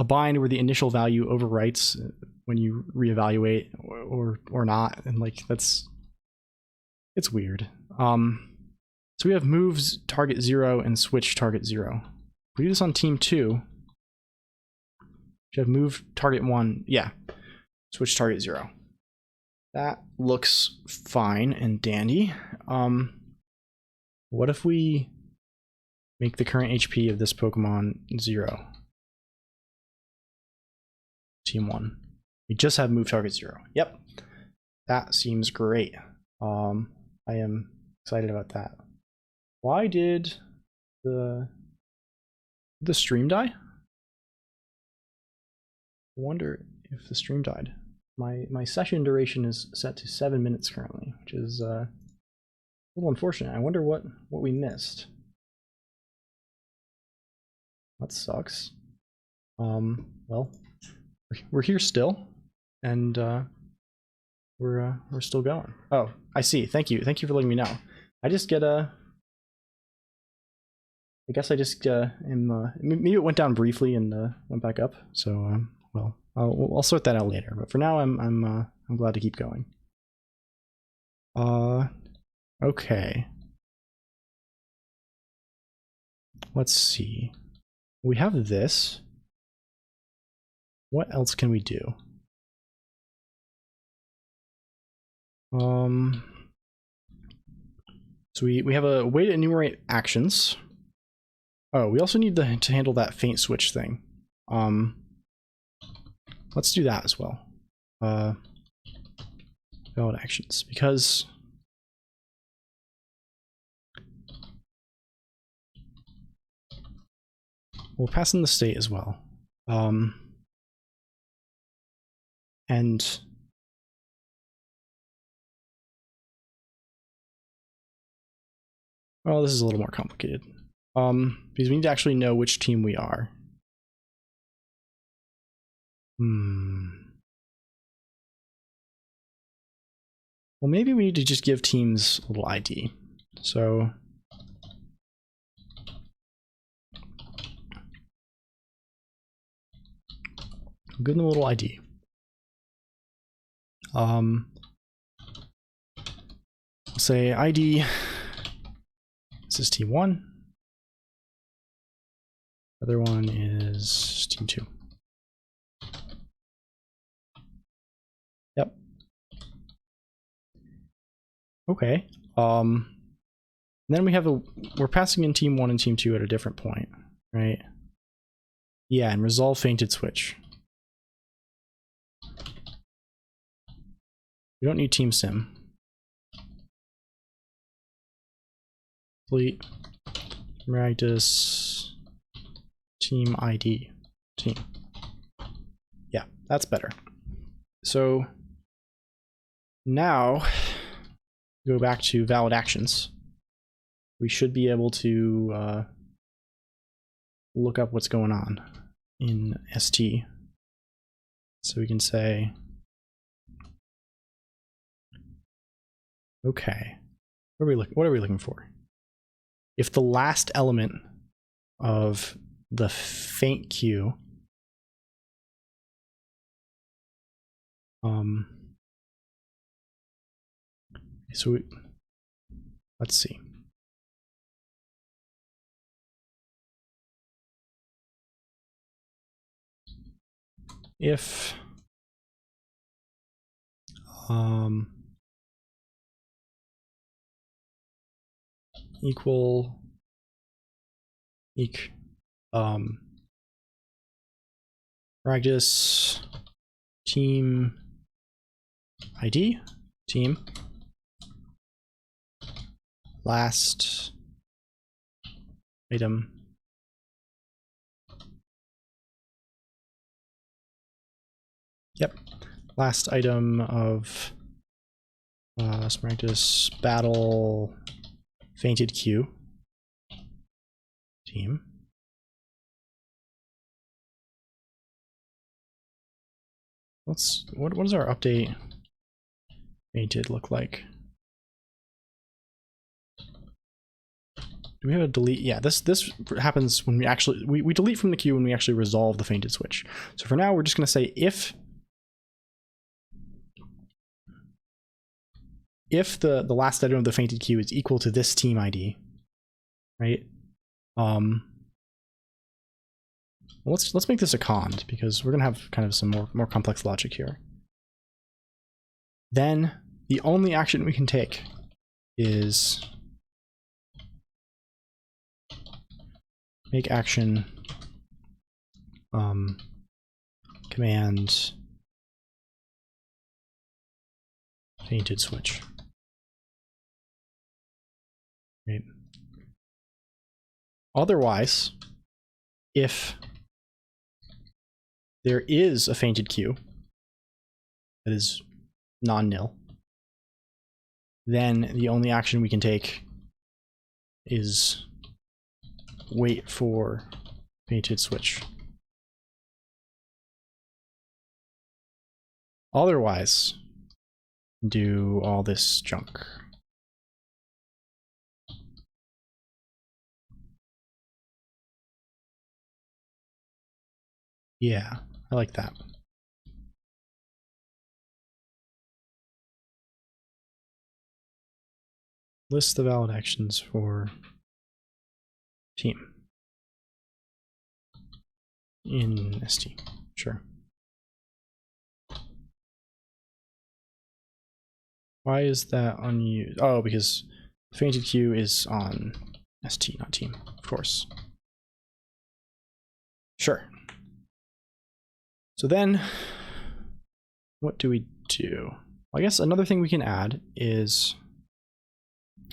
bind where the initial value overwrites when you reevaluate or not, and like it's weird. So we have moves target 0 and switch target 0. If we do this on team 2, we have move target 1, yeah, switch target 0. That looks fine and dandy. What if we make the current HP of this Pokemon 0? Team 1. We just have move target 0. Yep. That seems great. I am excited about that. Why did the stream die? I wonder if the stream died. My session duration is set to 7 minutes currently, which is a little unfortunate. I wonder what we missed. That sucks. Well, we're here still, and we're still going. Oh, I see. Thank you for letting me know. I just get I guess I just maybe it went down briefly and went back up. So well, I'll sort that out later. But for now, I'm glad to keep going. Okay. Let's see. We have this. What else can we do? So we have a way to enumerate actions. Oh, we also need to handle that faint switch thing. Let's do that as well. Valid actions, because we'll pass in the state as well. And well, this is a little more complicated. Because we need to actually know which team we are. Well, maybe we need to just give teams a little ID. So give them a little ID. Say ID. This is team 1. The other one is team 2. Yep. Okay. Then we have we're passing in team 1 and team 2 at a different point, right? Yeah, and resolve fainted switch. We don't need team sim. Complete practice team ID team. Yeah, that's better. So now go back to valid actions. We should be able to look up what's going on in ST. So we can say, okay, what are we looking for? If the last element of the faint queue so let's see. If practice team ID team last item last item of practice battle fainted queue team. What is our update fainted look like? Do we have a delete? Yeah, this happens when we actually we delete from the queue when we actually resolve the fainted switch. So for now, we're just going to say if the last item of the fainted queue is equal to this team ID, right? Let's make this a cond because we're gonna have kind of some more complex logic here. Then the only action we can take is make action command fainted switch. Right. Otherwise, if there is a fainted queue that is non-nil, then the only action we can take is wait for fainted switch. Otherwise, do all this junk. Yeah, I like that. List the valid actions for team in ST. Sure. Why is that unused? Oh, because fainted queue is on ST, not team, of course. Sure. So then, what do we do? I guess another thing we can add is,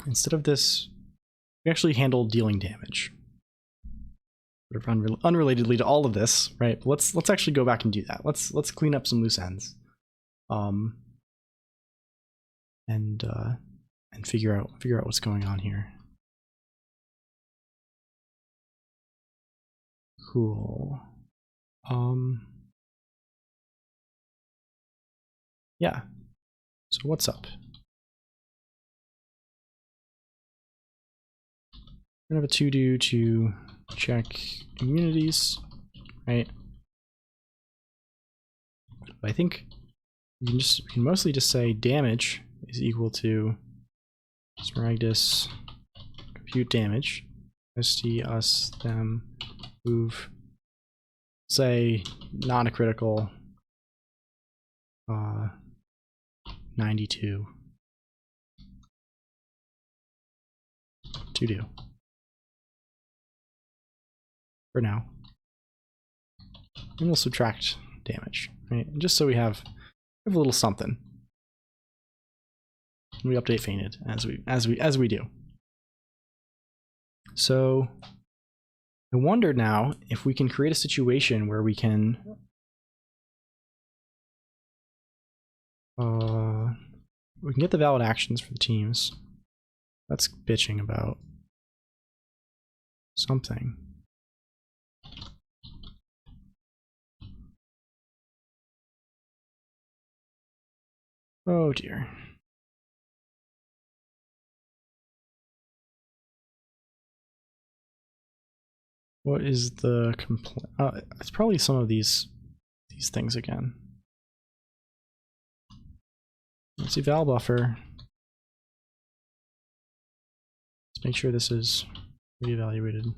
instead of this, we actually handle dealing damage. Sort of unrelatedly to all of this, right? Let's actually go back and do that. Let's clean up some loose ends, and figure out what's going on here. Cool. Yeah. So what's up? We're gonna have a to-do to check immunities, right? But I think we can mostly just say damage is equal to Smaragdus compute damage, st us them move, say not a critical 92 to do for now, and we'll subtract damage, right? Just so we have a little something. We update fainted as we do. So I wonder now if we can create a situation where we can get the valid actions for the teams. That's bitching about something. Oh dear. What is the complaint? It's probably some of these things again. Let's see, val buffer. Let's make sure this is reevaluated.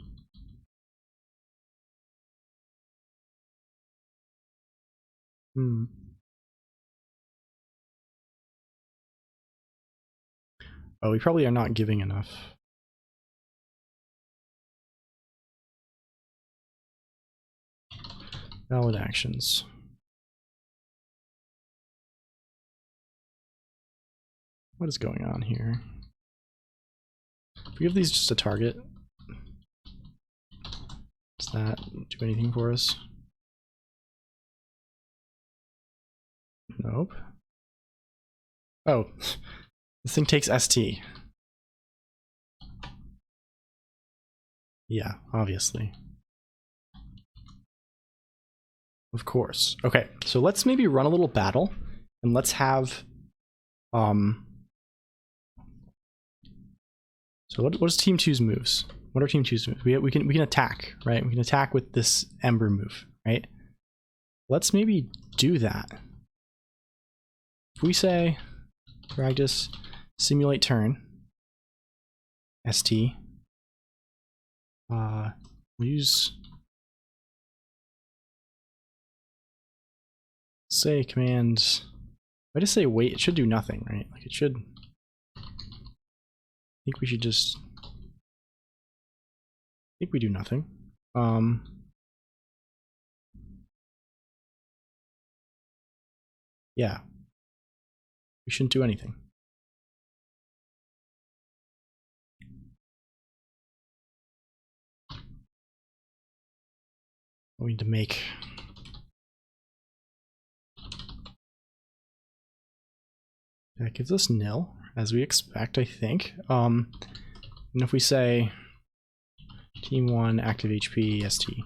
Oh, we probably are not giving enough. Valid actions. What is going on here? If we give these just a target, does that do anything for us? Nope. Oh, this thing takes ST. Yeah, obviously. Of course. Okay, so let's maybe run a little battle, and let's have So what is team 2's moves? What are team 2's moves? We can attack, right? We can attack with this Ember move, right? Let's maybe do that. If we say practice simulate turn st, we'll use say command. I just say wait, it should do nothing, right? Like it should. I think we should just. I think we do nothing. Yeah. We shouldn't do anything. We need to make. That gives us nil, as we expect, I think. And if we say team 1 active HP st,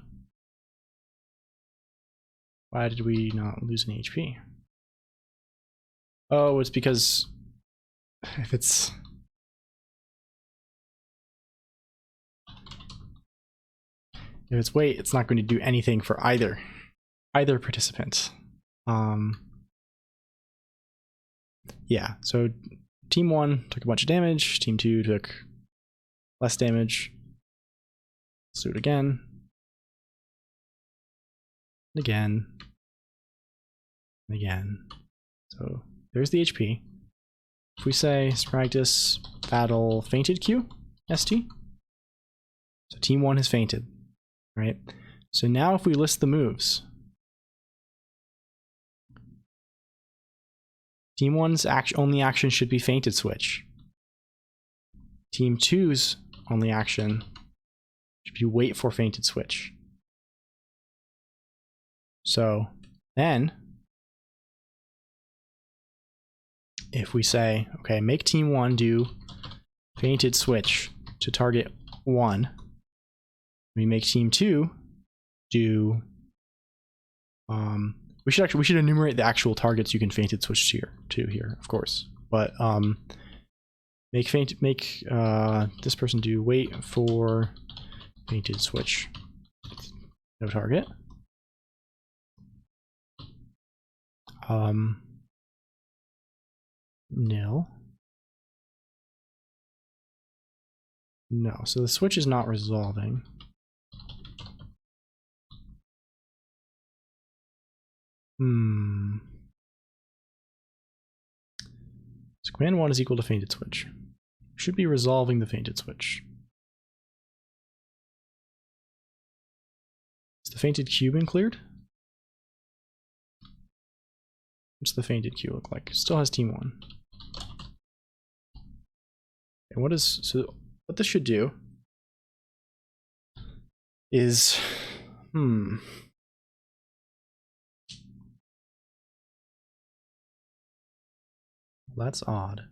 why did we not lose any HP? Oh, it's because if it's wait, it's not going to do anything for either participant. Yeah, so team 1 took a bunch of damage, team 2 took less damage. Let's do it again. And again. And again. So there's the HP. If we say practice battle fainted Q st, so team 1 has fainted, right? So now if we list the moves, team 1's only action should be fainted switch. Team 2's only action should be wait for fainted switch. So then if we say, okay, make team 1 do fainted switch to target 1, we make team 2 do we should enumerate the actual targets you can fainted switch to here, of course. But make this person do wait for fainted switch. No target. Nil. No, so the switch is not resolving. So command 1 is equal to fainted switch. Should be resolving the fainted switch. Is the fainted Q been cleared? What's the fainted Q look like? Still has team 1. And what this should do is that's odd.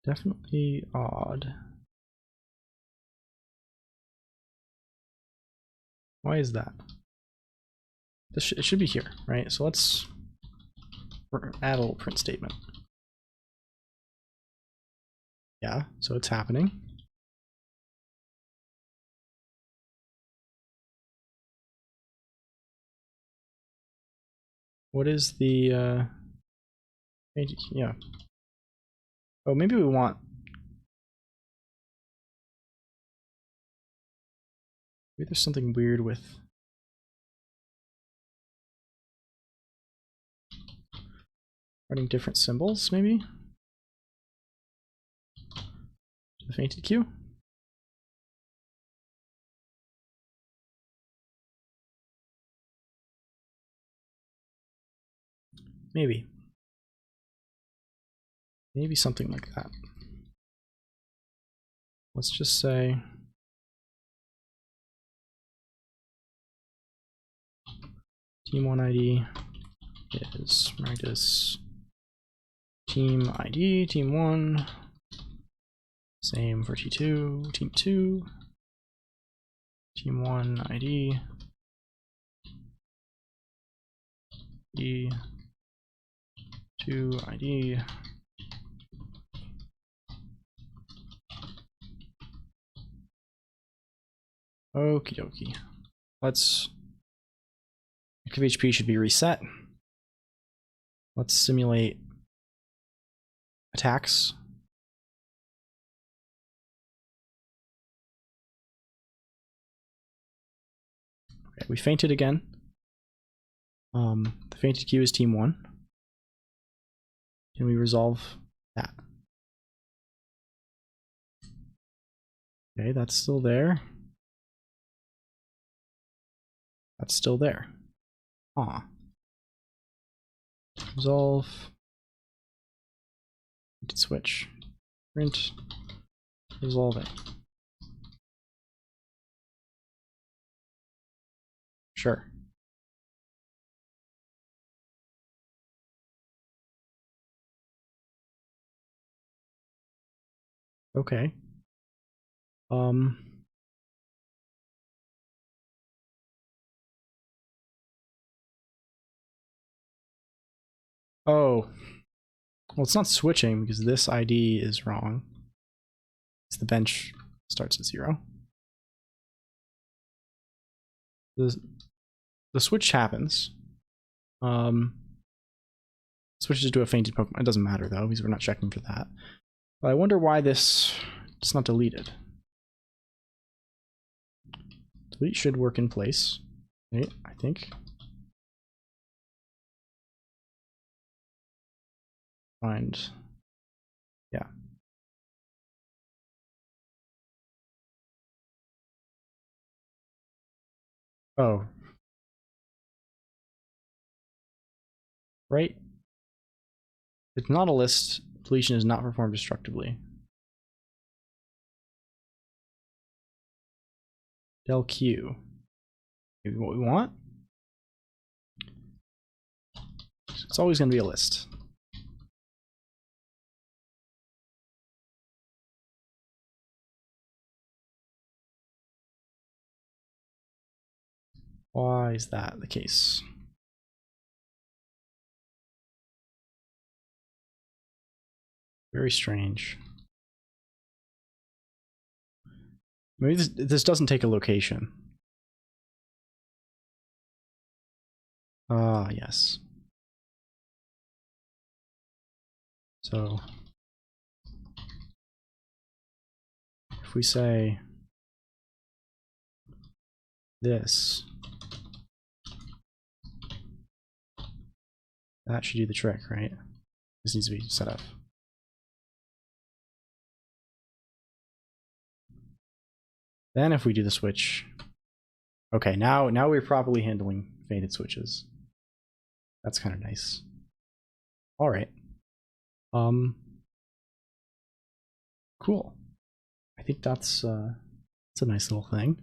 Definitely odd. Why is that? It should be here, right? So let's add a little print statement. Yeah, so it's happening. What is the yeah. Oh, maybe we want maybe there's something weird with writing different symbols, maybe? The fainted Q? Maybe. Maybe something like that. Let's just say team 1 ID is practice team ID, team 1. Same for T2, team 2. team1 ID E2 ID okie dokie. Let's active HP should be reset. Let's simulate attacks. Okay, we fainted again. The fainted queue is team 1. Can we resolve that? Okay, that's still there. That's still there. Ah. Resolve. Switch. Print. Resolve it. Sure. Okay. Oh. Well, it's not switching because this ID is wrong. It's the bench starts at 0. The switch happens. Switches to a fainted Pokemon. It doesn't matter though, because we're not checking for that. But I wonder why this is not deleted. Delete should work in place. Okay, I think. Find. Yeah. Oh. Right. It's not a list. Deletion is not performed destructively. Del Q. Maybe what we want? It's always going to be a list. Why is that the case? Very strange. Maybe this doesn't take a location. Ah, yes. So if we say this, that should do the trick, right? This needs to be set up. Then if we do the switch, okay, now we're properly handling fainted switches. That's kind of nice. All right. Cool. I think that's a nice little thing.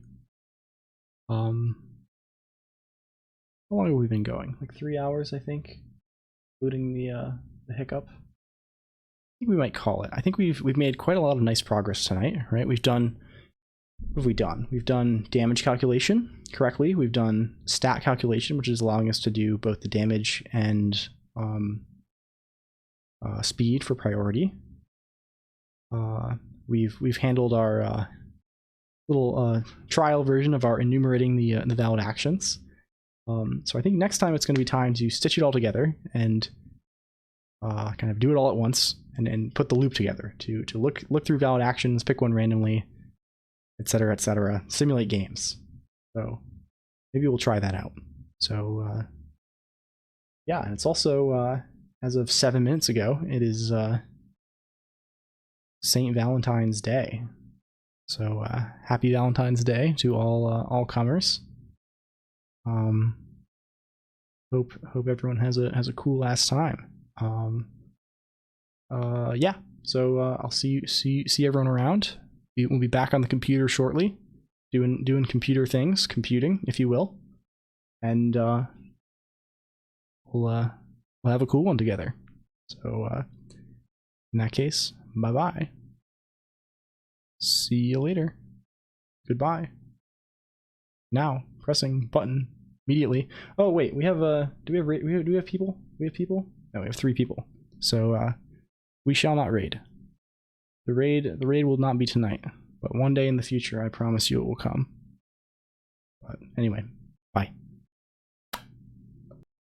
How long have we been going? Like 3 hours, I think, including the hiccup. I think we might call it. I think we've made quite a lot of nice progress tonight, right? We've done. What have we done? We've done damage calculation correctly. We've done stat calculation, which is allowing us to do both the damage and speed for priority. We've handled our little trial version of our enumerating the valid actions. So I think next time it's going to be time to stitch it all together and kind of do it all at once and put the loop together to look through valid actions, pick one randomly, etc., simulate games. So maybe we'll try that out. So yeah, and it's also as of 7 minutes ago, it is St. Valentine's Day. So happy Valentine's Day to all comers. Hope everyone has a cool ass time. Yeah. So I'll see everyone around. We'll be back on the computer shortly, doing computer things, computing, if you will, and we'll have a cool one together. So in that case, bye bye. See you later. Goodbye. now, pressing button immediately. Oh wait, we have do we have people? We have people? No, we have 3 people. So we shall not raid. The raid will not be tonight, but one day in the future, I promise you it will come. But anyway, bye.